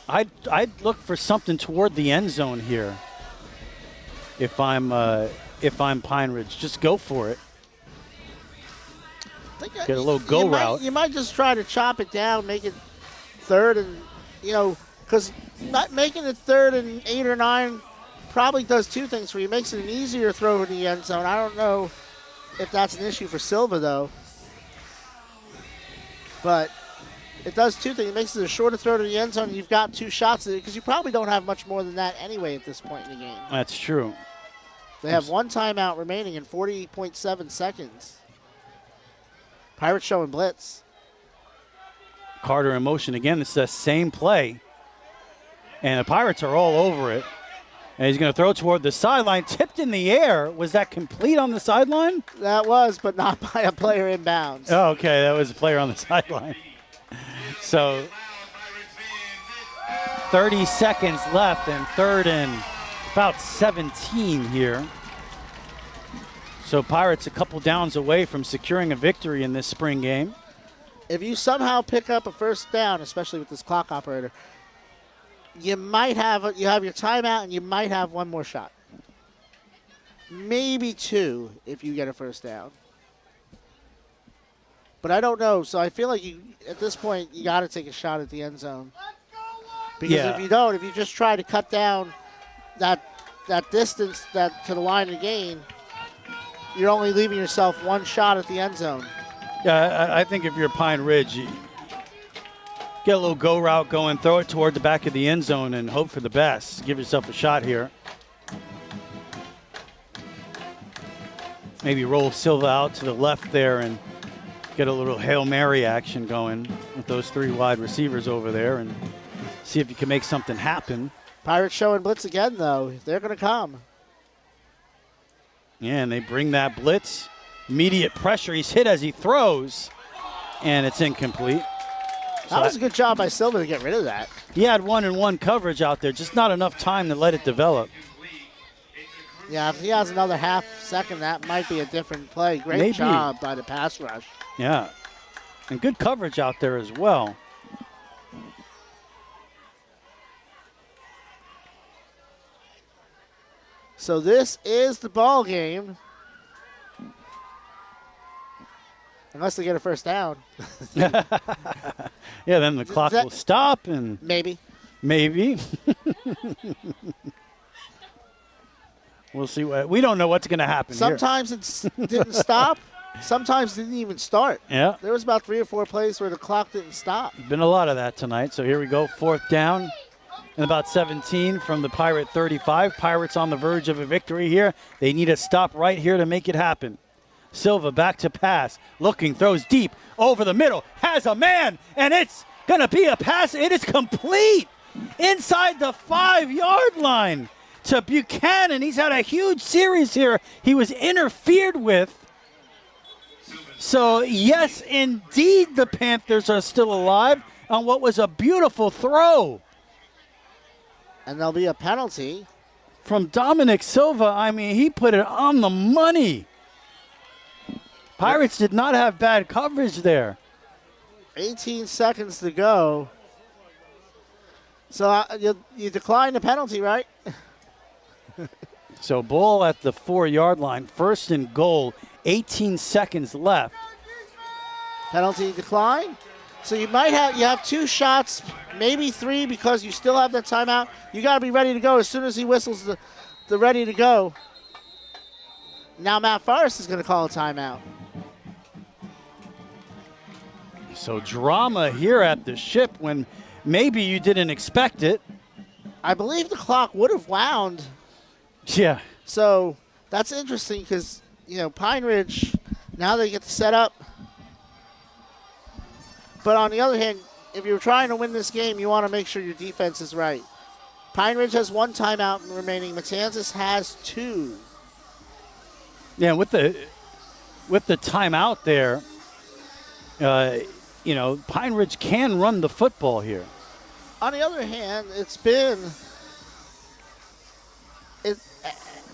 I'd look for something toward the end zone here. If I'm Pine Ridge, just go for it. Get a little go route. You might just try to chop it down, make it 3rd and, because not making it 3rd and 8 or 9 probably does 2 things for you. It makes it an easier throw to the end zone. I don't know if that's an issue for Silva, though. But it does two things. It makes it a shorter throw to the end zone, and you've got 2 shots at it because you probably don't have much more than that anyway at this point in the game. That's true. They have 1 timeout remaining in 40.7 seconds. Pirates showing blitz. Carter in motion again. It's the same play. And the Pirates are all over it. And he's going to throw toward the sideline. Tipped in the air. Was that complete on the sideline? That was, but not by a player inbounds. Oh, okay. That was a player on the sideline. So 30 seconds left and 3rd and about 17 here. So Pirates a couple downs away from securing a victory in this spring game. If you somehow pick up a first down, especially with this clock operator, you might have you have your timeout and you might have 1 more shot. Maybe 2 if you get a first down. But I don't know. So I feel like you at this point you got to take a shot at the end zone. Because if you don't, if you just try to cut down that distance that to the line of gain, you're only leaving yourself 1 shot at the end zone. Yeah, I think if you're Pine Ridge, you get a little go route going, throw it toward the back of the end zone and hope for the best. Give yourself a shot here. Maybe roll Silva out to the left there and get a little Hail Mary action going with those 3 wide receivers over there and see if you can make something happen. Pirates showing blitz again, though. They're going to come. Yeah, and they bring that blitz. Immediate pressure. He's hit as he throws, and it's incomplete. That was a good job by Silva to get rid of that. He had 1-on-1 coverage out there, just not enough time to let it develop. Yeah, if he has another half second, that might be a different play. Great job by the pass rush. Yeah, and good coverage out there as well. So this is the ball game. Unless they get a first down. Yeah, then the clock will stop and maybe. We'll see. We don't know what's going to happen. Sometimes it didn't stop. Sometimes it didn't even start. Yeah. There was about 3 or 4 plays where the clock didn't stop. Been a lot of that tonight. So here we go. 4th down and about 17 from the Pirate 35. Pirates on the verge of a victory here. They need a stop right here to make it happen. Silva back to pass, looking, throws deep, over the middle, has a man, and it's going to be a pass. It is complete inside the 5-yard line to Buchanan. He's had a huge series here. He was interfered with. So, yes, indeed, the Panthers are still alive on what was a beautiful throw. And there'll be a penalty. From Dominic Silva, I mean, he put it on the money. Pirates did not have bad coverage there. 18 seconds to go. So you decline the penalty, right? So ball at the 4-yard line, 1st and goal, 18 seconds left. Penalty decline. So you have 2 shots, maybe 3 because you still have that timeout. You got to be ready to go as soon as he whistles the ready to go. Now Matt Forrest is going to call a timeout. So drama here at the ship when maybe you didn't expect it. I believe the clock would have wound. Yeah. So that's interesting because, Pine Ridge, now they get to set up. But on the other hand, if you're trying to win this game, you want to make sure your defense is right. Pine Ridge has 1 timeout remaining. Matanzas has 2. Yeah, with the timeout there, Pine Ridge can run the football here. On the other hand,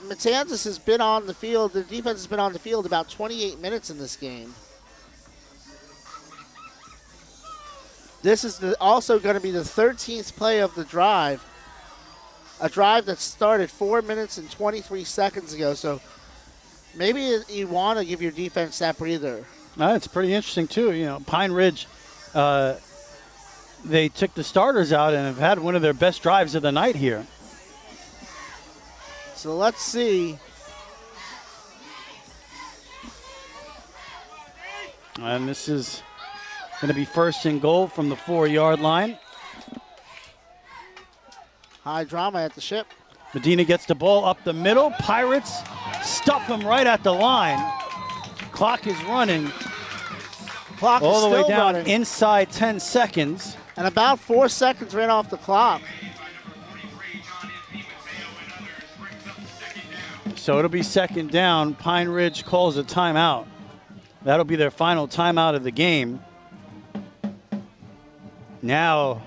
Matanzas has been on the field. The defense has been on the field about 28 minutes in this game. This is also going to be the 13th play of the drive. A drive that started 4 minutes and 23 seconds ago. So maybe you want to give your defense that breather. It's pretty interesting, too. Pine Ridge, they took the starters out and have had one of their best drives of the night here. So let's see. And this is Going to be first and goal from the 4-yard line. High drama at the ship. Medina gets the ball up the middle. Pirates stuff him right at the line. Clock is running Clock all is the way still down running. inside 10 seconds. And about 4 seconds ran off the clock. So it'll be second down. Pine Ridge calls a timeout. That'll be their final timeout of the game. Now,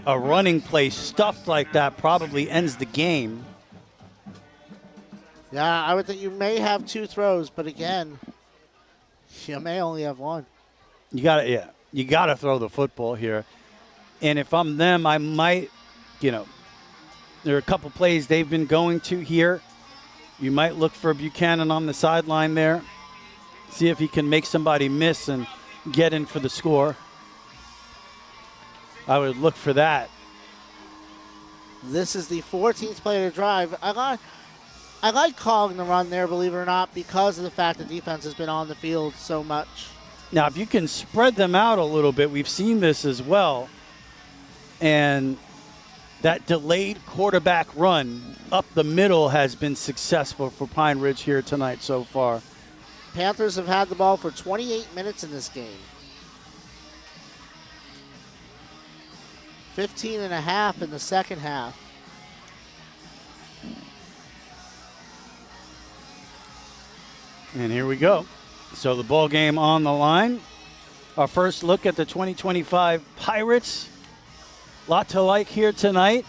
a running play stuffed like that probably ends the game. Yeah, I would think you may have 2 throws, but again, you may only have 1. You gotta throw the football here. And if I'm them, I might, there are a couple plays they've been going to here. You might look for Buchanan on the sideline there. See if he can make somebody miss and get in for the score. I would look for that. This is the 14th play of the drive. I like calling the run there, believe it or not, because of the fact the defense has been on the field so much. Now, if you can spread them out a little bit, we've seen this as well. And that delayed quarterback run up the middle has been successful for Pine Ridge here tonight so far. Panthers have had the ball for 28 minutes in this game. 15 and a half in the second half. And here we go. So the ball game on the line. Our first look at the 2025 Pirates. Lot to like here tonight,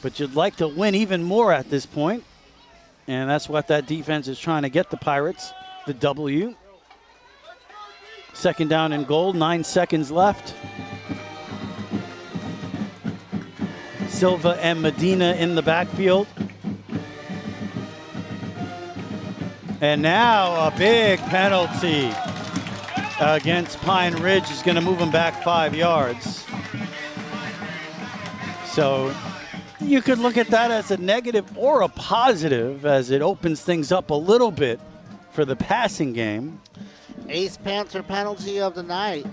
but you'd like to win even more at this point. And that's what that defense is trying to get the Pirates, the W. Second down and goal, 9 seconds left. Silva and Medina in the backfield. And now a big penalty against Pine Ridge is going to move them back 5 yards. So you could look at that as a negative or a positive as it opens things up a little bit for the passing game. 8th Panther penalty of the night.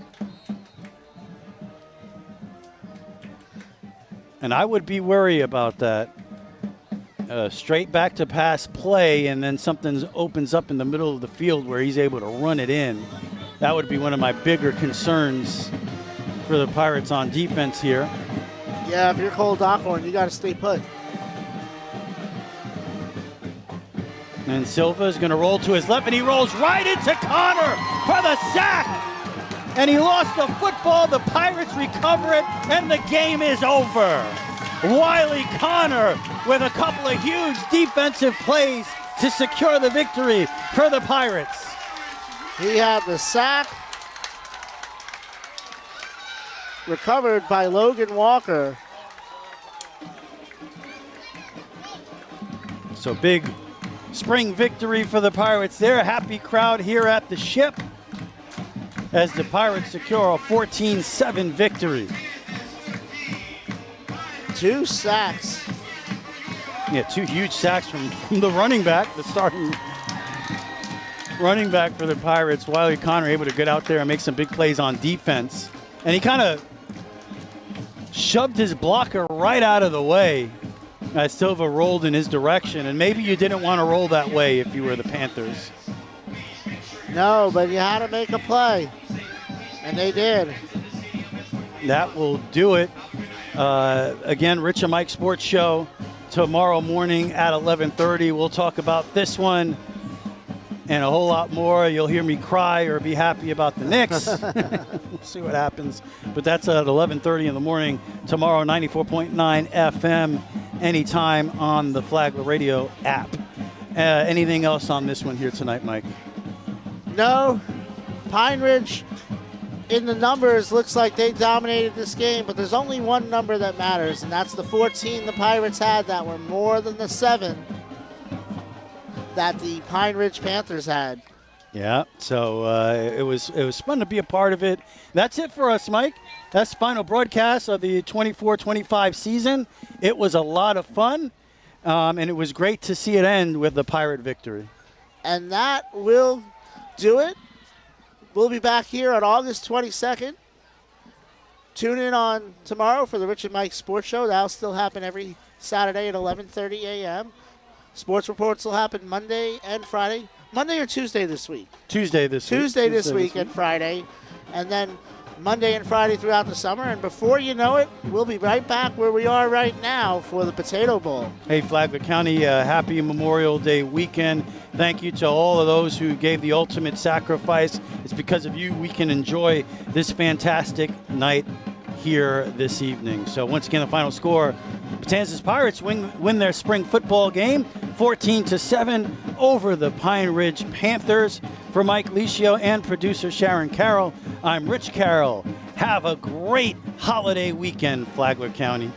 And I would be worried about that. Straight back to pass play, and then something opens up in the middle of the field where he's able to run it in. That would be one of my bigger concerns for the Pirates on defense here. Yeah, if you're Cole Dockhorn, you got to stay put. And Silva is going to roll to his left, and he rolls right into Connor for the sack. And he lost the football. The Pirates recover it, and the game is over. Wiley Connor with a couple of huge defensive plays to secure the victory for the Pirates. He had the sack. Recovered by Logan Walker. So big spring victory for the Pirates there. A happy crowd here at the ship as the Pirates secure a 14-7 victory. 2 sacks. Yeah, 2 huge sacks from the running back, the starting running back for the Pirates. Wiley Connor able to get out there and make some big plays on defense. And he kind of shoved his blocker right out of the way as Silva rolled in his direction. And maybe you didn't want to roll that way if you were the Panthers. No, but you had to make a play. And they did. That will do it. Again, Rich and Mike Sports Show tomorrow morning at 11:30. We'll talk about this one and a whole lot more. You'll hear me cry or be happy about the Knicks. We'll see what happens. But that's at 11:30 in the morning tomorrow, 94.9 FM, anytime on the Flagler Radio app. Anything else on this one here tonight, Mike? No. Pine Ridge, in the numbers, looks like they dominated this game, but there's only one number that matters, and that's the 14 the Pirates had that were more than the 7 that the Pine Ridge Panthers had. Yeah, so it was fun to be a part of it. That's it for us, Mike. That's the final broadcast of the 24-25 season. It was a lot of fun, and it was great to see it end with the Pirate victory. And that will do it We'll be back here on August 22nd. Tune in on tomorrow for the Rich and Mike Sports Show. That'll still happen every Saturday at 11:30 a.m. Sports reports will happen Monday and Friday. Monday or Tuesday this week? Tuesday this week. Tuesday this week and Friday. And then Monday and Friday throughout the summer. And before you know it, we'll be right back where we are right now for the Potato Bowl. Hey, Flagler County, happy Memorial Day weekend. Thank you to all of those who gave the ultimate sacrifice. It's because of you we can enjoy this fantastic night here this evening. So once again, the final score, Matanzas Pirates win their spring football game 14-7 over the Pine Ridge Panthers. For Mike Licio and producer Sharon Carroll, I'm Rich Carroll. Have a great holiday weekend, Flagler County.